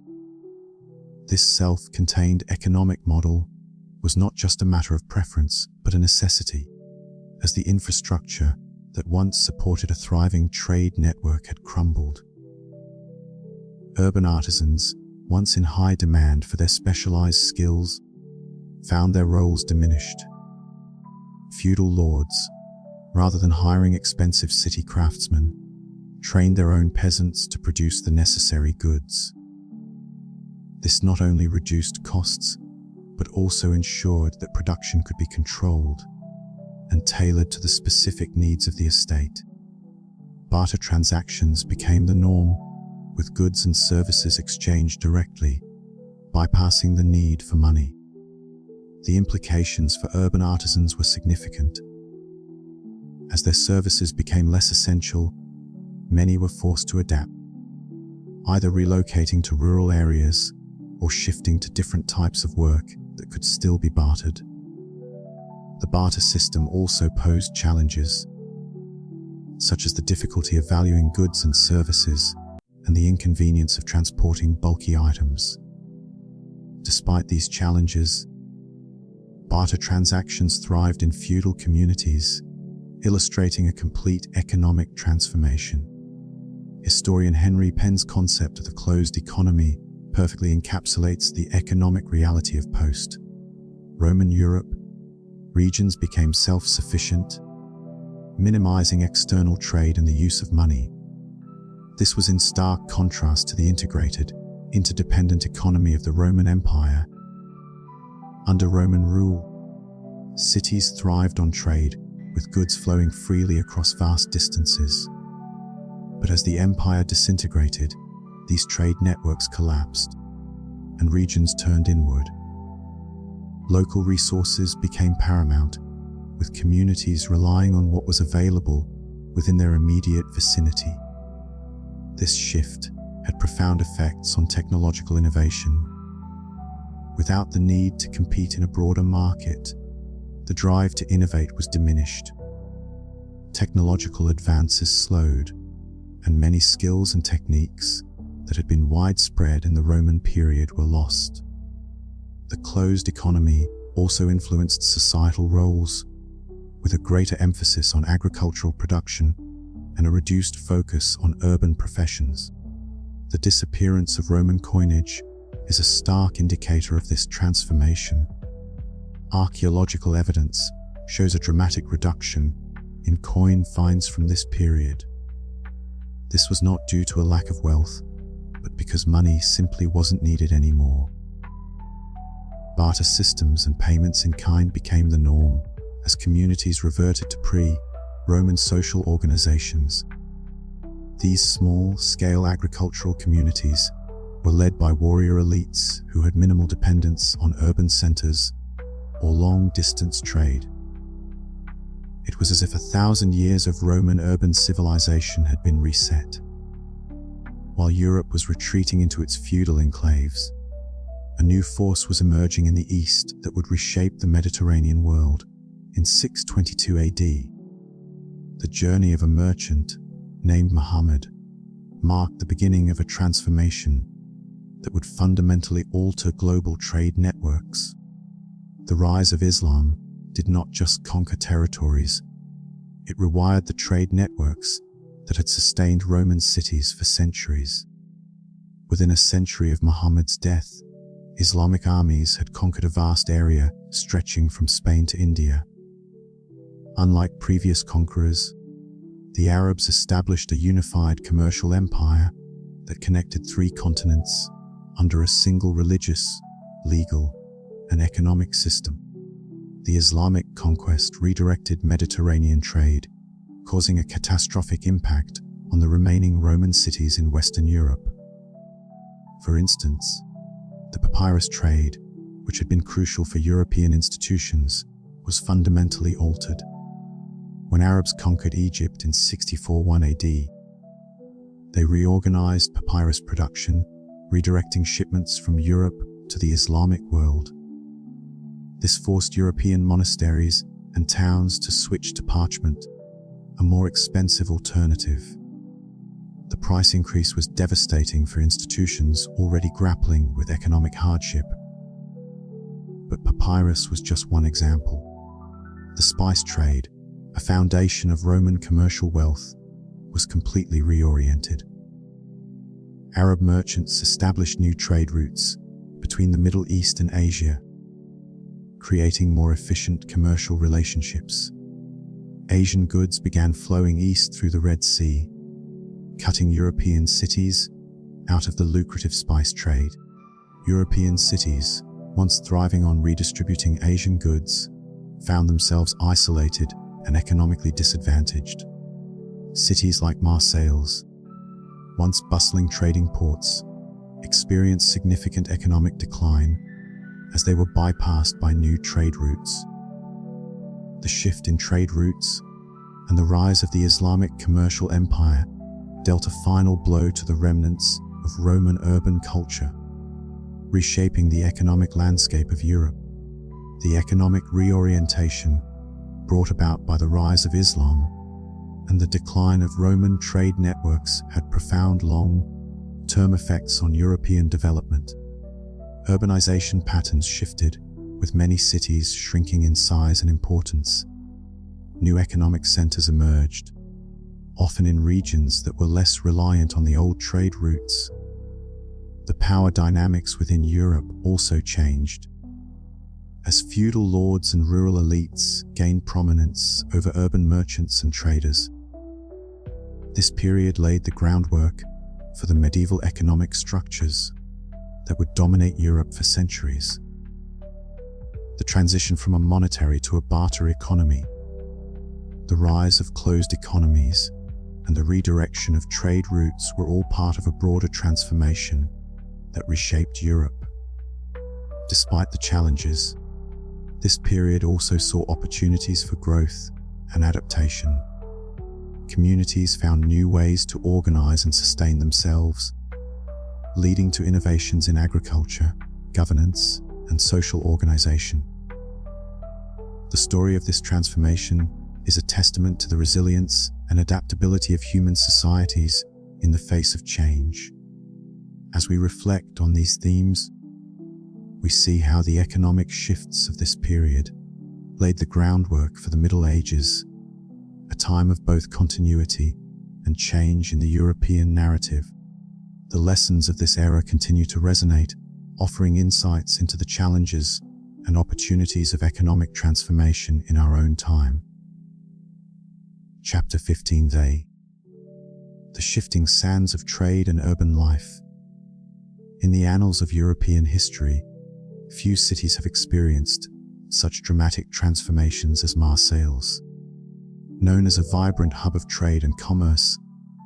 S1: This self-contained economic model was not just a matter of preference, but a necessity, as the infrastructure that once supported a thriving trade network had crumbled. Urban artisans, once in high demand for their specialized skills, found their roles diminished. Feudal lords, rather than hiring expensive city craftsmen, trained their own peasants to produce the necessary goods. This not only reduced costs, but also ensured that production could be controlled and tailored to the specific needs of the estate. Barter transactions became the norm, with goods and services exchanged directly, bypassing the need for money. The implications for urban artisans were significant. As their services became less essential, many were forced to adapt, either relocating to rural areas or shifting to different types of work that could still be bartered. The barter system also posed challenges, such as the difficulty of valuing goods and services and the inconvenience of transporting bulky items. Despite these challenges, barter transactions thrived in feudal communities, illustrating a complete economic transformation. Historian Henry Penn's concept of the closed economy perfectly encapsulates the economic reality of post-Roman Europe. Regions became self-sufficient, minimizing external trade and the use of money. This was in stark contrast to the integrated, interdependent economy of the Roman Empire. Under Roman rule, cities thrived on trade, with goods flowing freely across vast distances. But as the empire disintegrated, these trade networks collapsed, and regions turned inward. Local resources became paramount, with communities relying on what was available within their immediate vicinity. This shift had profound effects on technological innovation. Without the need to compete in a broader market, the drive to innovate was diminished. Technological advances slowed, and many skills and techniques that had been widespread in the Roman period were lost. The closed economy also influenced societal roles, with a greater emphasis on agricultural production and a reduced focus on urban professions. The disappearance of Roman coinage is a stark indicator of this transformation. Archaeological evidence shows a dramatic reduction in coin finds from this period. This was not due to a lack of wealth, but because money simply wasn't needed anymore. Barter systems and payments in kind became the norm, as communities reverted to pre-Roman social organizations. These small-scale agricultural communities were led by warrior elites who had minimal dependence on urban centers or long-distance trade. It was as if 1,000 years of Roman urban civilization had been reset. While Europe was retreating into its feudal enclaves, a new force was emerging in the east that would reshape the Mediterranean world. In 622 AD, the journey of a merchant named Muhammad marked the beginning of a transformation that would fundamentally alter global trade networks. The rise of Islam did not just conquer territories, it rewired the trade networks that had sustained Roman cities for centuries. Within a century of Muhammad's death, Islamic armies had conquered a vast area stretching from Spain to India. Unlike previous conquerors, the Arabs established a unified commercial empire that connected 3 continents under a single religious, legal, and economic system. The Islamic conquest redirected Mediterranean trade, causing a catastrophic impact on the remaining Roman cities in Western Europe. For instance, the papyrus trade, which had been crucial for European institutions, was fundamentally altered. When Arabs conquered Egypt in 641 AD, they reorganized papyrus production, redirecting shipments from Europe to the Islamic world. This forced European monasteries and towns to switch to parchment, a more expensive alternative. The price increase was devastating for institutions already grappling with economic hardship. But papyrus was just one example. The spice trade, a foundation of Roman commercial wealth, was completely reoriented. Arab merchants established new trade routes between the Middle East and Asia, creating more efficient commercial relationships. Asian goods began flowing east through the Red Sea, cutting European cities out of the lucrative spice trade. European cities, once thriving on redistributing Asian goods, found themselves isolated and economically disadvantaged. Cities like Marseilles, once bustling trading ports, experienced significant economic decline as they were bypassed by new trade routes. The shift in trade routes and the rise of the Islamic commercial empire dealt a final blow to the remnants of Roman urban culture, reshaping the economic landscape of Europe. The economic reorientation brought about by the rise of Islam and the decline of Roman trade networks had profound long-term effects on European development. Urbanization patterns shifted, with many cities shrinking in size and importance. New economic centers emerged, often in regions that were less reliant on the old trade routes. The power dynamics within Europe also changed, as feudal lords and rural elites gained prominence over urban merchants and traders. This period laid the groundwork for the medieval economic structures that would dominate Europe for centuries. The transition from a monetary to a barter economy, the rise of closed economies, and the redirection of trade routes were all part of a broader transformation that reshaped Europe. Despite the challenges, this period also saw opportunities for growth and adaptation. Communities found new ways to organize and sustain themselves, leading to innovations in agriculture, governance, and social organization. The story of this transformation is a testament to the resilience and adaptability of human societies in the face of change. As we reflect on these themes, we see how the economic shifts of this period laid the groundwork for the Middle Ages, a time of both continuity and change in the European narrative. The lessons of this era continue to resonate, offering insights into the challenges and opportunities of economic transformation in our own time. Chapter 15a. The shifting sands of trade and urban life. In the annals of European history, few cities have experienced such dramatic transformations as Marseilles. Known as a vibrant hub of trade and commerce,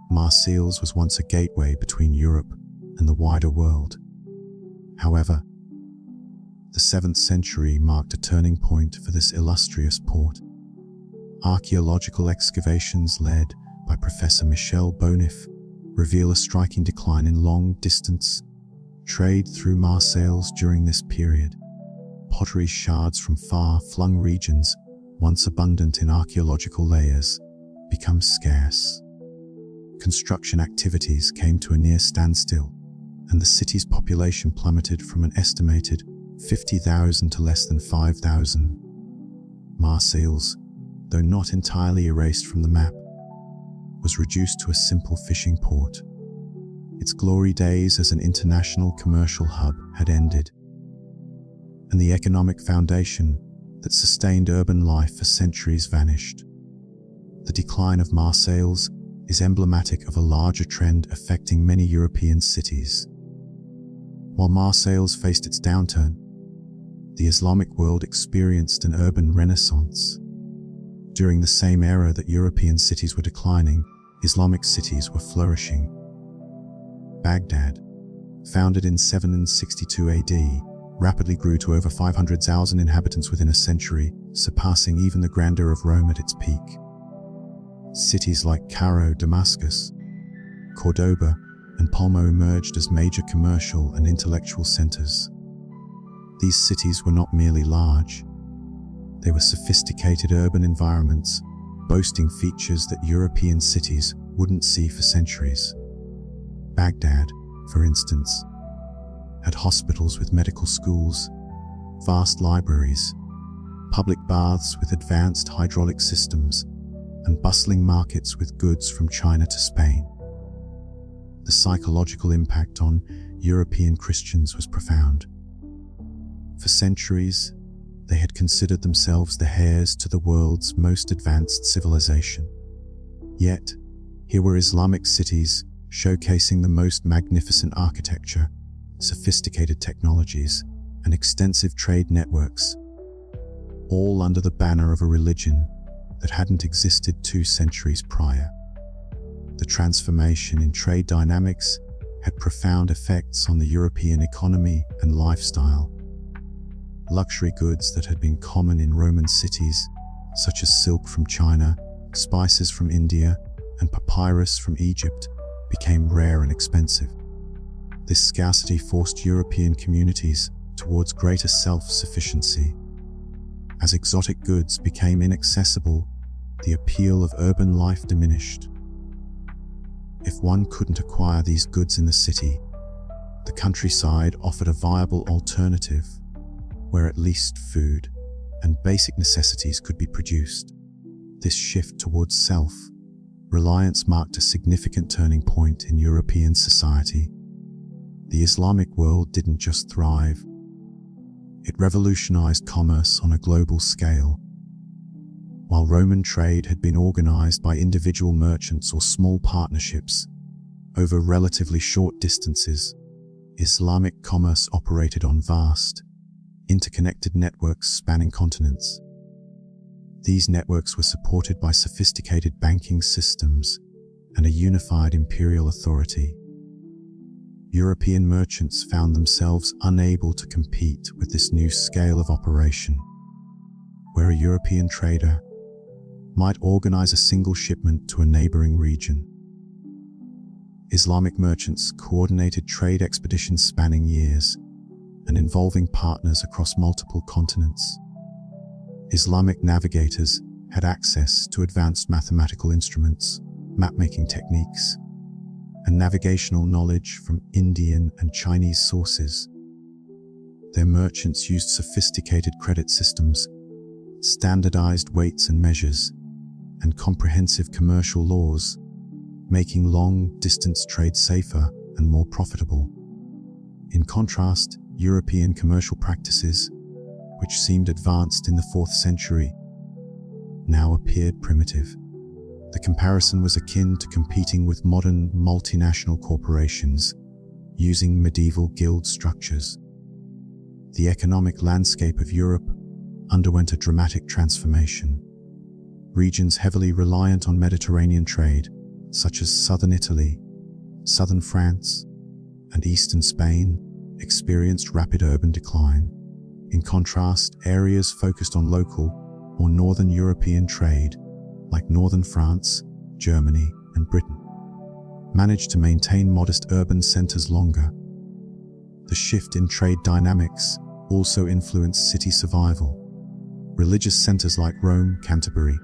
S1: Marseilles was once a gateway between Europe and the wider world. However, the 7th century marked a turning point for this illustrious port. Archaeological excavations led by Professor Michel Bonif reveal a striking decline in long-distance trade through Marseilles during this period. Pottery shards from far-flung regions, once abundant in archaeological layers, become scarce. Construction activities came to a near standstill, and the city's population plummeted from an estimated 50,000 to less than 5,000. Marseilles, though not entirely erased from the map, was reduced to a simple fishing port. Its glory days as an international commercial hub had ended, and the economic foundation that sustained urban life for centuries vanished. The decline of Marseilles is emblematic of a larger trend affecting many European cities. While Marseilles faced its downturn, the Islamic world experienced an urban renaissance. During the same era that European cities were declining, Islamic cities were flourishing. Baghdad, founded in 762 AD, rapidly grew to over 500,000 inhabitants within a century, surpassing even the grandeur of Rome at its peak. Cities like Cairo, Damascus, Cordoba, and Palmo emerged as major commercial and intellectual centers. These cities were not merely large. They were sophisticated urban environments, boasting features that European cities wouldn't see for centuries. Baghdad, for instance, had hospitals with medical schools, vast libraries, public baths with advanced hydraulic systems, and bustling markets with goods from China to Spain. The psychological impact on European Christians was profound. For centuries, they had considered themselves the heirs to the world's most advanced civilization. Yet, here were Islamic cities showcasing the most magnificent architecture, sophisticated technologies, and extensive trade networks, all under the banner of a religion that hadn't existed 2 centuries prior. The transformation in trade dynamics had profound effects on the European economy and lifestyle. Luxury goods that had been common in Roman cities, such as silk from China, spices from India, and papyrus from Egypt, became rare and expensive. This scarcity forced European communities towards greater self-sufficiency. As exotic goods became inaccessible, the appeal of urban life diminished. If one couldn't acquire these goods in the city, the countryside offered a viable alternative, where at least food and basic necessities could be produced. This shift towards self-reliance marked a significant turning point in European society. The Islamic world didn't just thrive, it revolutionized commerce on a global scale. While Roman trade had been organized by individual merchants or small partnerships over relatively short distances, Islamic commerce operated on vast, interconnected networks spanning continents. These networks were supported by sophisticated banking systems and a unified imperial authority. European merchants found themselves unable to compete with this new scale of operation, where a European trader might organize a single shipment to a neighboring region. Islamic merchants coordinated trade expeditions spanning years and involving partners across multiple continents. Islamic navigators had access to advanced mathematical instruments, map-making techniques, and navigational knowledge from Indian and Chinese sources. Their merchants used sophisticated credit systems, standardized weights and measures, and comprehensive commercial laws, making long-distance trade safer and more profitable. In contrast, European commercial practices, which seemed advanced in the 4th century, now appeared primitive. The comparison was akin to competing with modern multinational corporations using medieval guild structures. The economic landscape of Europe underwent a dramatic transformation. Regions heavily reliant on Mediterranean trade, such as southern Italy, southern France, and eastern Spain, experienced rapid urban decline. In contrast, areas focused on local or northern European trade, like northern France, Germany, and Britain, managed to maintain modest urban centers longer. The shift in trade dynamics also influenced city survival. Religious centers like Rome, Canterbury,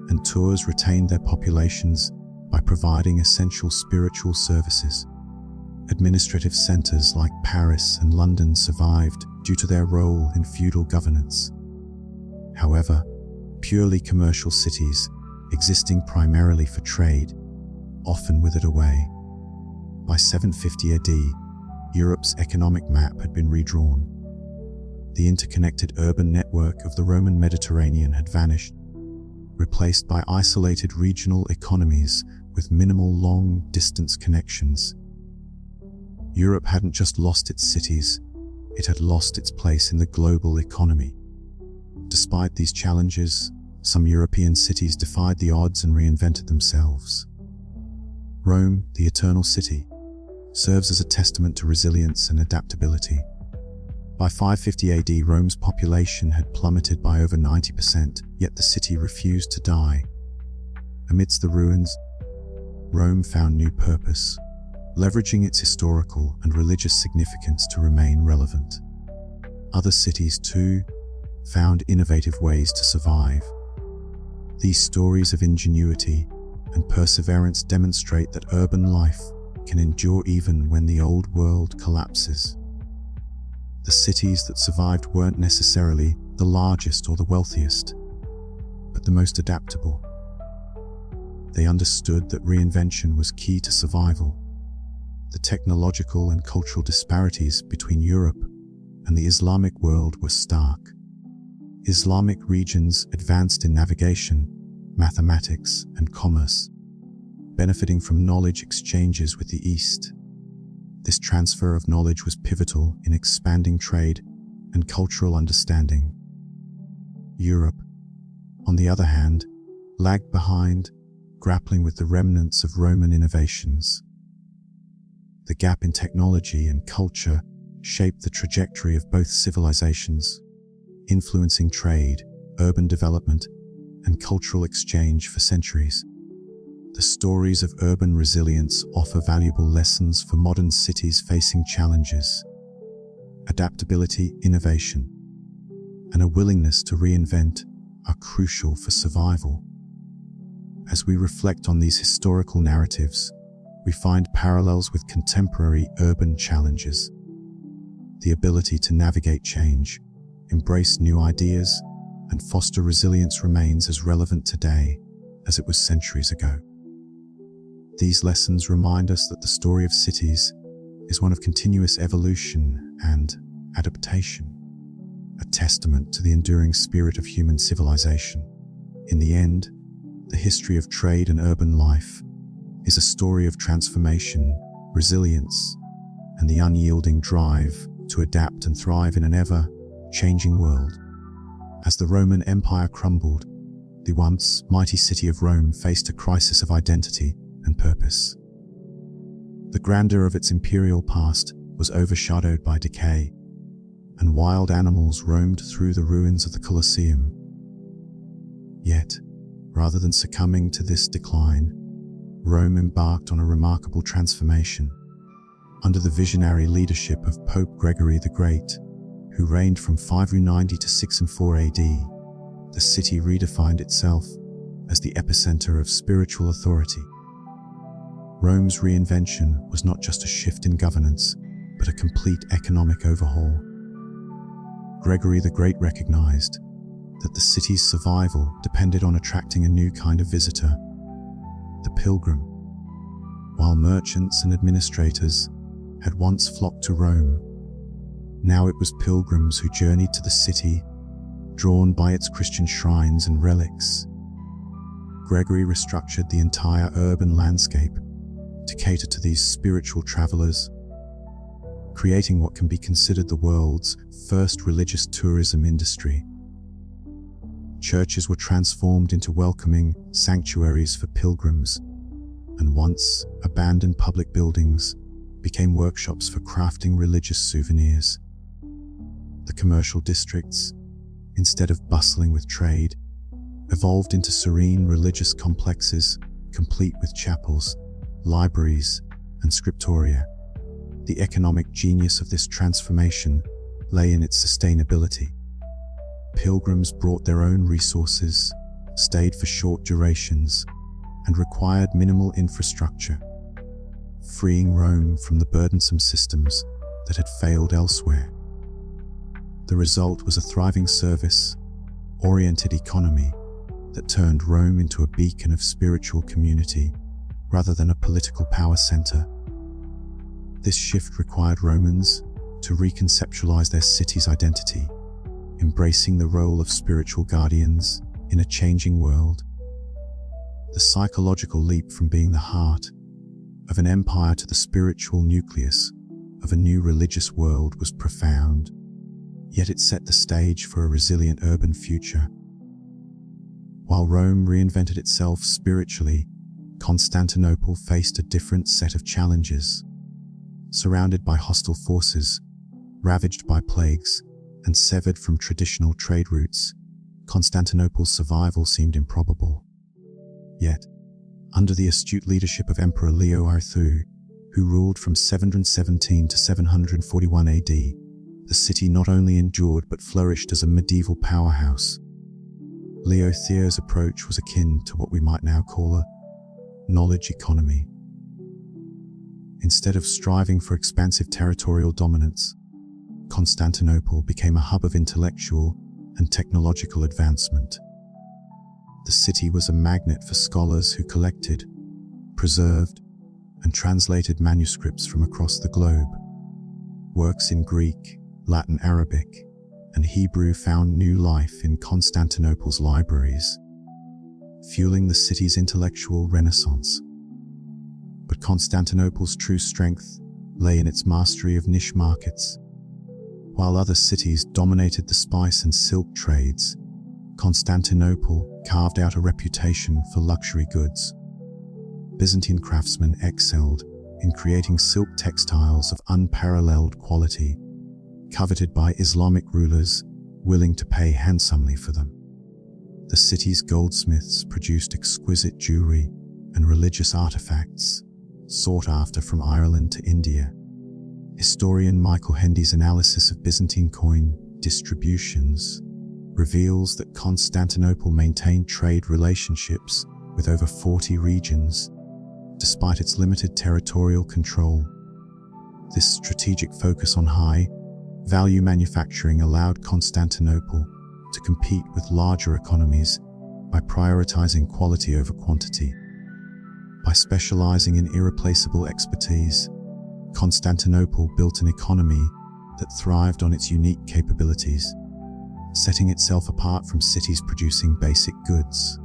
S1: and Tours retained their populations by providing essential spiritual services. Administrative centers like Paris and London survived due to their role in feudal governance. However, purely commercial cities, existing primarily for trade, often withered away. By 750 AD, Europe's economic map had been redrawn. The interconnected urban network of the Roman Mediterranean had vanished, replaced by isolated regional economies with minimal long-distance connections. Europe hadn't just lost its cities, it had lost its place in the global economy. Despite these challenges, some European cities defied the odds and reinvented themselves. Rome, the Eternal City, serves as a testament to resilience and adaptability. By 550 AD, Rome's population had plummeted by over 90%, yet the city refused to die. Amidst the ruins, Rome found new purpose, leveraging its historical and religious significance to remain relevant. Other cities, too, found innovative ways to survive. These stories of ingenuity and perseverance demonstrate that urban life can endure even when the old world collapses. The cities that survived weren't necessarily the largest or the wealthiest, but the most adaptable. They understood that reinvention was key to survival. The technological and cultural disparities between Europe and the Islamic world were stark. Islamic regions advanced in navigation, mathematics, and commerce, benefiting from knowledge exchanges with the East. This transfer of knowledge was pivotal in expanding trade and cultural understanding. Europe, on the other hand, lagged behind, grappling with the remnants of Roman innovations. The gap in technology and culture shaped the trajectory of both civilizations, influencing trade, urban development, and cultural exchange for centuries. The stories of urban resilience offer valuable lessons for modern cities facing challenges. Adaptability, innovation, and a willingness to reinvent are crucial for survival. As we reflect on these historical narratives, we find parallels with contemporary urban challenges. The ability to navigate change, embrace new ideas, and foster resilience remains as relevant today as it was centuries ago. These lessons remind us that the story of cities is one of continuous evolution and adaptation, a testament to the enduring spirit of human civilization. In the end, the history of trade and urban life is a story of transformation, resilience, and the unyielding drive to adapt and thrive in an ever-changing world. As the Roman Empire crumbled, the once mighty city of Rome faced a crisis of identity and purpose. The grandeur of its imperial past was overshadowed by decay, and wild animals roamed through the ruins of the Colosseum. Yet, rather than succumbing to this decline, Rome embarked on a remarkable transformation. Under the visionary leadership of Pope Gregory the Great, who reigned from 590 to 604 AD, the city redefined itself as the epicenter of spiritual authority. Rome's reinvention was not just a shift in governance, but a complete economic overhaul. Gregory the Great recognized that the city's survival depended on attracting a new kind of visitor, the pilgrim. While merchants and administrators had once flocked to Rome, now it was pilgrims who journeyed to the city, drawn by its Christian shrines and relics. Gregory restructured the entire urban landscape to cater to these spiritual travelers, creating what can be considered the world's first religious tourism industry. Churches were transformed into welcoming sanctuaries for pilgrims, and once abandoned public buildings became workshops for crafting religious souvenirs. The commercial districts, instead of bustling with trade, evolved into serene religious complexes, complete with chapels, libraries, and scriptoria. The economic genius of this transformation lay in its sustainability. Pilgrims brought their own resources, stayed for short durations, and required minimal infrastructure, freeing Rome from the burdensome systems that had failed elsewhere. The result was a thriving service-oriented economy that turned Rome into a beacon of spiritual community rather than a political power center. This shift required Romans to reconceptualize their city's identity, embracing the role of spiritual guardians in a changing world. The psychological leap from being the heart of an empire to the spiritual nucleus of a new religious world was profound, yet it set the stage for a resilient urban future. While Rome reinvented itself spiritually, Constantinople faced a different set of challenges. Surrounded by hostile forces, ravaged by plagues, and severed from traditional trade routes, Constantinople's survival seemed improbable. Yet, under the astute leadership of Emperor Leo II, who ruled from 717 to 741 AD, the city not only endured but flourished as a medieval powerhouse. Leo III's approach was akin to what we might now call a knowledge economy. Instead of striving for expansive territorial dominance, Constantinople became a hub of intellectual and technological advancement. The city was a magnet for scholars who collected, preserved, and translated manuscripts from across the globe. Works in Greek, Latin, Arabic, and Hebrew found new life in Constantinople's libraries, fueling the city's intellectual renaissance. But Constantinople's true strength lay in its mastery of niche markets. While other cities dominated the spice and silk trades, Constantinople carved out a reputation for luxury goods. Byzantine craftsmen excelled in creating silk textiles of unparalleled quality, coveted by Islamic rulers willing to pay handsomely for them. The city's goldsmiths produced exquisite jewelry and religious artifacts, sought after from Ireland to India. Historian Michael Hendy's analysis of Byzantine coin distributions reveals that Constantinople maintained trade relationships with over 40 regions, despite its limited territorial control. This strategic focus on high-value manufacturing allowed Constantinople to compete with larger economies by prioritizing quality over quantity. By specializing in irreplaceable expertise, Constantinople built an economy that thrived on its unique capabilities, setting itself apart from cities producing basic goods.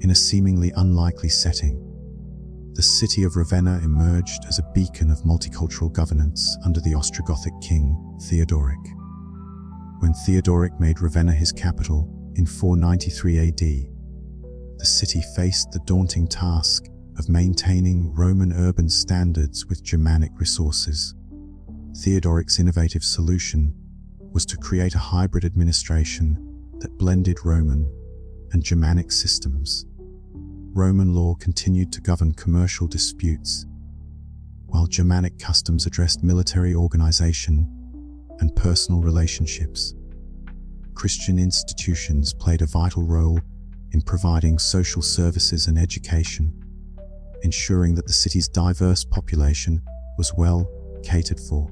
S1: In a seemingly unlikely setting, the city of Ravenna emerged as a beacon of multicultural governance under the Ostrogothic king Theodoric. When Theodoric made Ravenna his capital in 493 AD, the city faced the daunting task of maintaining Roman urban standards with Germanic resources. Theodoric's innovative solution was to create a hybrid administration that blended Roman and Germanic systems. Roman law continued to govern commercial disputes, while Germanic customs addressed military organization and personal relationships. Christian institutions played a vital role in providing social services and education, ensuring that the city's diverse population was well catered for.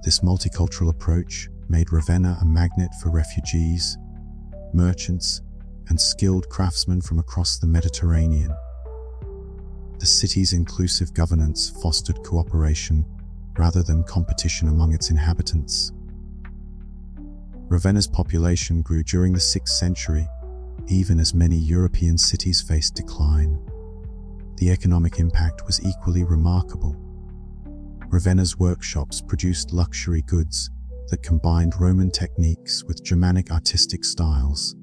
S1: This multicultural approach made Ravenna a magnet for refugees, merchants, and skilled craftsmen from across the Mediterranean. The city's inclusive governance fostered cooperation rather than competition among its inhabitants. Ravenna's population grew during the 6th century, even as many European cities faced decline. The economic impact was equally remarkable. Ravenna's workshops produced luxury goods that combined Roman techniques with Germanic artistic styles,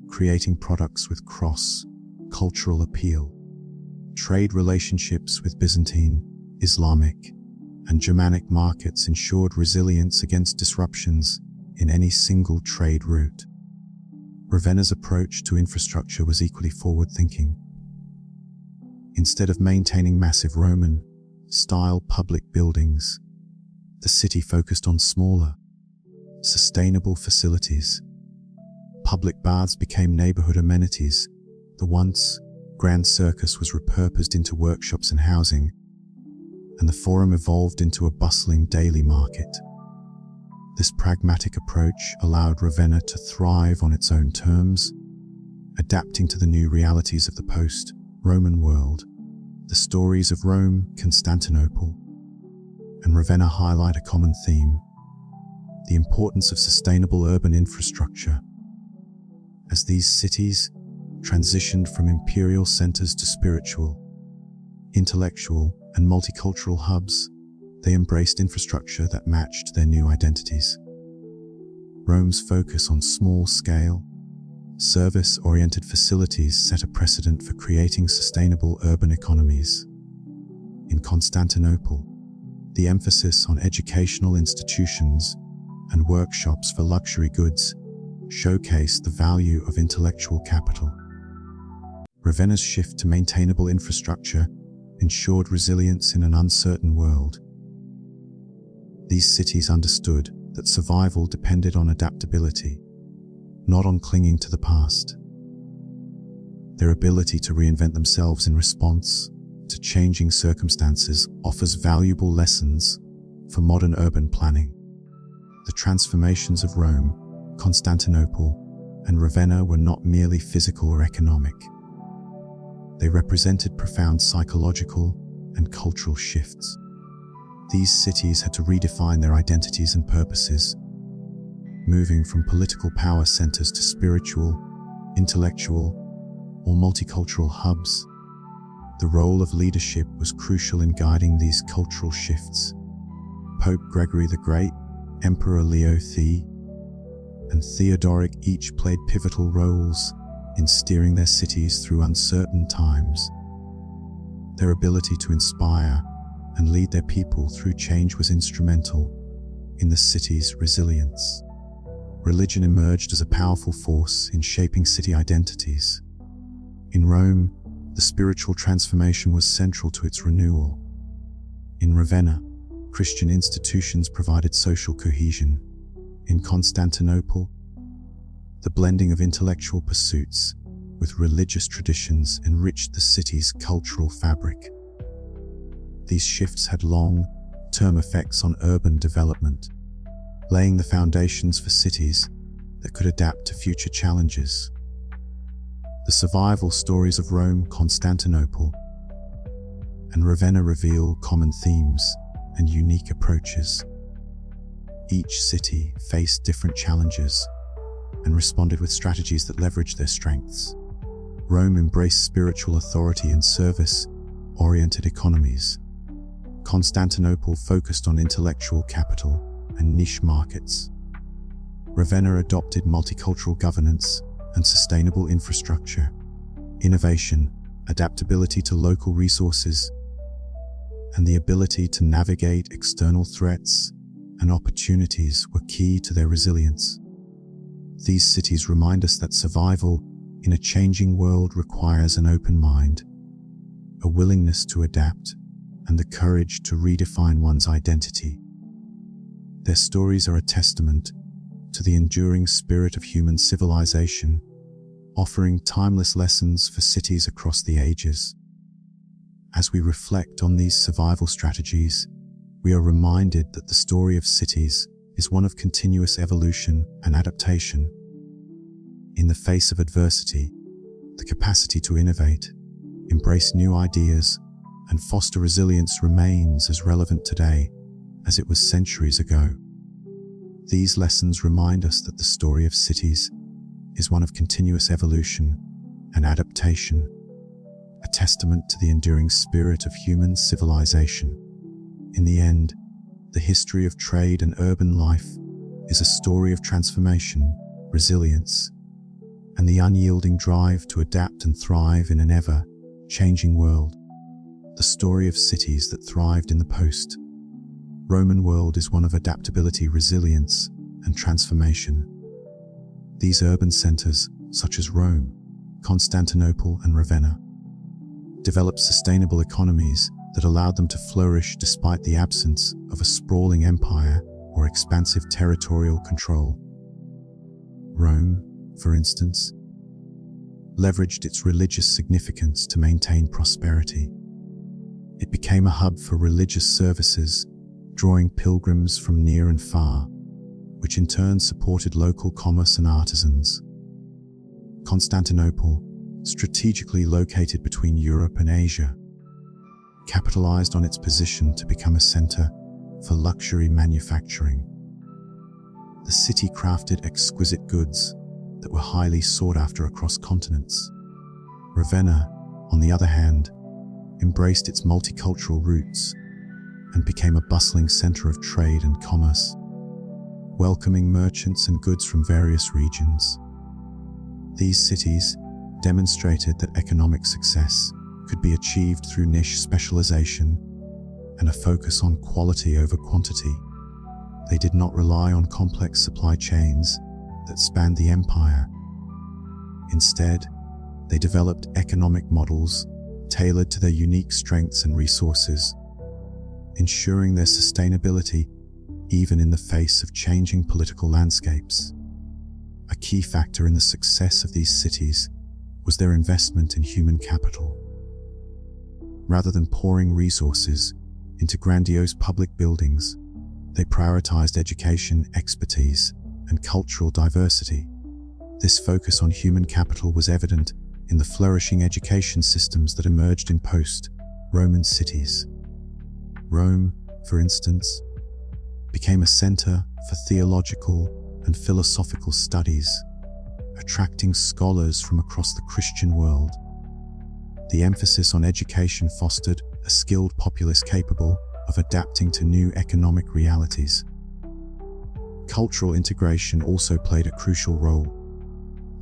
S1: creating products with cross-cultural appeal. Trade relationships with Byzantine, Islamic, and Germanic markets ensured resilience against disruptions in any single trade route. Ravenna's approach to infrastructure was equally forward-thinking. Instead of maintaining massive Roman-style public buildings, the city focused on smaller, sustainable facilities. Public baths became neighborhood amenities. The once grand circus was repurposed into workshops and housing, and the forum evolved into a bustling daily market. This pragmatic approach allowed Ravenna to thrive on its own terms, adapting to the new realities of the post-Roman world. The stories of Rome, Constantinople, and Ravenna highlight a common theme: the importance of sustainable urban infrastructure. As these cities transitioned from imperial centers to spiritual, intellectual, and multicultural hubs, they embraced infrastructure that matched their new identities. Rome's focus on small-scale, service-oriented facilities set a precedent for creating sustainable urban economies. In Constantinople, the emphasis on educational institutions and workshops for luxury goods showcased the value of intellectual capital. Ravenna's shift to maintainable infrastructure ensured resilience in an uncertain world. These cities understood that survival depended on adaptability, not on clinging to the past. Their ability to reinvent themselves in response to changing circumstances offers valuable lessons for modern urban planning. The transformations of Rome, Constantinople, and Ravenna were not merely physical or economic. They represented profound psychological and cultural shifts. These cities had to redefine their identities and purposes, moving from political power centers to spiritual, intellectual, or multicultural hubs. The role of leadership was crucial in guiding these cultural shifts. Pope Gregory the Great, Emperor Leo III, and Theodoric each played pivotal roles in steering their cities through uncertain times. Their ability to inspire and lead their people through change was instrumental in the city's resilience. Religion emerged as a powerful force in shaping city identities. In Rome, the spiritual transformation was central to its renewal. In Ravenna, Christian institutions provided social cohesion. In Constantinople, the blending of intellectual pursuits with religious traditions enriched the city's cultural fabric. These shifts had long-term effects on urban development, laying the foundations for cities that could adapt to future challenges. The survival stories of Rome, Constantinople, and Ravenna reveal common themes and unique approaches. Each city faced different challenges and responded with strategies that leveraged their strengths. Rome embraced spiritual authority and service-oriented economies. Constantinople focused on intellectual capital and niche markets. Ravenna adopted multicultural governance and sustainable infrastructure. Innovation, adaptability to local resources, and the ability to navigate external threats and opportunities were key to their resilience. These cities remind us that survival in a changing world requires an open mind, a willingness to adapt, and the courage to redefine one's identity. Their stories are a testament to the enduring spirit of human civilization, offering timeless lessons for cities across the ages. As we reflect on these survival strategies, we are reminded that the story of cities is one of continuous evolution and adaptation. In the face of adversity, the capacity to innovate, embrace new ideas, and foster resilience remains as relevant today as it was centuries ago. These lessons remind us that the story of cities is one of continuous evolution and adaptation, a testament to the enduring spirit of human civilization. In the end, the history of trade and urban life is a story of transformation, resilience, and the unyielding drive to adapt and thrive in an ever-changing world. the story of cities that thrived in the post-Roman world is one of adaptability, resilience, and transformation. These urban centers, such as Rome, Constantinople, and Ravenna, developed sustainable economies that allowed them to flourish despite the absence of a sprawling empire or expansive territorial control. Rome, for instance, leveraged its religious significance to maintain prosperity. It became a hub for religious services, drawing pilgrims from near and far, which in turn supported local commerce and artisans. Constantinople, strategically located between Europe and Asia, capitalized on its position to become a center for luxury manufacturing. The city crafted exquisite goods that were highly sought after across continents. Ravenna, on the other hand, embraced its multicultural roots and became a bustling center of trade and commerce, welcoming merchants and goods from various regions. These cities demonstrated that economic success could be achieved through niche specialization and a focus on quality over quantity. They did not rely on complex supply chains that spanned the empire. Instead, they developed economic models tailored to their unique strengths and resources, ensuring their sustainability even in the face of changing political landscapes. A key factor in the success of these cities was their investment in human capital. Rather than pouring resources into grandiose public buildings, they prioritized education, expertise, and cultural diversity. This focus on human capital was evident in the flourishing education systems that emerged in post-Roman cities. Rome, for instance, became a center for theological and philosophical studies, attracting scholars from across the Christian world. The emphasis on education fostered a skilled populace capable of adapting to new economic realities. Cultural integration also played a crucial role.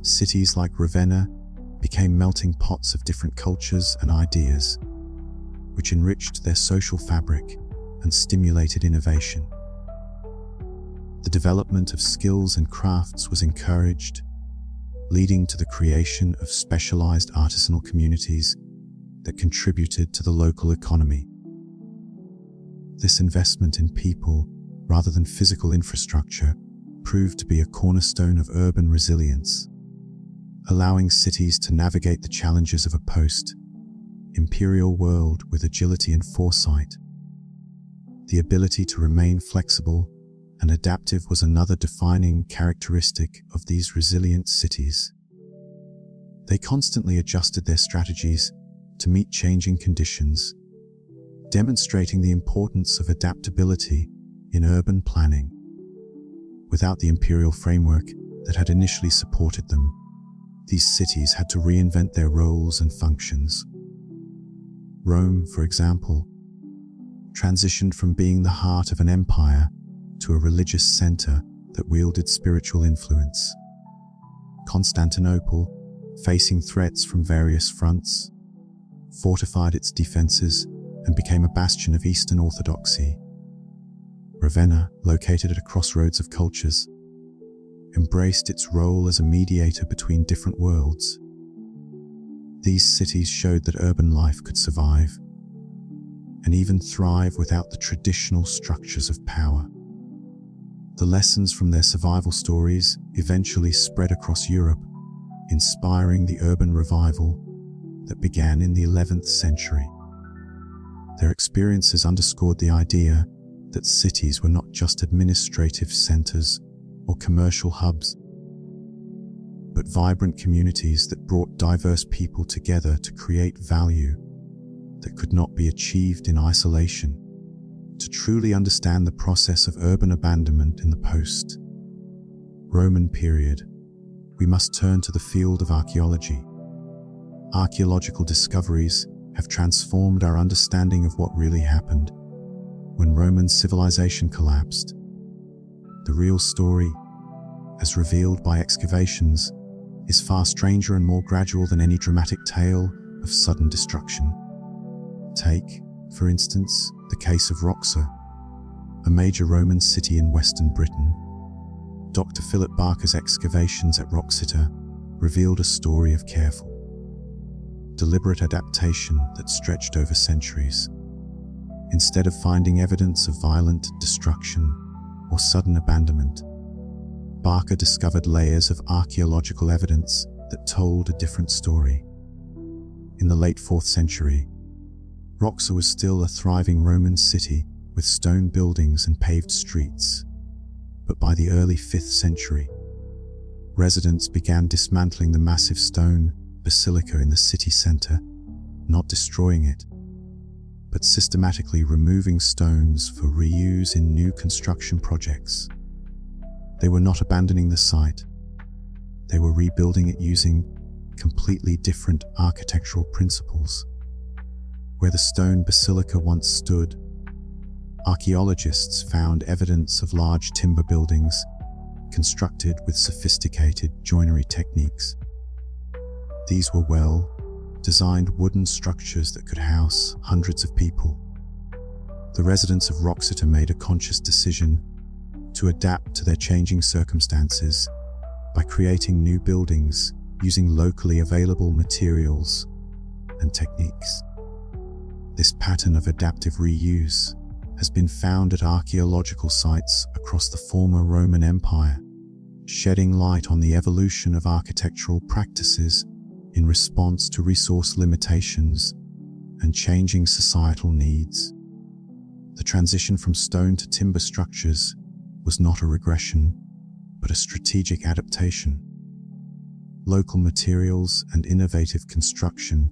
S1: Cities like Ravenna became melting pots of different cultures and ideas, which enriched their social fabric and stimulated innovation. The development of skills and crafts was encouraged, leading to the creation of specialized artisanal communities that contributed to the local economy. This investment in people, rather than physical infrastructure, proved to be a cornerstone of urban resilience, allowing cities to navigate the challenges of a post-imperial world with agility and foresight. The ability to remain flexible and adaptive was another defining characteristic of these resilient cities. They constantly adjusted their strategies to meet changing conditions, demonstrating the importance of adaptability in urban planning. Without the imperial framework that had initially supported them, these cities had to reinvent their roles and functions. Rome, for example, transitioned from being the heart of an empire to a religious center that wielded spiritual influence. Constantinople, facing threats from various fronts, fortified its defenses and became a bastion of Eastern Orthodoxy. Ravenna, located at a crossroads of cultures, embraced its role as a mediator between different worlds. These cities showed that urban life could survive and even thrive without the traditional structures of power. The lessons from their survival stories eventually spread across Europe, inspiring the urban revival that began in the 11th century. Their experiences underscored the idea that cities were not just administrative centers or commercial hubs, but vibrant communities that brought diverse people together to create value that could not be achieved in isolation. To truly understand the process of urban abandonment in the post-Roman period, we must turn to the field of archaeology. Archaeological discoveries have transformed our understanding of what really happened when Roman civilization collapsed. The real story, as revealed by excavations, is far stranger and more gradual than any dramatic tale of sudden destruction. Take, for instance, the case of Roxa, a major Roman city in western Britain. Dr. Philip Barker's excavations at Wroxeter revealed a story of careful, deliberate adaptation that stretched over centuries. Instead of finding evidence of violent destruction or sudden abandonment, Barker discovered layers of archaeological evidence that told a different story. In the late 4th century, Roxa was still a thriving Roman city with stone buildings and paved streets. But by the early 5th century, residents began dismantling the massive stone basilica in the city center, not destroying it, but systematically removing stones for reuse in new construction projects. They were not abandoning the site, they were rebuilding it using completely different architectural principles. Where the stone basilica once stood, archaeologists found evidence of large timber buildings constructed with sophisticated joinery techniques. These were well-designed wooden structures that could house hundreds of people. The residents of Wroxeter made a conscious decision to adapt to their changing circumstances by creating new buildings using locally available materials and techniques. This pattern of adaptive reuse has been found at archaeological sites across the former Roman Empire, shedding light on the evolution of architectural practices in response to resource limitations and changing societal needs. The transition from stone to timber structures was not a regression, but a strategic adaptation. Local materials and innovative construction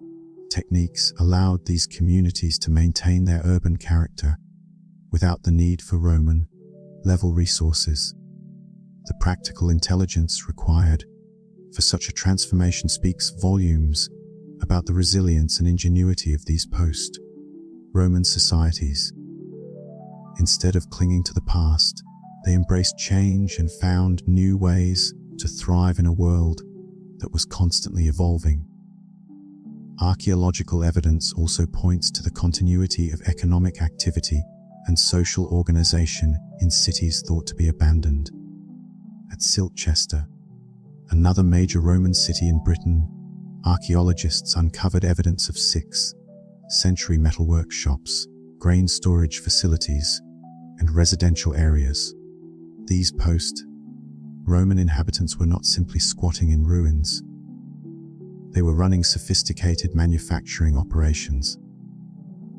S1: techniques allowed these communities to maintain their urban character without the need for Roman-level resources. The practical intelligence required for such a transformation speaks volumes about the resilience and ingenuity of these post-Roman societies. Instead of clinging to the past, they embraced change and found new ways to thrive in a world that was constantly evolving. Archaeological evidence also points to the continuity of economic activity and social organization in cities thought to be abandoned. At Silchester, another major Roman city in Britain, archaeologists uncovered evidence of 6th century metal workshops, grain storage facilities, and residential areas. These post-Roman inhabitants were not simply squatting in ruins. They were running sophisticated manufacturing operations.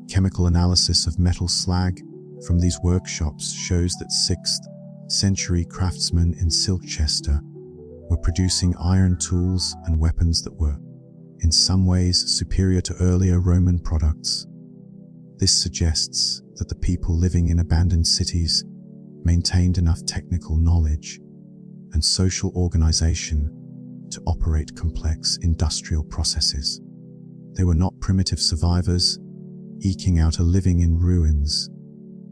S1: Chemical analysis of metal slag from these workshops shows that 6th century craftsmen in Silchester were producing iron tools and weapons that were, in some ways, superior to earlier Roman products. This suggests that the people living in abandoned cities maintained enough technical knowledge and social organization to operate complex industrial processes. They were not primitive survivors, eking out a living in ruins.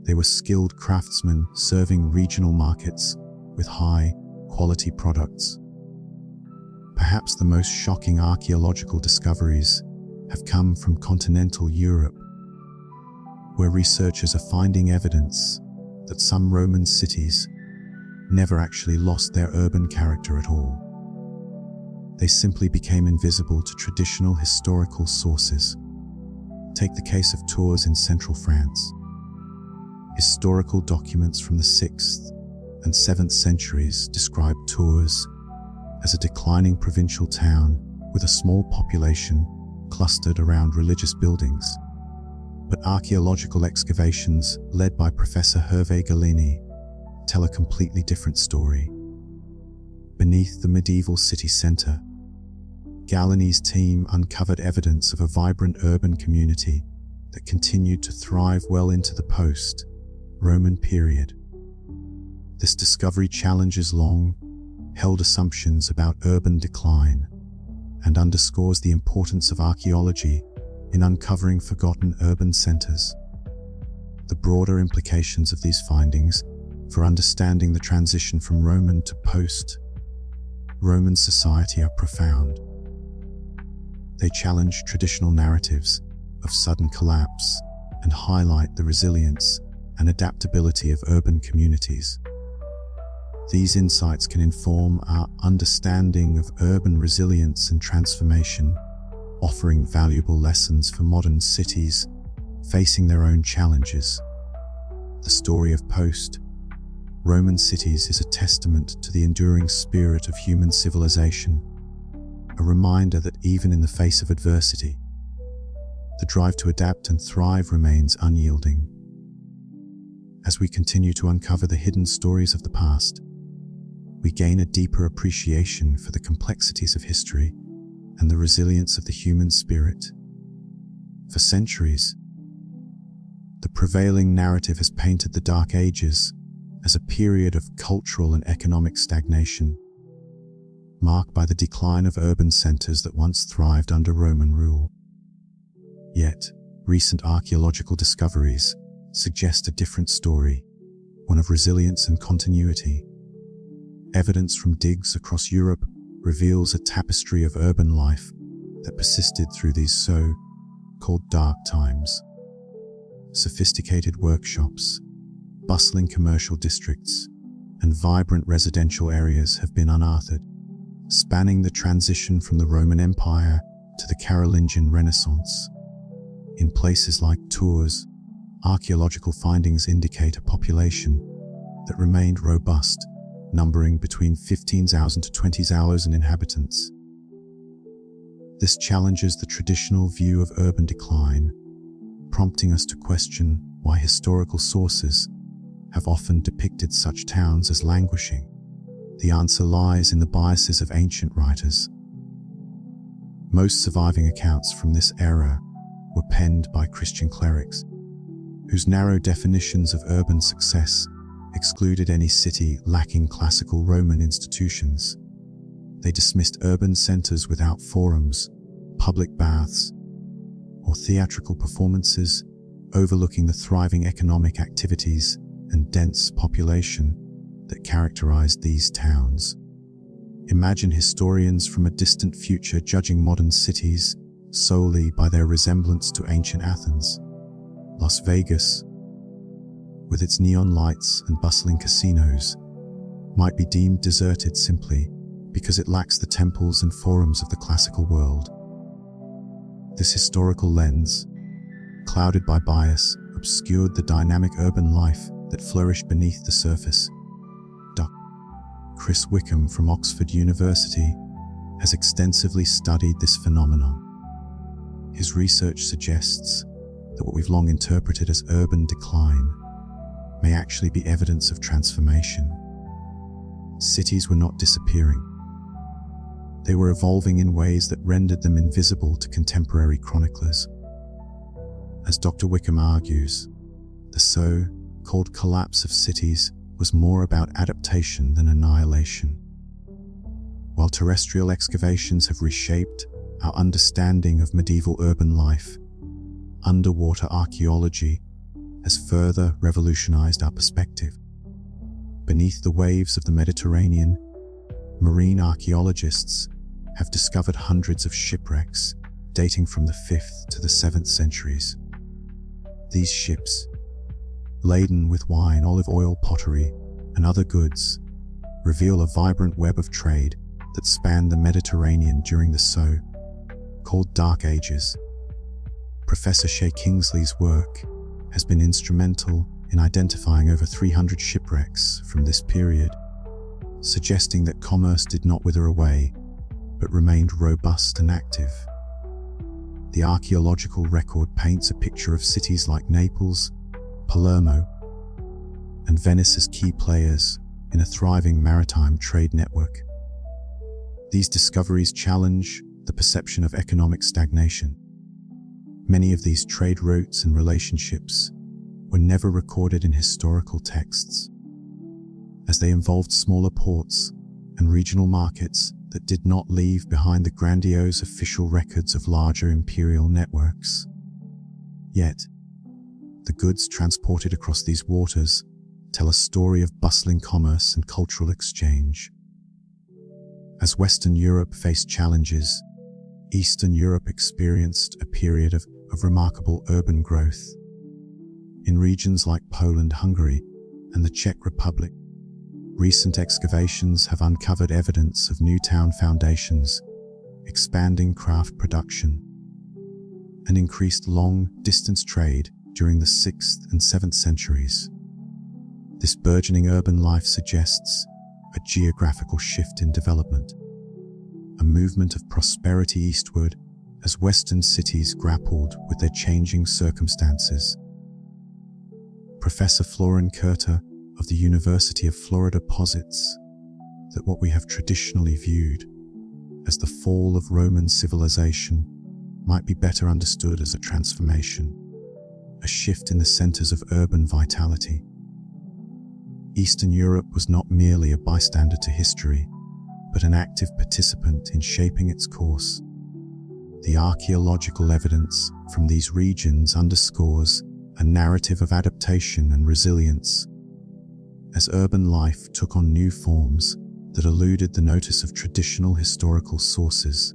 S1: They were skilled craftsmen serving regional markets with high-quality products. Perhaps the most shocking archaeological discoveries have come from continental Europe, where researchers are finding evidence that some Roman cities never actually lost their urban character at all. They simply became invisible to traditional historical sources. Take the case of Tours in central France. Historical documents from the 6th and 7th centuries describe Tours as a declining provincial town with a small population clustered around religious buildings. But archaeological excavations led by Professor Hervé Galini tell a completely different story. Beneath the medieval city center, Galini's team uncovered evidence of a vibrant urban community that continued to thrive well into the post-Roman period. This discovery challenges long-held assumptions about urban decline and underscores the importance of archaeology in uncovering forgotten urban centers. The broader implications of these findings for understanding the transition from Roman to post-Roman society are profound. They challenge traditional narratives of sudden collapse and highlight the resilience and adaptability of urban communities. These insights can inform our understanding of urban resilience and transformation, offering valuable lessons for modern cities facing their own challenges. The story of post-Roman cities is a testament to the enduring spirit of human civilization, a reminder that even in the face of adversity, the drive to adapt and thrive remains unyielding. As we continue to uncover the hidden stories of the past, we gain a deeper appreciation for the complexities of history and the resilience of the human spirit. For centuries, the prevailing narrative has painted the Dark Ages as a period of cultural and economic stagnation, marked by the decline of urban centers that once thrived under Roman rule. Yet, recent archaeological discoveries suggest a different story, one of resilience and continuity. Evidence from digs across Europe reveals a tapestry of urban life that persisted through these so-called dark times. Sophisticated workshops, bustling commercial districts, and vibrant residential areas have been unearthed, spanning the transition from the Roman Empire to the Carolingian Renaissance. In places like Tours, archaeological findings indicate a population that remained robust, numbering between 15,000 to 20,000 inhabitants. This challenges the traditional view of urban decline, prompting us to question why historical sources have often depicted such towns as languishing. The answer lies in the biases of ancient writers. Most surviving accounts from this era were penned by Christian clerics, whose narrow definitions of urban success excluded any city lacking classical Roman institutions. They dismissed urban centers without forums, public baths, or theatrical performances, overlooking the thriving economic activities and dense population that characterized these towns. Imagine historians from a distant future judging modern cities solely by their resemblance to ancient Athens. Las Vegas, with its neon lights and bustling casinos, might be deemed deserted simply because it lacks the temples and forums of the classical world. This historical lens, clouded by bias, obscured the dynamic urban life that flourished beneath the surface. Dr. Chris Wickham from Oxford University has extensively studied this phenomenon. His research suggests that what we've long interpreted as urban decline may actually be evidence of transformation. Cities were not disappearing. They were evolving in ways that rendered them invisible to contemporary chroniclers. As Dr. Wickham argues, the so-called collapse of cities was more about adaptation than annihilation. While terrestrial excavations have reshaped our understanding of medieval urban life, underwater archaeology has further revolutionized our perspective. Beneath the waves of the Mediterranean, marine archaeologists have discovered hundreds of shipwrecks dating from the 5th to the 7th centuries. These ships, laden with wine, olive oil, pottery, and other goods, reveal a vibrant web of trade that spanned the Mediterranean during the so-called Dark Ages. Professor Shea Kingsley's work has been instrumental in identifying over 300 shipwrecks from this period, suggesting that commerce did not wither away, but remained robust and active. The archaeological record paints a picture of cities like Naples, Palermo, and Venice as key players in a thriving maritime trade network. These discoveries challenge the perception of economic stagnation. Many of these trade routes and relationships were never recorded in historical texts, as they involved smaller ports and regional markets that did not leave behind the grandiose official records of larger imperial networks. Yet, the goods transported across these waters tell a story of bustling commerce and cultural exchange. As Western Europe faced challenges, Eastern Europe experienced a period of of remarkable urban growth. In regions like Poland, Hungary, and the Czech Republic, recent excavations have uncovered evidence of new town foundations, expanding craft production, and increased long-distance trade during the 6th and 7th centuries. This burgeoning urban life suggests a geographical shift in development, a movement of prosperity eastward as Western cities grappled with their changing circumstances. Professor Florin Curta of the University of Florida posits that what we have traditionally viewed as the fall of Roman civilization might be better understood as a transformation, a shift in the centers of urban vitality. Eastern Europe was not merely a bystander to history, but an active participant in shaping its course. The archaeological evidence from these regions underscores a narrative of adaptation and resilience, as urban life took on new forms that eluded the notice of traditional historical sources.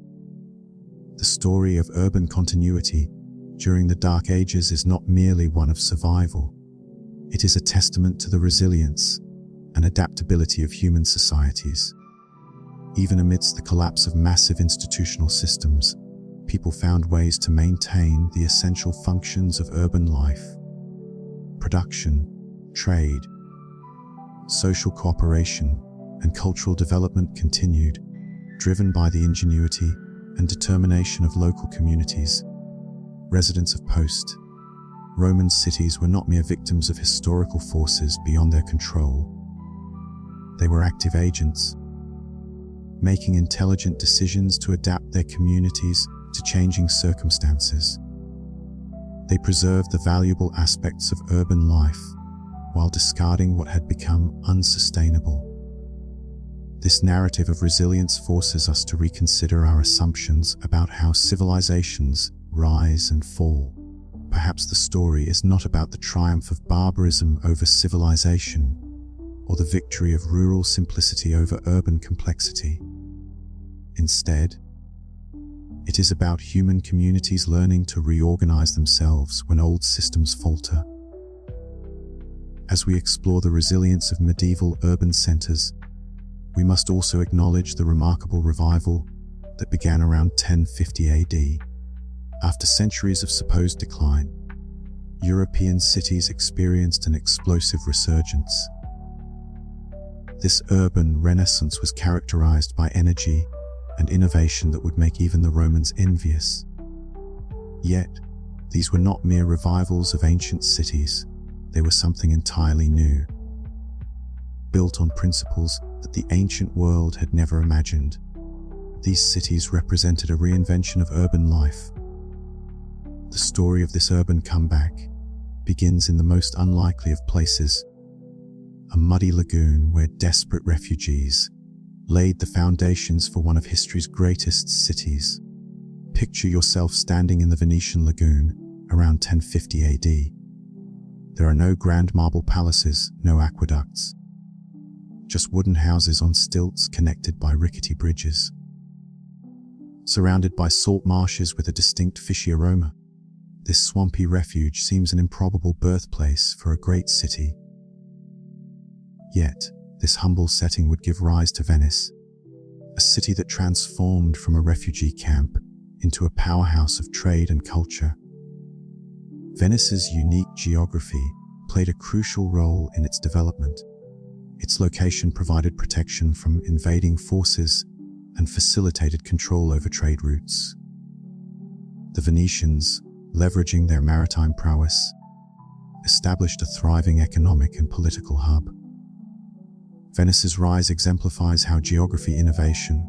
S1: The story of urban continuity during the Dark Ages is not merely one of survival. It is a testament to the resilience and adaptability of human societies. Even amidst the collapse of massive institutional systems, people found ways to maintain the essential functions of urban life. Production, trade, social cooperation, and cultural development continued, driven by the ingenuity and determination of local communities. Residents of post-Roman cities were not mere victims of historical forces beyond their control. They were active agents, making intelligent decisions to adapt their communities to changing circumstances. They preserved the valuable aspects of urban life while discarding what had become unsustainable. This narrative of resilience forces us to reconsider our assumptions about how civilizations rise and fall. Perhaps the story is not about the triumph of barbarism over civilization, or the victory of rural simplicity over urban complexity. Instead, it is about human communities learning to reorganize themselves when old systems falter. As we explore the resilience of medieval urban centers, we must also acknowledge the remarkable revival that began around 1050 AD. After centuries of supposed decline, European cities experienced an explosive resurgence. This urban renaissance was characterized by energy and innovation that would make even the Romans envious. Yet, these were not mere revivals of ancient cities. They were something entirely new, built on principles that the ancient world had never imagined. These cities represented a reinvention of urban life. The story of this urban comeback begins in the most unlikely of places, a muddy lagoon where desperate refugees laid the foundations for one of history's greatest cities. Picture yourself standing in the Venetian lagoon around 1050 AD. There are no grand marble palaces, no aqueducts, just wooden houses on stilts connected by rickety bridges. Surrounded by salt marshes with a distinct fishy aroma, this swampy refuge seems an improbable birthplace for a great city. Yet, this humble setting would give rise to Venice, a city that transformed from a refugee camp into a powerhouse of trade and culture. Venice's unique geography played a crucial role in its development. Its location provided protection from invading forces and facilitated control over trade routes. The Venetians, leveraging their maritime prowess, established a thriving economic and political hub. Venice's rise exemplifies how geography, innovation,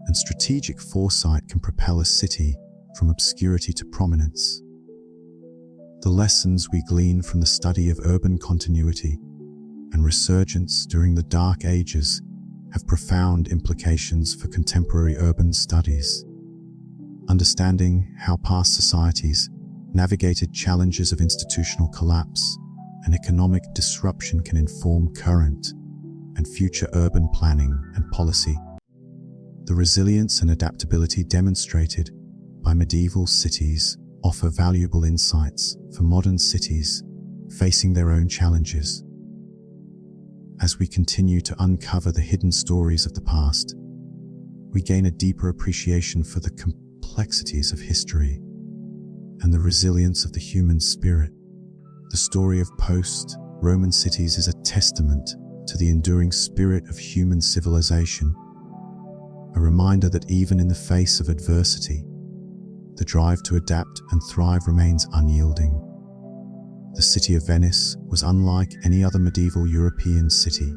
S1: and strategic foresight can propel a city from obscurity to prominence. The lessons we glean from the study of urban continuity and resurgence during the Dark Ages have profound implications for contemporary urban studies. Understanding how past societies navigated challenges of institutional collapse and economic disruption can inform current and future urban planning and policy. The resilience and adaptability demonstrated by medieval cities offer valuable insights for modern cities facing their own challenges. As we continue to uncover the hidden stories of the past, we gain a deeper appreciation for the complexities of history and the resilience of the human spirit. The story of post-Roman cities is a testament to the enduring spirit of human civilization, a reminder that even in the face of adversity, the drive to adapt and thrive remains unyielding. The city of Venice was unlike any other medieval European city.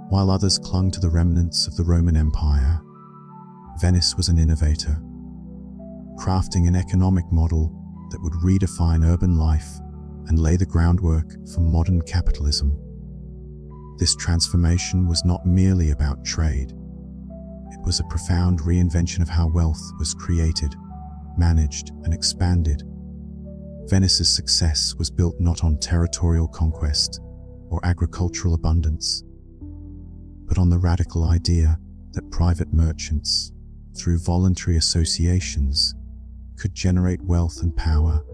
S1: While others clung to the remnants of the Roman Empire, Venice was an innovator, crafting an economic model that would redefine urban life and lay the groundwork for modern capitalism. This transformation was not merely about trade. It was a profound reinvention of how wealth was created, managed, and expanded. Venice's success was built not on territorial conquest or agricultural abundance, but on the radical idea that private merchants, through voluntary associations, could generate wealth and power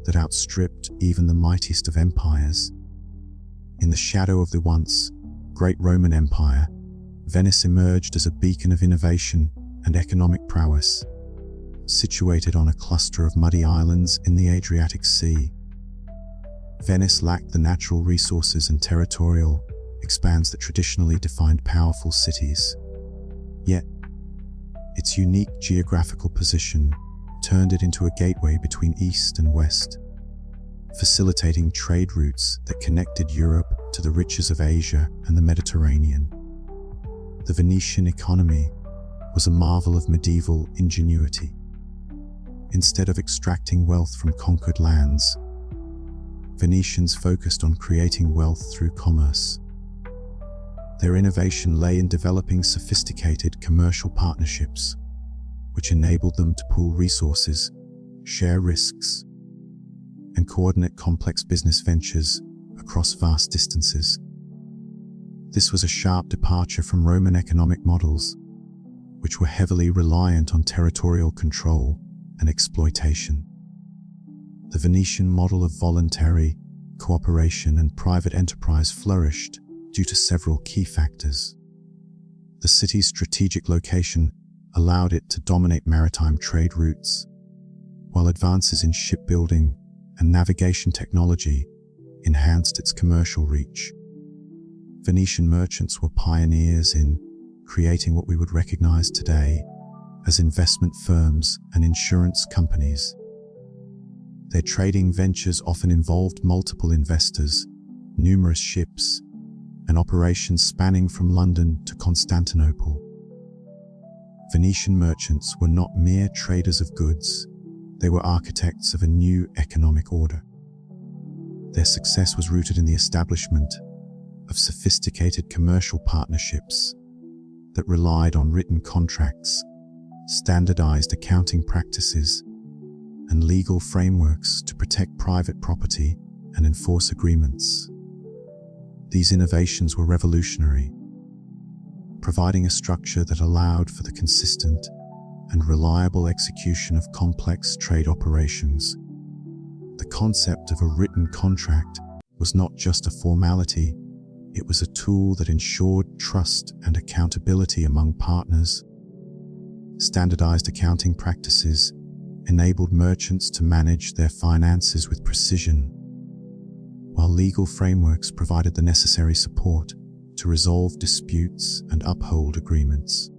S1: that outstripped even the mightiest of empires. In the shadow of the once great Roman Empire, Venice emerged as a beacon of innovation and economic prowess. Situated on a cluster of muddy islands in the Adriatic Sea, Venice lacked the natural resources and territorial expanse that traditionally defined powerful cities. Yet, its unique geographical position turned it into a gateway between East and West, facilitating trade routes that connected Europe to the riches of Asia and the Mediterranean. The Venetian economy was a marvel of medieval ingenuity. Instead of extracting wealth from conquered lands, Venetians focused on creating wealth through commerce. Their innovation lay in developing sophisticated commercial partnerships, which enabled them to pool resources, share risks, and coordinate complex business ventures across vast distances. This was a sharp departure from Roman economic models, which were heavily reliant on territorial control and exploitation. The Venetian model of voluntary cooperation and private enterprise flourished due to several key factors. The city's strategic location allowed it to dominate maritime trade routes, while advances in shipbuilding and navigation technology enhanced its commercial reach. Venetian merchants were pioneers in creating what we would recognize today as investment firms and insurance companies. Their trading ventures often involved multiple investors, numerous ships, and operations spanning from London to Constantinople. Venetian merchants were not mere traders of goods, they were architects of a new economic order. Their success was rooted in the establishment of sophisticated commercial partnerships that relied on written contracts, standardized accounting practices, and legal frameworks to protect private property and enforce agreements. These innovations were revolutionary, providing a structure that allowed for the consistent and reliable execution of complex trade operations. The concept of a written contract was not just a formality, it was a tool that ensured trust and accountability among partners. Standardized accounting practices enabled merchants to manage their finances with precision, while legal frameworks provided the necessary support to resolve disputes and uphold agreements.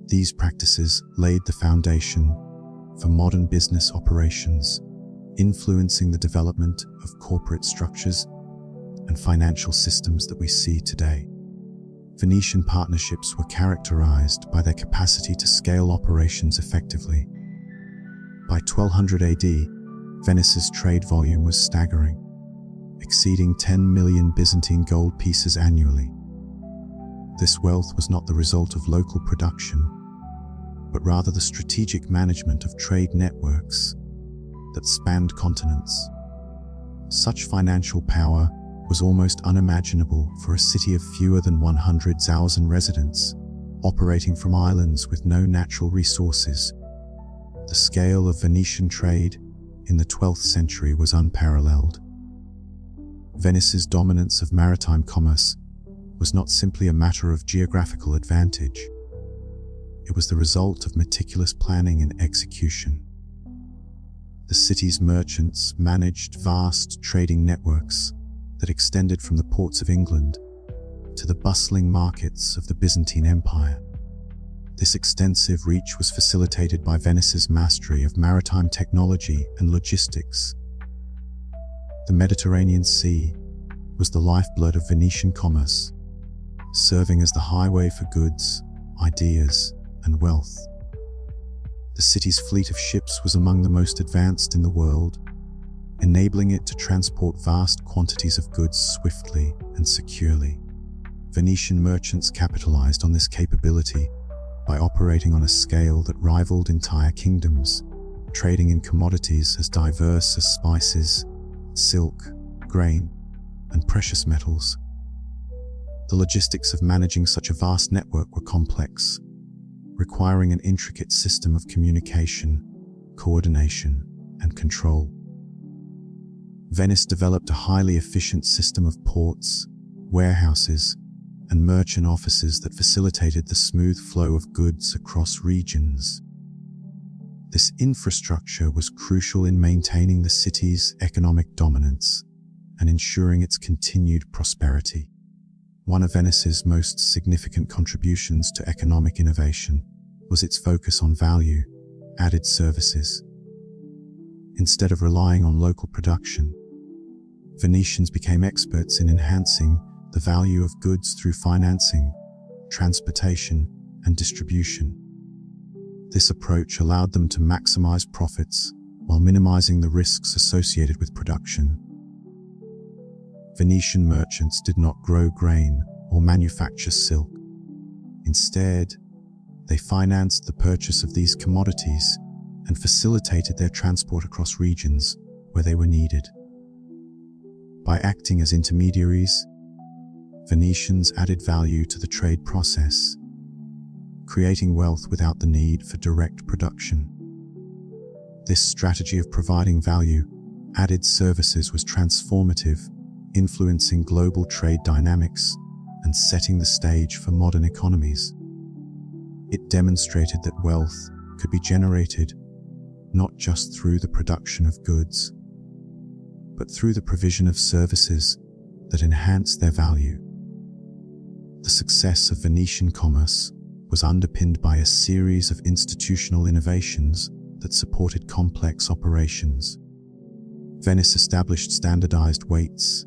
S1: These practices laid the foundation for modern business operations, influencing the development of corporate structures and financial systems that we see today. Venetian partnerships were characterized by their capacity to scale operations effectively. By 1200 AD, Venice's trade volume was staggering, exceeding 10 million Byzantine gold pieces annually. This wealth was not the result of local production, but rather the strategic management of trade networks that spanned continents. Such financial power was almost unimaginable for a city of fewer than 100,000 residents, operating from islands with no natural resources. The scale of Venetian trade in the 12th century was unparalleled. Venice's dominance of maritime commerce was not simply a matter of geographical advantage. It was the result of meticulous planning and execution. The city's merchants managed vast trading networks that extended from the ports of England to the bustling markets of the Byzantine Empire. This extensive reach was facilitated by Venice's mastery of maritime technology and logistics. The Mediterranean Sea was the lifeblood of Venetian commerce, serving as the highway for goods, ideas, and wealth. The city's fleet of ships was among the most advanced in the world, enabling it to transport vast quantities of goods swiftly and securely. Venetian merchants capitalized on this capability by operating on a scale that rivaled entire kingdoms, trading in commodities as diverse as spices, silk, grain, and precious metals. The logistics of managing such a vast network were complex, requiring an intricate system of communication, coordination, and control. Venice developed a highly efficient system of ports, warehouses, and merchant offices that facilitated the smooth flow of goods across regions. This infrastructure was crucial in maintaining the city's economic dominance and ensuring its continued prosperity. One of Venice's most significant contributions to economic innovation was its focus on value-added services. Instead of relying on local production, Venetians became experts in enhancing the value of goods through financing, transportation, and distribution. This approach allowed them to maximize profits while minimizing the risks associated with production. Venetian merchants did not grow grain or manufacture silk. Instead, they financed the purchase of these commodities and facilitated their transport across regions where they were needed. By acting as intermediaries, Venetians added value to the trade process, creating wealth without the need for direct production. This strategy of providing value-added services was transformative, influencing global trade dynamics and setting the stage for modern economies. It demonstrated that wealth could be generated not just through the production of goods, but through the provision of services that enhanced their value. The success of Venetian commerce was underpinned by a series of institutional innovations that supported complex operations. Venice established standardized weights,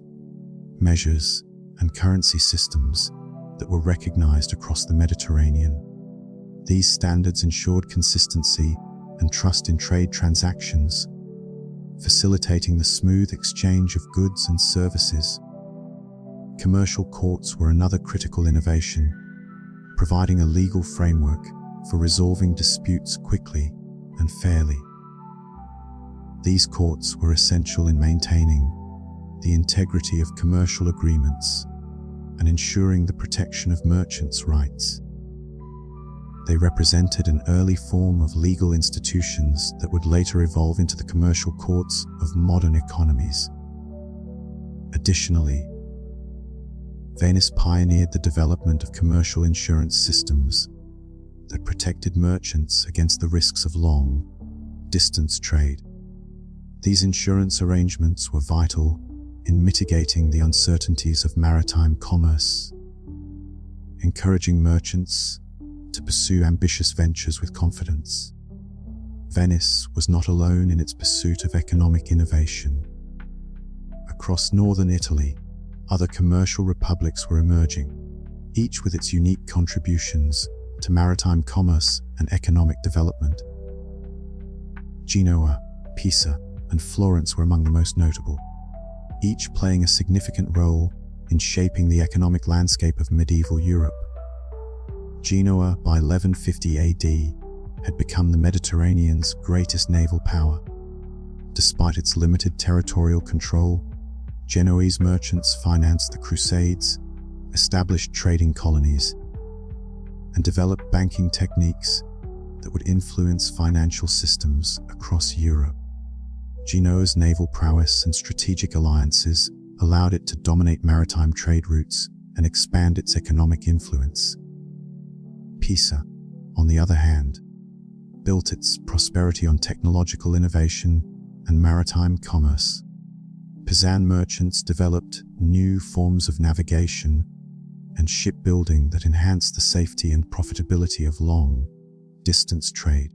S1: measures, and currency systems that were recognized across the Mediterranean. These standards ensured consistency and trust in trade transactions, facilitating the smooth exchange of goods and services. Commercial courts were another critical innovation, providing a legal framework for resolving disputes quickly and fairly. These courts were essential in maintaining the integrity of commercial agreements and ensuring the protection of merchants' rights. They represented an early form of legal institutions that would later evolve into the commercial courts of modern economies. Additionally, Venice pioneered the development of commercial insurance systems that protected merchants against the risks of long-distance trade. These insurance arrangements were vital in mitigating the uncertainties of maritime commerce, encouraging merchants to pursue ambitious ventures with confidence. Venice was not alone in its pursuit of economic innovation. Across northern Italy, other commercial republics were emerging, each with its unique contributions to maritime commerce and economic development. Genoa, Pisa, and Florence were among the most notable, each playing a significant role in shaping the economic landscape of medieval Europe. Genoa, by 1150 AD, had become the Mediterranean's greatest naval power. Despite its limited territorial control, Genoese merchants financed the Crusades, established trading colonies, and developed banking techniques that would influence financial systems across Europe. Genoa's naval prowess and strategic alliances allowed it to dominate maritime trade routes and expand its economic influence. Pisa, on the other hand, built its prosperity on technological innovation and maritime commerce. Pisan merchants developed new forms of navigation and shipbuilding that enhanced the safety and profitability of long-distance trade.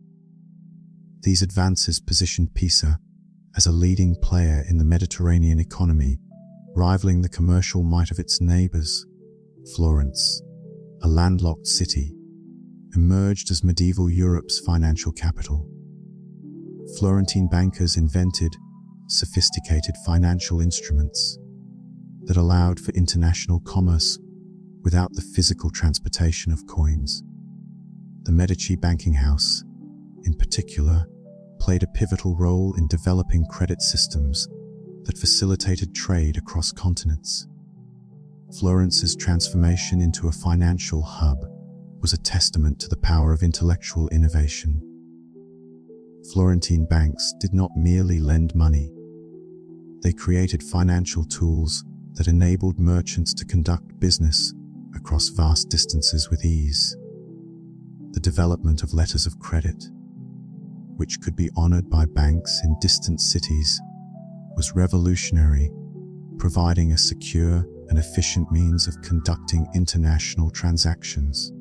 S1: These advances positioned Pisa as a leading player in the Mediterranean economy, rivaling the commercial might of its neighbors. Florence, a landlocked city, emerged as medieval Europe's financial capital. Florentine bankers invented sophisticated financial instruments that allowed for international commerce without the physical transportation of coins. The Medici banking house, in particular, played a pivotal role in developing credit systems that facilitated trade across continents. Florence's transformation into a financial hub was a testament to the power of intellectual innovation. Florentine banks did not merely lend money. They created financial tools that enabled merchants to conduct business across vast distances with ease. The development of letters of credit, which could be honored by banks in distant cities, was revolutionary, providing a secure and efficient means of conducting international transactions.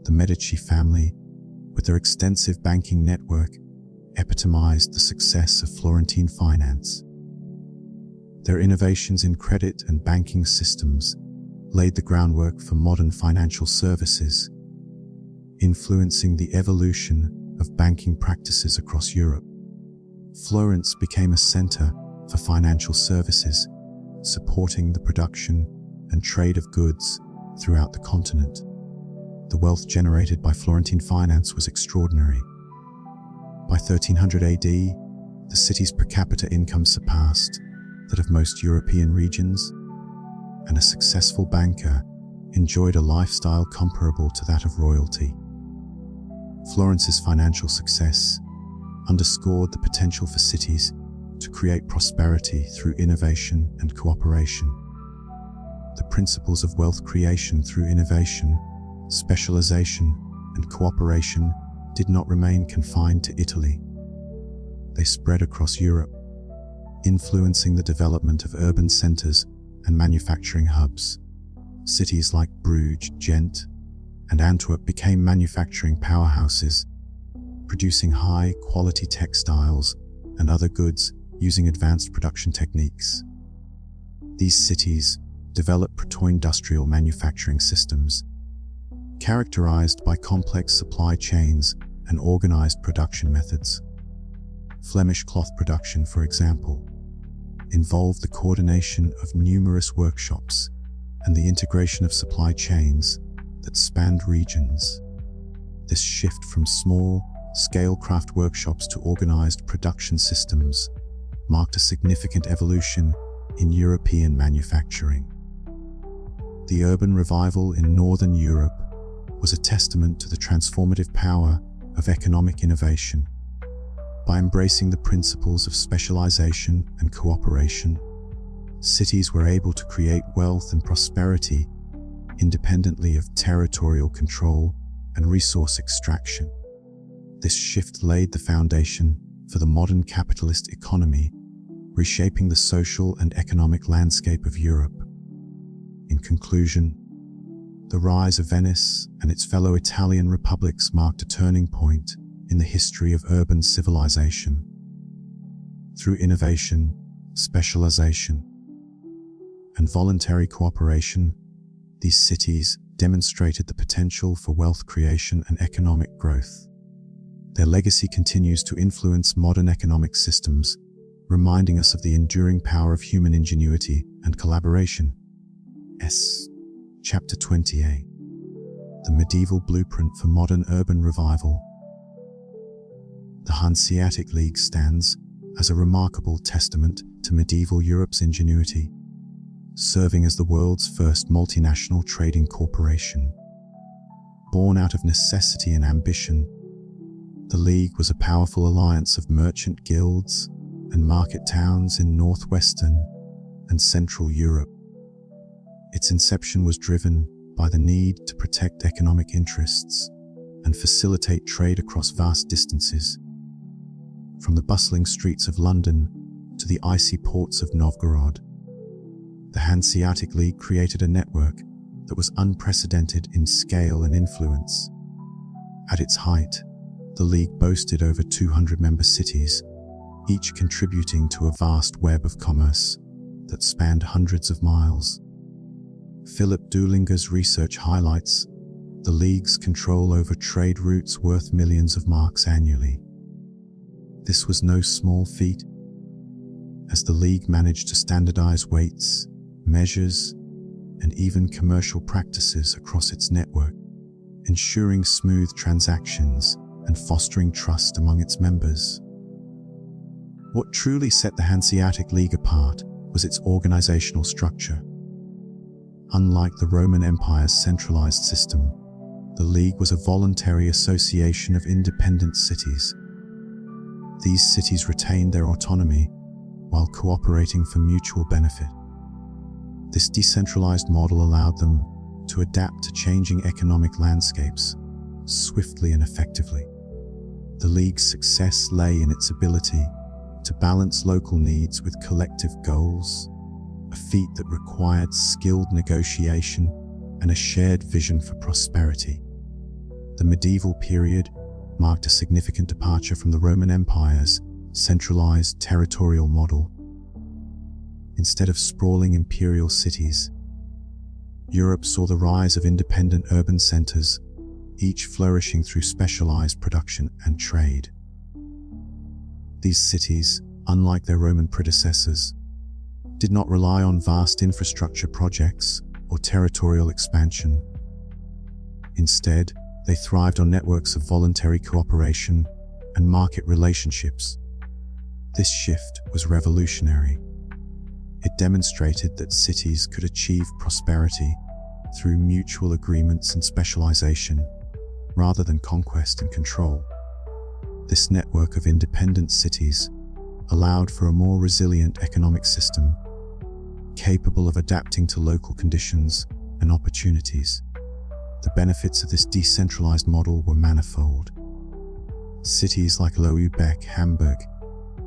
S1: The Medici family, with their extensive banking network, epitomized the success of Florentine finance. Their innovations in credit and banking systems laid the groundwork for modern financial services, influencing the evolution of banking practices across Europe. Florence became a center for financial services, supporting the production and trade of goods throughout the continent. The wealth generated by Florentine finance was extraordinary. By 1300 AD, the city's per capita income surpassed that of most European regions, and a successful banker enjoyed a lifestyle comparable to that of royalty. Florence's financial success underscored the potential for cities to create prosperity through innovation and cooperation. The principles of wealth creation through innovation, specialization, and cooperation did not remain confined to Italy. They spread across Europe, influencing the development of urban centers and manufacturing hubs. Cities like Bruges, Ghent, and Antwerp became manufacturing powerhouses, producing high-quality textiles and other goods using advanced production techniques. These cities developed proto-industrial manufacturing systems, characterized by complex supply chains and organized production methods. Flemish cloth production, for example, involved the coordination of numerous workshops and the integration of supply chains that spanned regions. This shift from small-scale craft workshops to organized production systems marked a significant evolution in European manufacturing. The urban revival in Northern Europe was a testament to the transformative power of economic innovation. By embracing the principles of specialization and cooperation, cities were able to create wealth and prosperity independently of territorial control and resource extraction. This shift laid the foundation for the modern capitalist economy, reshaping the social and economic landscape of Europe. In conclusion, the rise of Venice and its fellow Italian republics marked a turning point in the history of urban civilization. Through innovation, specialization, and voluntary cooperation, these cities demonstrated the potential for wealth creation and economic growth. Their legacy continues to influence modern economic systems, reminding us of the enduring power of human ingenuity and collaboration. Chapter 20a. The Medieval Blueprint for Modern Urban Revival. The Hanseatic League stands as a remarkable testament to medieval Europe's ingenuity, serving as the world's first multinational trading corporation. Born out of necessity and ambition, The League was a powerful alliance of merchant guilds and market towns in northwestern and central Europe. Its inception was driven by the need to protect economic interests and facilitate trade across vast distances. From the bustling streets of London to the icy ports of Novgorod, the Hanseatic League created a network that was unprecedented in scale and influence. At its height, the League boasted over 200 member cities, each contributing to a vast web of commerce that spanned hundreds of miles. Philip Deulinger's research highlights the League's control over trade routes worth millions of marks annually. This was no small feat, as the League managed to standardize weights, measures, and even commercial practices across its network, ensuring smooth transactions and fostering trust among its members. What truly set the Hanseatic League apart was its organizational structure. Unlike the Roman Empire's centralized system, the League was a voluntary association of independent cities. These cities retained their autonomy while cooperating for mutual benefit. This decentralized model allowed them to adapt to changing economic landscapes swiftly and effectively. The League's success lay in its ability to balance local needs with collective goals, a feat that required skilled negotiation and a shared vision for prosperity. The medieval period marked a significant departure from the Roman Empire's centralized territorial model. Instead of sprawling imperial cities, Europe saw the rise of independent urban centers, each flourishing through specialized production and trade. These cities, unlike their Roman predecessors, did not rely on vast infrastructure projects or territorial expansion. Instead, they thrived on networks of voluntary cooperation and market relationships. This shift was revolutionary. It demonstrated that cities could achieve prosperity through mutual agreements and specialization, rather than conquest and control. This network of independent cities allowed for a more resilient economic system, capable of adapting to local conditions and opportunities. The benefits of this decentralized model were manifold. Cities like Lübeck, Hamburg,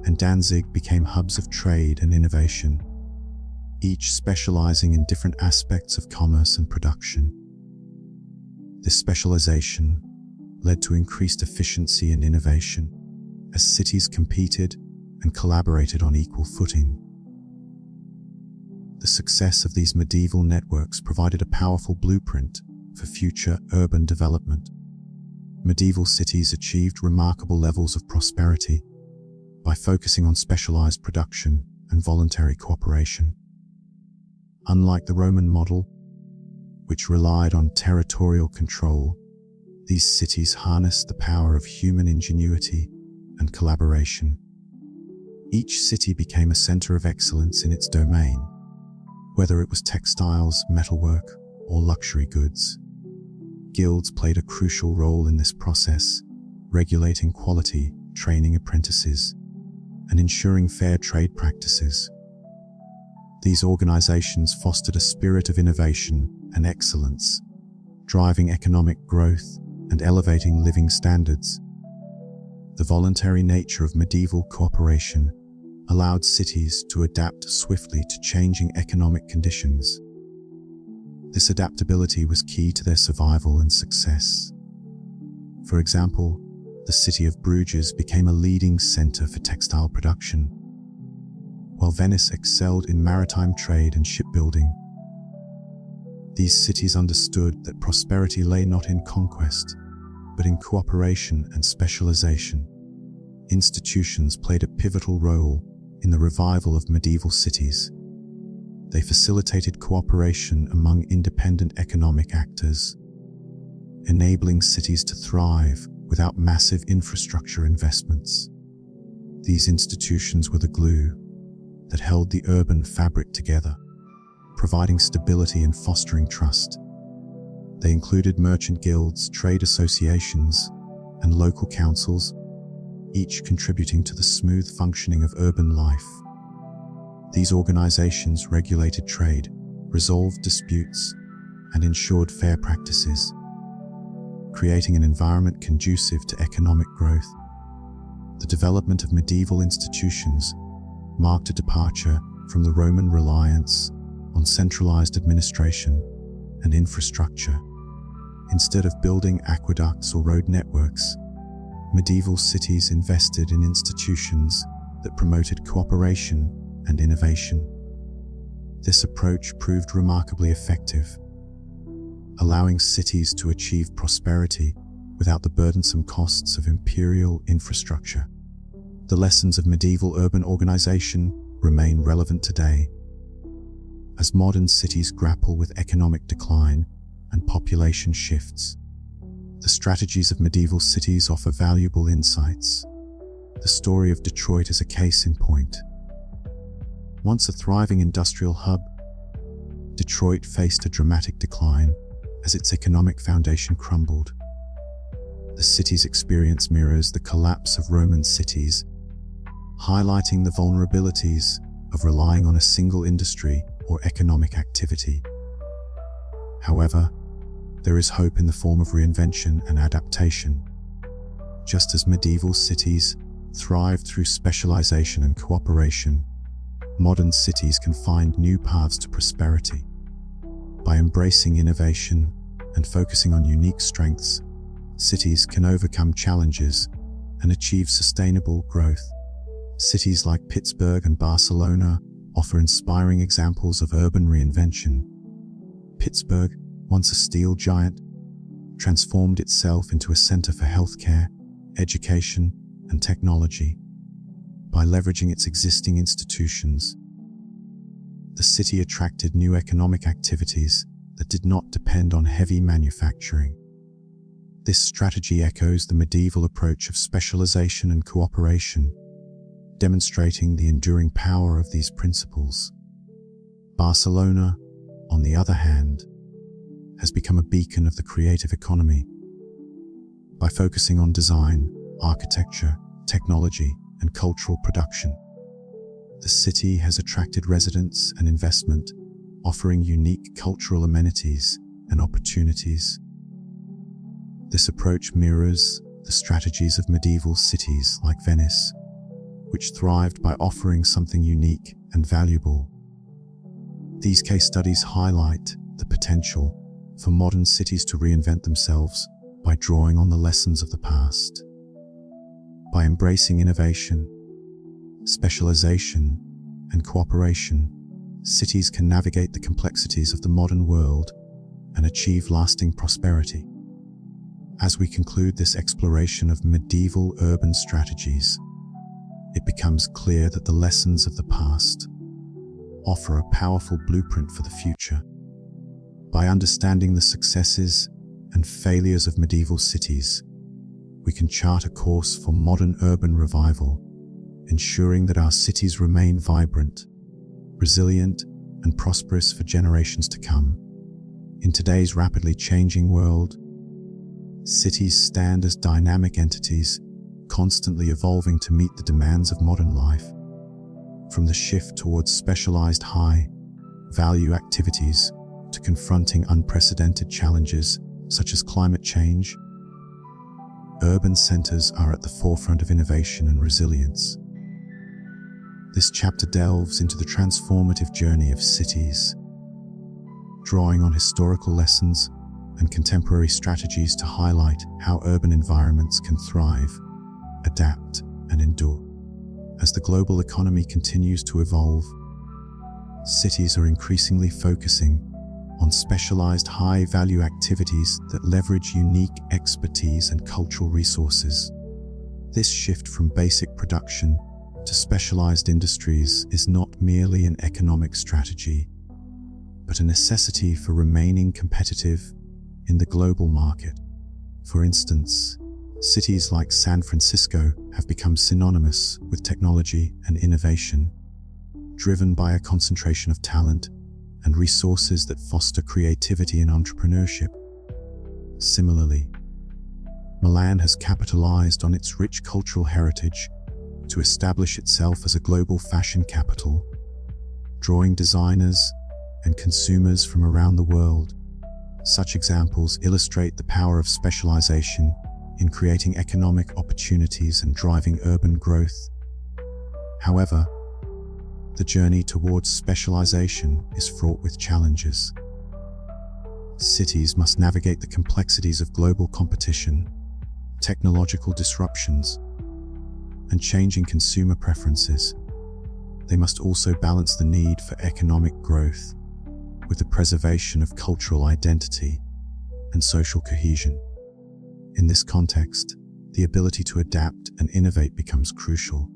S1: and Danzig became hubs of trade and innovation, each specializing in different aspects of commerce and production. This specialization led to increased efficiency and innovation as cities competed and collaborated on equal footing. The success of these medieval networks provided a powerful blueprint for future urban development. Medieval cities achieved remarkable levels of prosperity by focusing on specialized production and voluntary cooperation. Unlike the Roman model, which relied on territorial control, these cities harnessed the power of human ingenuity and collaboration. Each city became a center of excellence in its domain, whether it was textiles, metalwork, or luxury goods. Guilds played a crucial role in this process, regulating quality, training apprentices, and ensuring fair trade practices. These organizations fostered a spirit of innovation and excellence, driving economic growth and elevating living standards. The voluntary nature of medieval cooperation allowed cities to adapt swiftly to changing economic conditions. This adaptability was key to their survival and success. For example, the city of Bruges became a leading center for textile production, while Venice excelled in maritime trade and shipbuilding. These cities understood that prosperity lay not in conquest, but in cooperation and specialization. Institutions played a pivotal role in the revival of medieval cities. They facilitated cooperation among independent economic actors, enabling cities to thrive without massive infrastructure investments. These institutions were the glue that held the urban fabric together, providing stability and fostering trust. They included merchant guilds, trade associations, and and local councils, each contributing to the smooth functioning of urban life. These organizations regulated trade, resolved disputes, and ensured fair practices, creating an environment conducive to economic growth. The development of medieval institutions marked a departure from the Roman reliance on centralized administration and infrastructure. Instead of building aqueducts or road networks, medieval cities invested in institutions that promoted cooperation and innovation. This approach proved remarkably effective, allowing cities to achieve prosperity without the burdensome costs of imperial infrastructure. The lessons of medieval urban organization remain relevant today. As modern cities grapple with economic decline and population shifts, the strategies of medieval cities offer valuable insights. The story of Detroit is a case in point. Once a thriving industrial hub, Detroit faced a dramatic decline as its economic foundation crumbled. The city's experience mirrors the collapse of Roman cities, highlighting the vulnerabilities of relying on a single industry or economic activity. However, there is hope in the form of reinvention and adaptation. Just as medieval cities thrived through specialization and cooperation, modern cities can find new paths to prosperity. By embracing innovation and focusing on unique strengths, cities can overcome challenges and achieve sustainable growth. Cities like Pittsburgh and Barcelona offer inspiring examples of urban reinvention. Pittsburgh, once a steel giant, transformed itself into a center for healthcare, education, and technology. By leveraging its existing institutions, the city attracted new economic activities that did not depend on heavy manufacturing. This strategy echoes the medieval approach of specialization and cooperation, demonstrating the enduring power of these principles. Barcelona, on the other hand, has become a beacon of the creative economy. By focusing on design, architecture, technology, and cultural production, the city has attracted residents and investment, offering unique cultural amenities and opportunities. This approach mirrors the strategies of medieval cities like Venice, which thrived by offering something unique and valuable. These case studies highlight the potential for modern cities to reinvent themselves by drawing on the lessons of the past. By embracing innovation, specialization, and cooperation, cities can navigate the complexities of the modern world and achieve lasting prosperity. As we conclude this exploration of medieval urban strategies, it becomes clear that the lessons of the past offer a powerful blueprint for the future. By understanding the successes and failures of medieval cities, we can chart a course for modern urban revival, ensuring that our cities remain vibrant, resilient, and prosperous for generations to come. In today's rapidly changing world, cities stand as dynamic entities, constantly evolving to meet the demands of modern life. From the shift towards specialized high-value activities to confronting unprecedented challenges such as climate change, urban centers are at the forefront of innovation and resilience. This chapter delves into the transformative journey of cities, drawing on historical lessons and contemporary strategies to highlight how urban environments can thrive, adapt, and endure. As the global economy continues to evolve, cities are increasingly focusing on specialized high-value activities that leverage unique expertise and cultural resources. This shift from basic production to specialized industries is not merely an economic strategy, but a necessity for remaining competitive in the global market. For instance, cities like San Francisco have become synonymous with technology and innovation, driven by a concentration of talent and resources that foster creativity and entrepreneurship. Similarly, Milan has capitalized on its rich cultural heritage to establish itself as a global fashion capital, drawing designers and consumers from around the world. Such examples illustrate the power of specialization in creating economic opportunities and driving urban growth. However, the journey towards specialization is fraught with challenges. Cities must navigate the complexities of global competition, technological disruptions, and changing consumer preferences. They must also balance the need for economic growth with the preservation of cultural identity and social cohesion. In this context, the ability to adapt and innovate becomes crucial.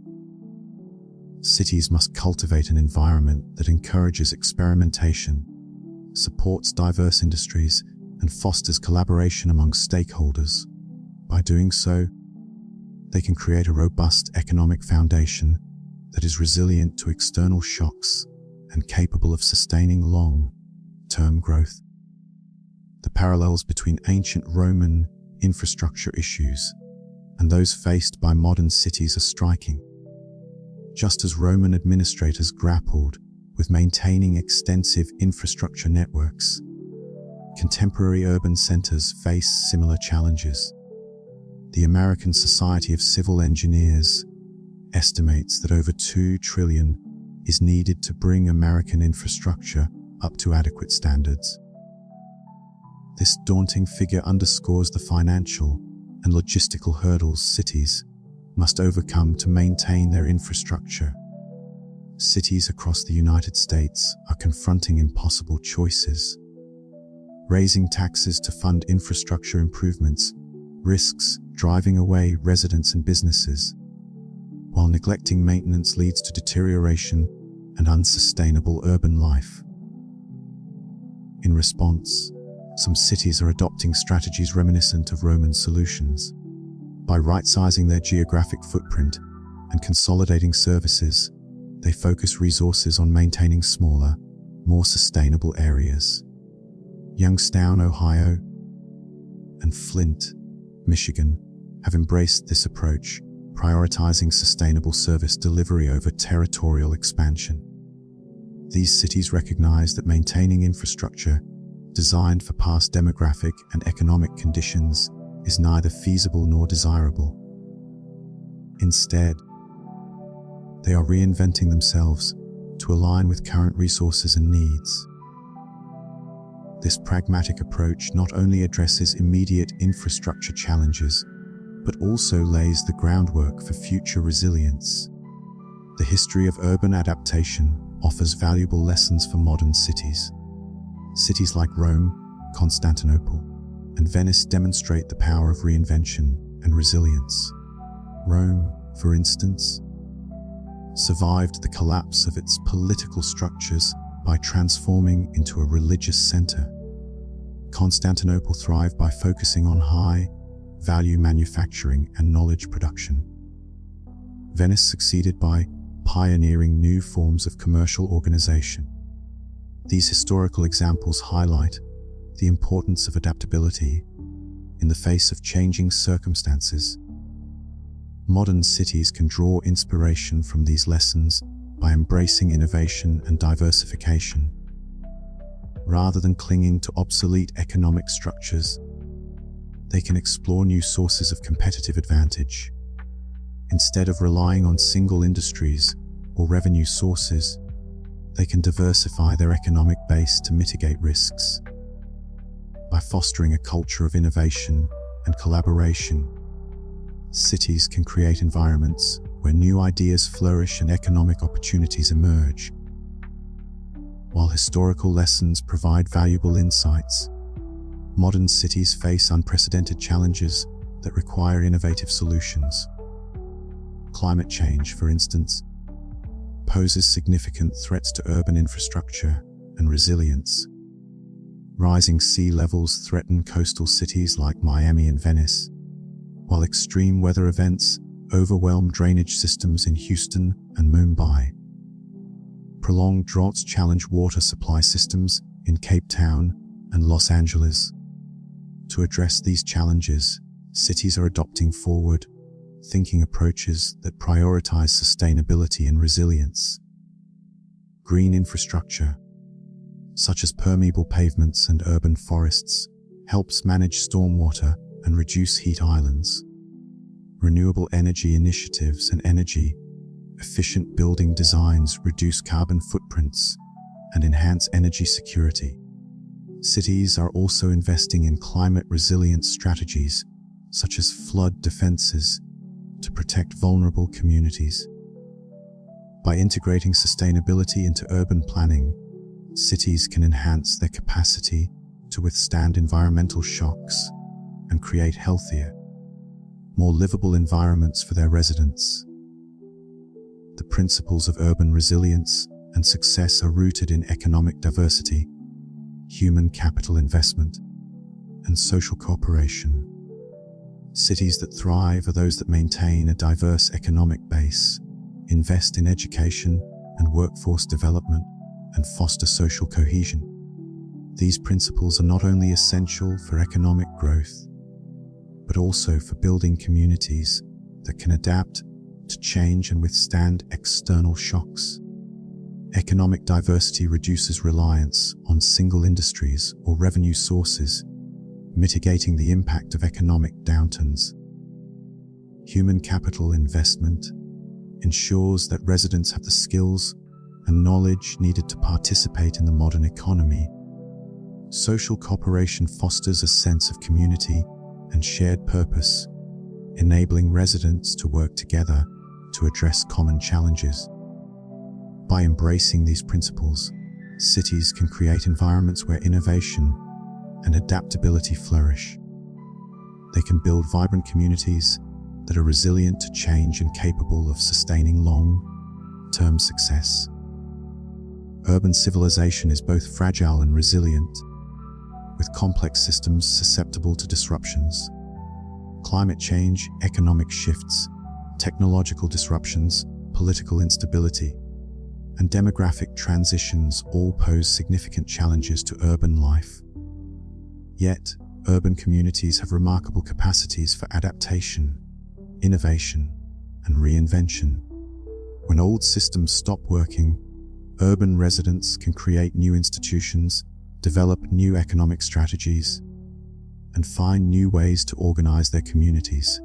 S1: Cities must cultivate an environment that encourages experimentation, supports diverse industries, and fosters collaboration among stakeholders. By doing so, they can create a robust economic foundation that is resilient to external shocks and capable of sustaining long-term growth. The parallels between ancient Roman infrastructure issues and those faced by modern cities are striking. Just as Roman administrators grappled with maintaining extensive infrastructure networks, contemporary urban centers face similar challenges. The American Society of Civil Engineers estimates that over $2 trillion is needed to bring American infrastructure up to adequate standards. This daunting figure underscores the financial and logistical hurdles cities must overcome to maintain their infrastructure. Cities across the United States are confronting impossible choices. Raising taxes to fund infrastructure improvements risks driving away residents and businesses, while neglecting maintenance leads to deterioration and unsustainable urban life. In response, some cities are adopting strategies reminiscent of Roman solutions. By right-sizing their geographic footprint and consolidating services, they focus resources on maintaining smaller, more sustainable areas. Youngstown, Ohio, and Flint, Michigan, have embraced this approach, prioritizing sustainable service delivery over territorial expansion. These cities recognize that maintaining infrastructure designed for past demographic and economic conditions is neither feasible nor desirable. Instead, they are reinventing themselves to align with current resources and needs. This pragmatic approach not only addresses immediate infrastructure challenges, but also lays the groundwork for future resilience. The history of urban adaptation offers valuable lessons for modern cities. Cities like Rome, Constantinople, and Venice demonstrate the power of reinvention and resilience. Rome, for instance, survived the collapse of its political structures by transforming into a religious center. Constantinople thrived by focusing on high-value manufacturing and knowledge production. Venice succeeded by pioneering new forms of commercial organization. These historical examples highlight the importance of adaptability in the face of changing circumstances. Modern cities can draw inspiration from these lessons by embracing innovation and diversification. Rather than clinging to obsolete economic structures, they can explore new sources of competitive advantage. Instead of relying on single industries or revenue sources, they can diversify their economic base to mitigate risks. By fostering a culture of innovation and collaboration, cities can create environments where new ideas flourish and economic opportunities emerge. While historical lessons provide valuable insights, modern cities face unprecedented challenges that require innovative solutions. Climate change, for instance, poses significant threats to urban infrastructure and resilience. Rising sea levels threaten coastal cities like Miami and Venice, while extreme weather events overwhelm drainage systems in Houston and Mumbai. Prolonged droughts challenge water supply systems in Cape Town and Los Angeles. To address these challenges, Cities are adopting forward-thinking approaches that prioritize sustainability and resilience. Green infrastructure, such as permeable pavements and urban forests, helps manage stormwater and reduce heat islands. Renewable energy initiatives and energy-efficient building designs reduce carbon footprints and enhance energy security. Cities are also investing in climate resilience strategies, such as flood defenses, to protect vulnerable communities. By integrating sustainability into urban planning, cities can enhance their capacity to withstand environmental shocks and create healthier, more livable environments for their residents. The principles of urban resilience and success are rooted in economic diversity, human capital investment, and social cooperation. Cities that thrive are those that maintain a diverse economic base, invest in education and workforce development, and foster social cohesion. These principles are not only essential for economic growth, but also for building communities that can adapt to change and withstand external shocks. Economic diversity reduces reliance on single industries or revenue sources, mitigating the impact of economic downturns. Human capital investment ensures that residents have the skills and knowledge needed to participate in the modern economy. Social cooperation fosters a sense of community and shared purpose, enabling residents to work together to address common challenges. By embracing these principles, cities can create environments where innovation and adaptability flourish. They can build vibrant communities that are resilient to change and capable of sustaining long-term success. Urban civilization is both fragile and resilient, with complex systems susceptible to disruptions. Climate change, economic shifts, technological disruptions, political instability, and demographic transitions all pose significant challenges to urban life. Yet, urban communities have remarkable capacities for adaptation, innovation, and reinvention. When old systems stop working, urban residents can create new institutions, develop new economic strategies, and find new ways to organize their communities.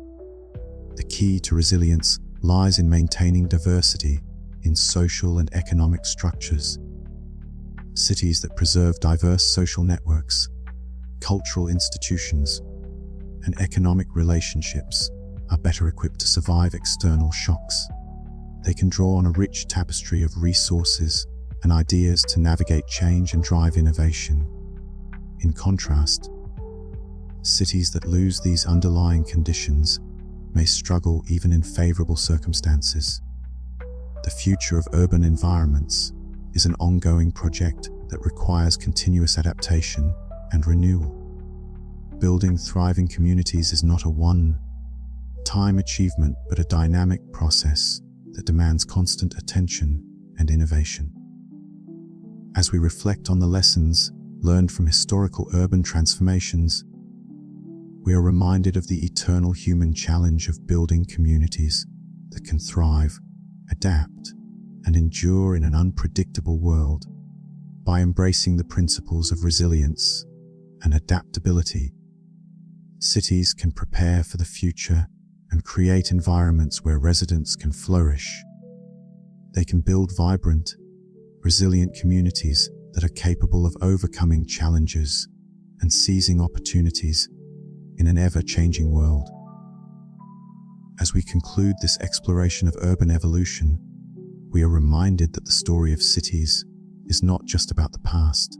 S1: The key to resilience lies in maintaining diversity in social and economic structures. Cities that preserve diverse social networks, cultural institutions, and economic relationships are better equipped to survive external shocks. They can draw on a rich tapestry of resources and ideas to navigate change and drive innovation. In contrast, cities that lose these underlying conditions may struggle even in favorable circumstances. The future of urban environments is an ongoing project that requires continuous adaptation and renewal. Building thriving communities is not a one-time achievement, but a dynamic process that demands constant attention and innovation. As we reflect on the lessons learned from historical urban transformations, we are reminded of the eternal human challenge of building communities that can thrive, adapt, and endure in an unpredictable world. By embracing the principles of resilience and adaptability, cities can prepare for the future and create environments where residents can flourish. They can build vibrant, resilient communities that are capable of overcoming challenges and seizing opportunities in an ever-changing world. As we conclude this exploration of urban evolution, we are reminded that the story of cities is not just about the past.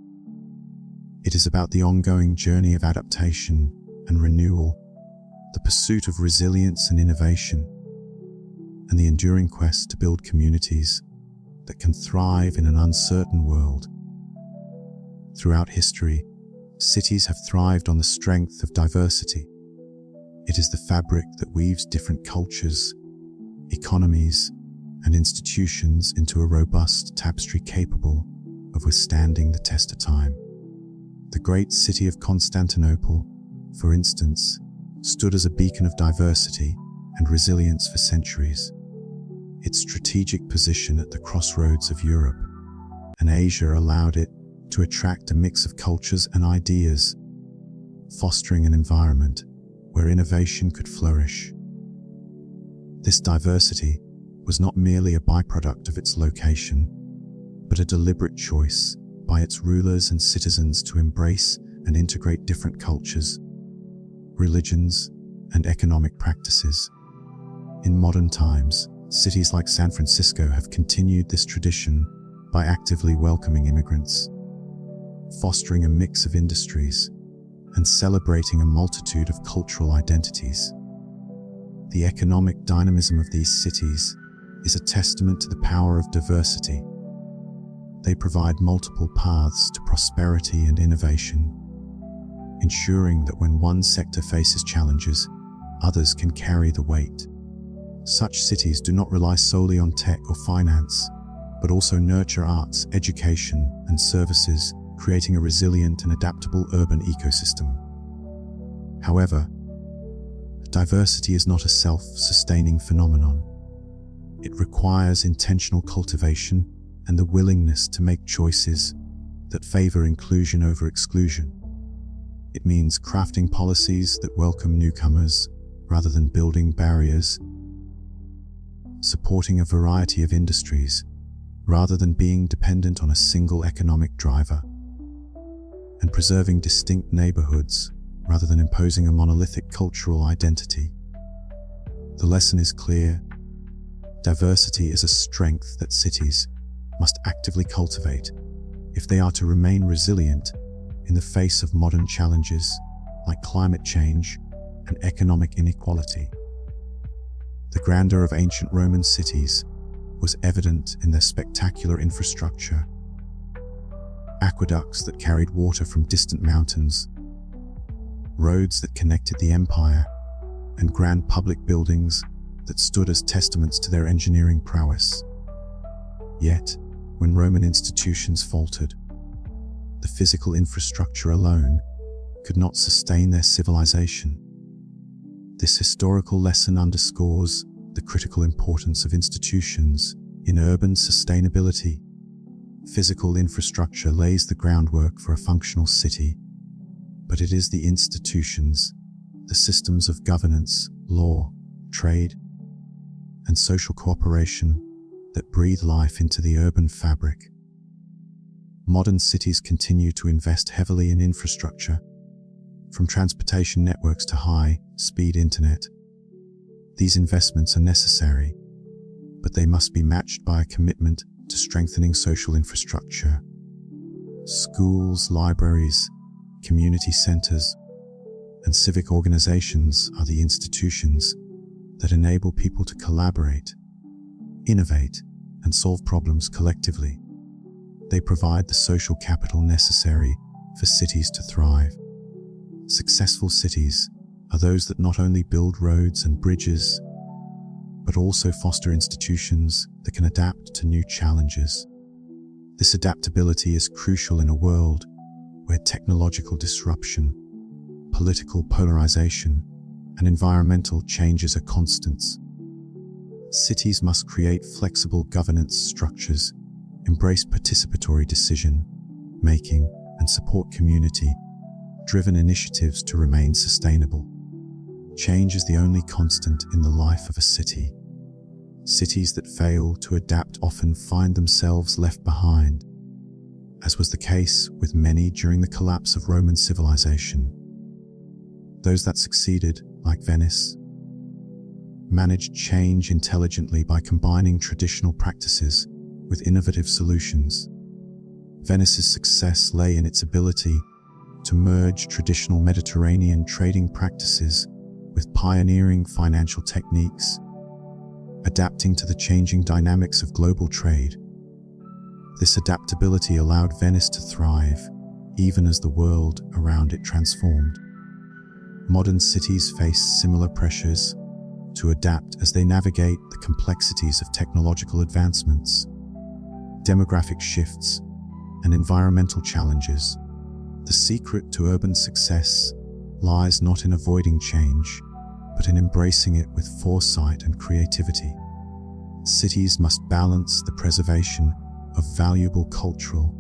S1: It is about the ongoing journey of adaptation and renewal, the pursuit of resilience and innovation, and the enduring quest to build communities that can thrive in an uncertain world. Throughout history, cities have thrived on the strength of diversity. It is the fabric that weaves different cultures, economies, and institutions into a robust tapestry capable of withstanding the test of time. The great city of Constantinople, for instance, stood as a beacon of diversity and resilience for centuries. Its strategic position at the crossroads of Europe and Asia allowed it to attract a mix of cultures and ideas, fostering an environment where innovation could flourish. This diversity was not merely a byproduct of its location, but a deliberate choice by its rulers and citizens to embrace and integrate different cultures, religions, and economic practices. In modern times, cities like San Francisco have continued this tradition by actively welcoming immigrants, fostering a mix of industries, and celebrating a multitude of cultural identities. The economic dynamism of these cities is a testament to the power of diversity. They provide multiple paths to prosperity and innovation, ensuring that when one sector faces challenges, others can carry the weight. Such cities do not rely solely on tech or finance, but also nurture arts, education, and services, creating a resilient and adaptable urban ecosystem. However, diversity is not a self-sustaining phenomenon. It requires intentional cultivation and the willingness to make choices that favor inclusion over exclusion. It means crafting policies that welcome newcomers rather than building barriers, supporting a variety of industries rather than being dependent on a single economic driver, and preserving distinct neighborhoods rather than imposing a monolithic cultural identity. The lesson is clear. Diversity is a strength that cities must actively cultivate if they are to remain resilient in the face of modern challenges like climate change and economic inequality. The grandeur of ancient Roman cities was evident in their spectacular infrastructure. Aqueducts that carried water from distant mountains, roads that connected the empire, and grand public buildings that stood as testaments to their engineering prowess. Yet, when Roman institutions faltered, the physical infrastructure alone could not sustain their civilization. This historical lesson underscores the critical importance of institutions in urban sustainability. Physical infrastructure lays the groundwork for a functional city, but it is the institutions, the systems of governance, law, trade, and social cooperation that breathe life into the urban fabric. Modern cities continue to invest heavily in infrastructure, from transportation networks to high-speed internet. These investments are necessary, but they must be matched by a commitment to strengthening social infrastructure. Schools, libraries, community centers, and civic organizations are the institutions that enable people to collaborate, innovate, and solve problems collectively. They provide the social capital necessary for cities to thrive. Successful cities are those that not only build roads and bridges, but also foster institutions that can adapt to new challenges. This adaptability is crucial in a world where technological disruption, political polarization, and environmental changes are constants. Cities must create flexible governance structures, embrace participatory decision-making, and support community-driven initiatives to remain sustainable. Change is the only constant in the life of a city. Cities that fail to adapt often find themselves left behind, as was the case with many during the collapse of Roman civilization. Those that succeeded, like Venice, managed change intelligently by combining traditional practices with innovative solutions. Venice's success lay in its ability to merge traditional Mediterranean trading practices with pioneering financial techniques, adapting to the changing dynamics of global trade. This adaptability allowed Venice to thrive, even as the world around it transformed. Modern cities face similar pressures to adapt as they navigate the complexities of technological advancements, demographic shifts, and environmental challenges. The secret to urban success lies not in avoiding change, but in embracing it with foresight and creativity. Cities must balance the preservation of valuable cultural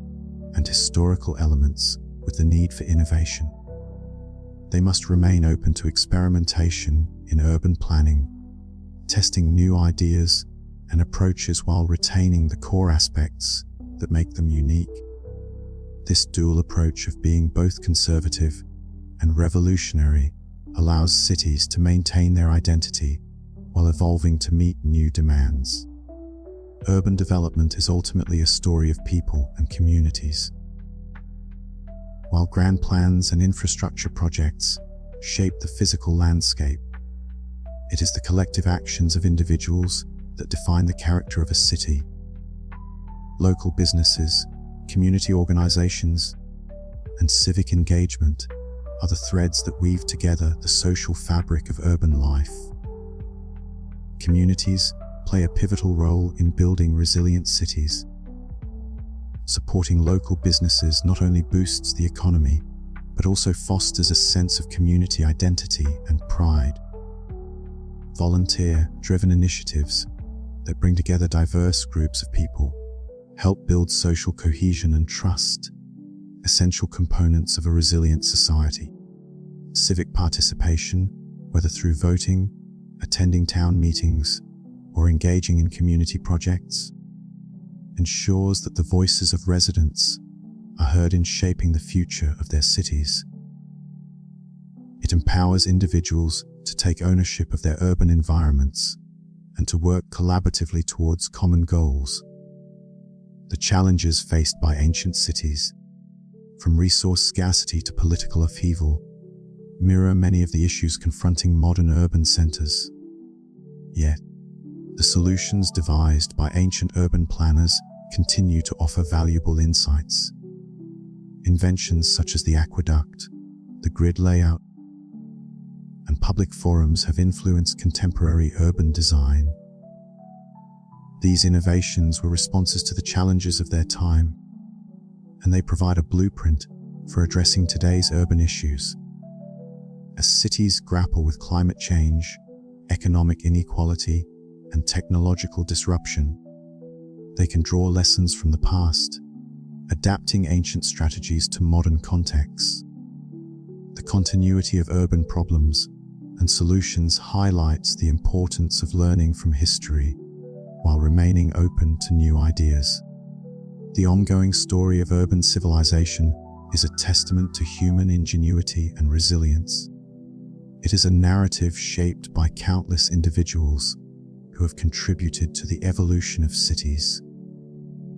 S1: and historical elements with the need for innovation. They must remain open to experimentation in urban planning, testing new ideas and approaches while retaining the core aspects that make them unique. This dual approach of being both conservative and revolutionary allows cities to maintain their identity while evolving to meet new demands. Urban development is ultimately a story of people and communities. While grand plans and infrastructure projects shape the physical landscape, it is the collective actions of individuals that define the character of a city. Local businesses, community organizations, and civic engagement are the threads that weave together the social fabric of urban life. Communities play a pivotal role in building resilient cities. Supporting local businesses not only boosts the economy, but also fosters a sense of community identity and pride. Volunteer-driven initiatives that bring together diverse groups of people help build social cohesion and trust, essential components of a resilient society. Civic participation, whether through voting, attending town meetings, or engaging in community projects, ensures that the voices of residents are heard in shaping the future of their cities. It empowers individuals to take ownership of their urban environments and to work collaboratively towards common goals. The challenges faced by ancient cities, from resource scarcity to political upheaval, mirror many of the issues confronting modern urban centers. Yet, the solutions devised by ancient urban planners continue to offer valuable insights. Inventions such as the aqueduct, the grid layout, and public forums have influenced contemporary urban design. These innovations were responses to the challenges of their time, and they provide a blueprint for addressing today's urban issues. As cities grapple with climate change, economic inequality, and technological disruption, they can draw lessons from the past, adapting ancient strategies to modern contexts. The continuity of urban problems and solutions highlights the importance of learning from history while remaining open to new ideas. The ongoing story of urban civilization is a testament to human ingenuity and resilience. It is a narrative shaped by countless individuals who have contributed to the evolution of cities.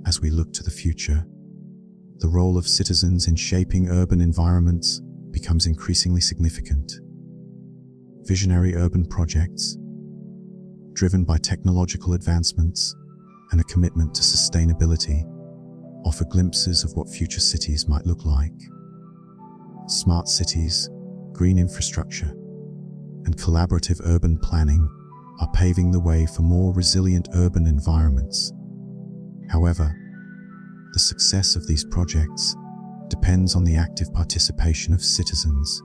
S1: As we look to the future, the role of citizens in shaping urban environments becomes increasingly significant. Visionary urban projects, driven by technological advancements and a commitment to sustainability, offer glimpses of what future cities might look like. Smart cities, green infrastructure, and collaborative urban planning are paving the way for more resilient urban environments. However, the success of these projects depends on the active participation of citizens.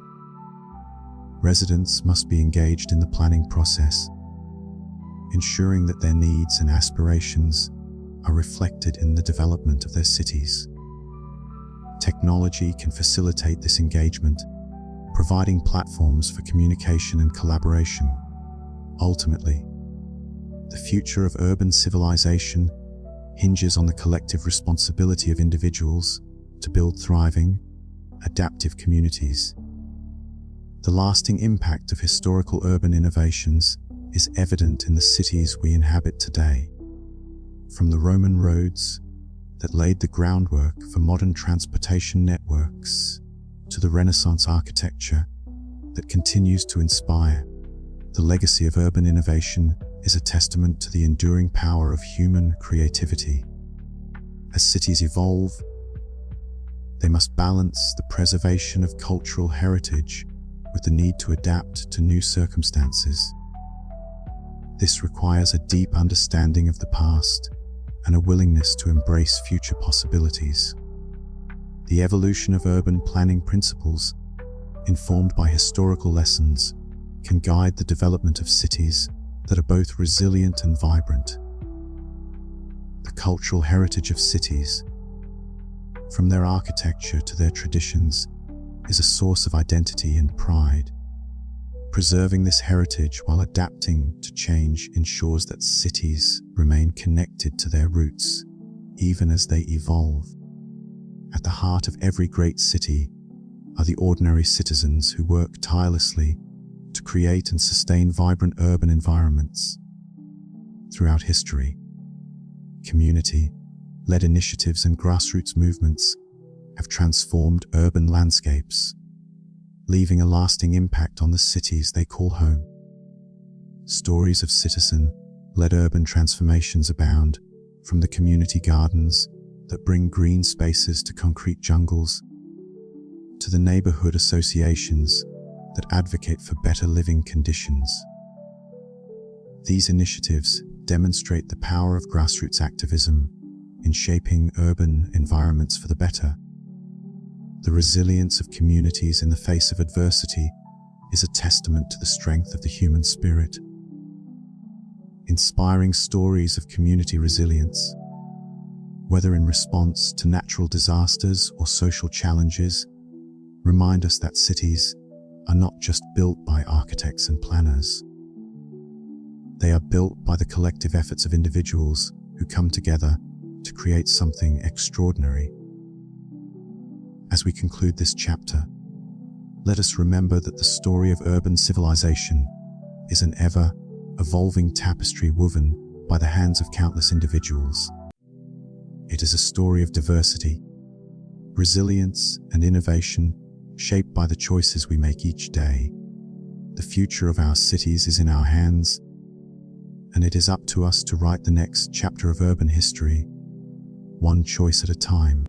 S1: Residents must be engaged in the planning process, ensuring that their needs and aspirations are reflected in the development of their cities. Technology can facilitate this engagement, providing platforms for communication and collaboration. Ultimately, the future of urban civilization hinges on the collective responsibility of individuals to build thriving, adaptive communities. The lasting impact of historical urban innovations is evident in the cities we inhabit today. From the Roman roads that laid the groundwork for modern transportation networks to the Renaissance architecture that continues to inspire, the legacy of urban innovation is a testament to the enduring power of human creativity. As cities evolve, they must balance the preservation of cultural heritage with the need to adapt to new circumstances. This requires a deep understanding of the past and a willingness to embrace future possibilities. The evolution of urban planning principles informed by historical lessons, can guide the development of cities that are both resilient and vibrant. The cultural heritage of cities, from their architecture to their traditions, is a source of identity and pride. Preserving this heritage while adapting to change ensures that cities remain connected to their roots, even as they evolve. At the heart of every great city are the ordinary citizens who work tirelessly to create and sustain vibrant urban environments. Throughout history, community-led initiatives and grassroots movements have transformed urban landscapes, leaving a lasting impact on the cities they call home. Stories of citizen-led urban transformations abound, from the community gardens that bring green spaces to concrete jungles, to the neighborhood associations that advocate for better living conditions. These initiatives demonstrate the power of grassroots activism in shaping urban environments for the better. The resilience of communities in the face of adversity is a testament to the strength of the human spirit. Inspiring stories of community resilience, whether in response to natural disasters or social challenges, remind us that cities are not just built by architects and planners. They are built by the collective efforts of individuals who come together to create something extraordinary. As we conclude this chapter, let us remember that the story of urban civilization is an ever-evolving tapestry woven by the hands of countless individuals. It is a story of diversity, resilience, and innovation, shaped by the choices we make each day. The future of our cities is in our hands, and it is up to us to write the next chapter of urban history, one choice at a time.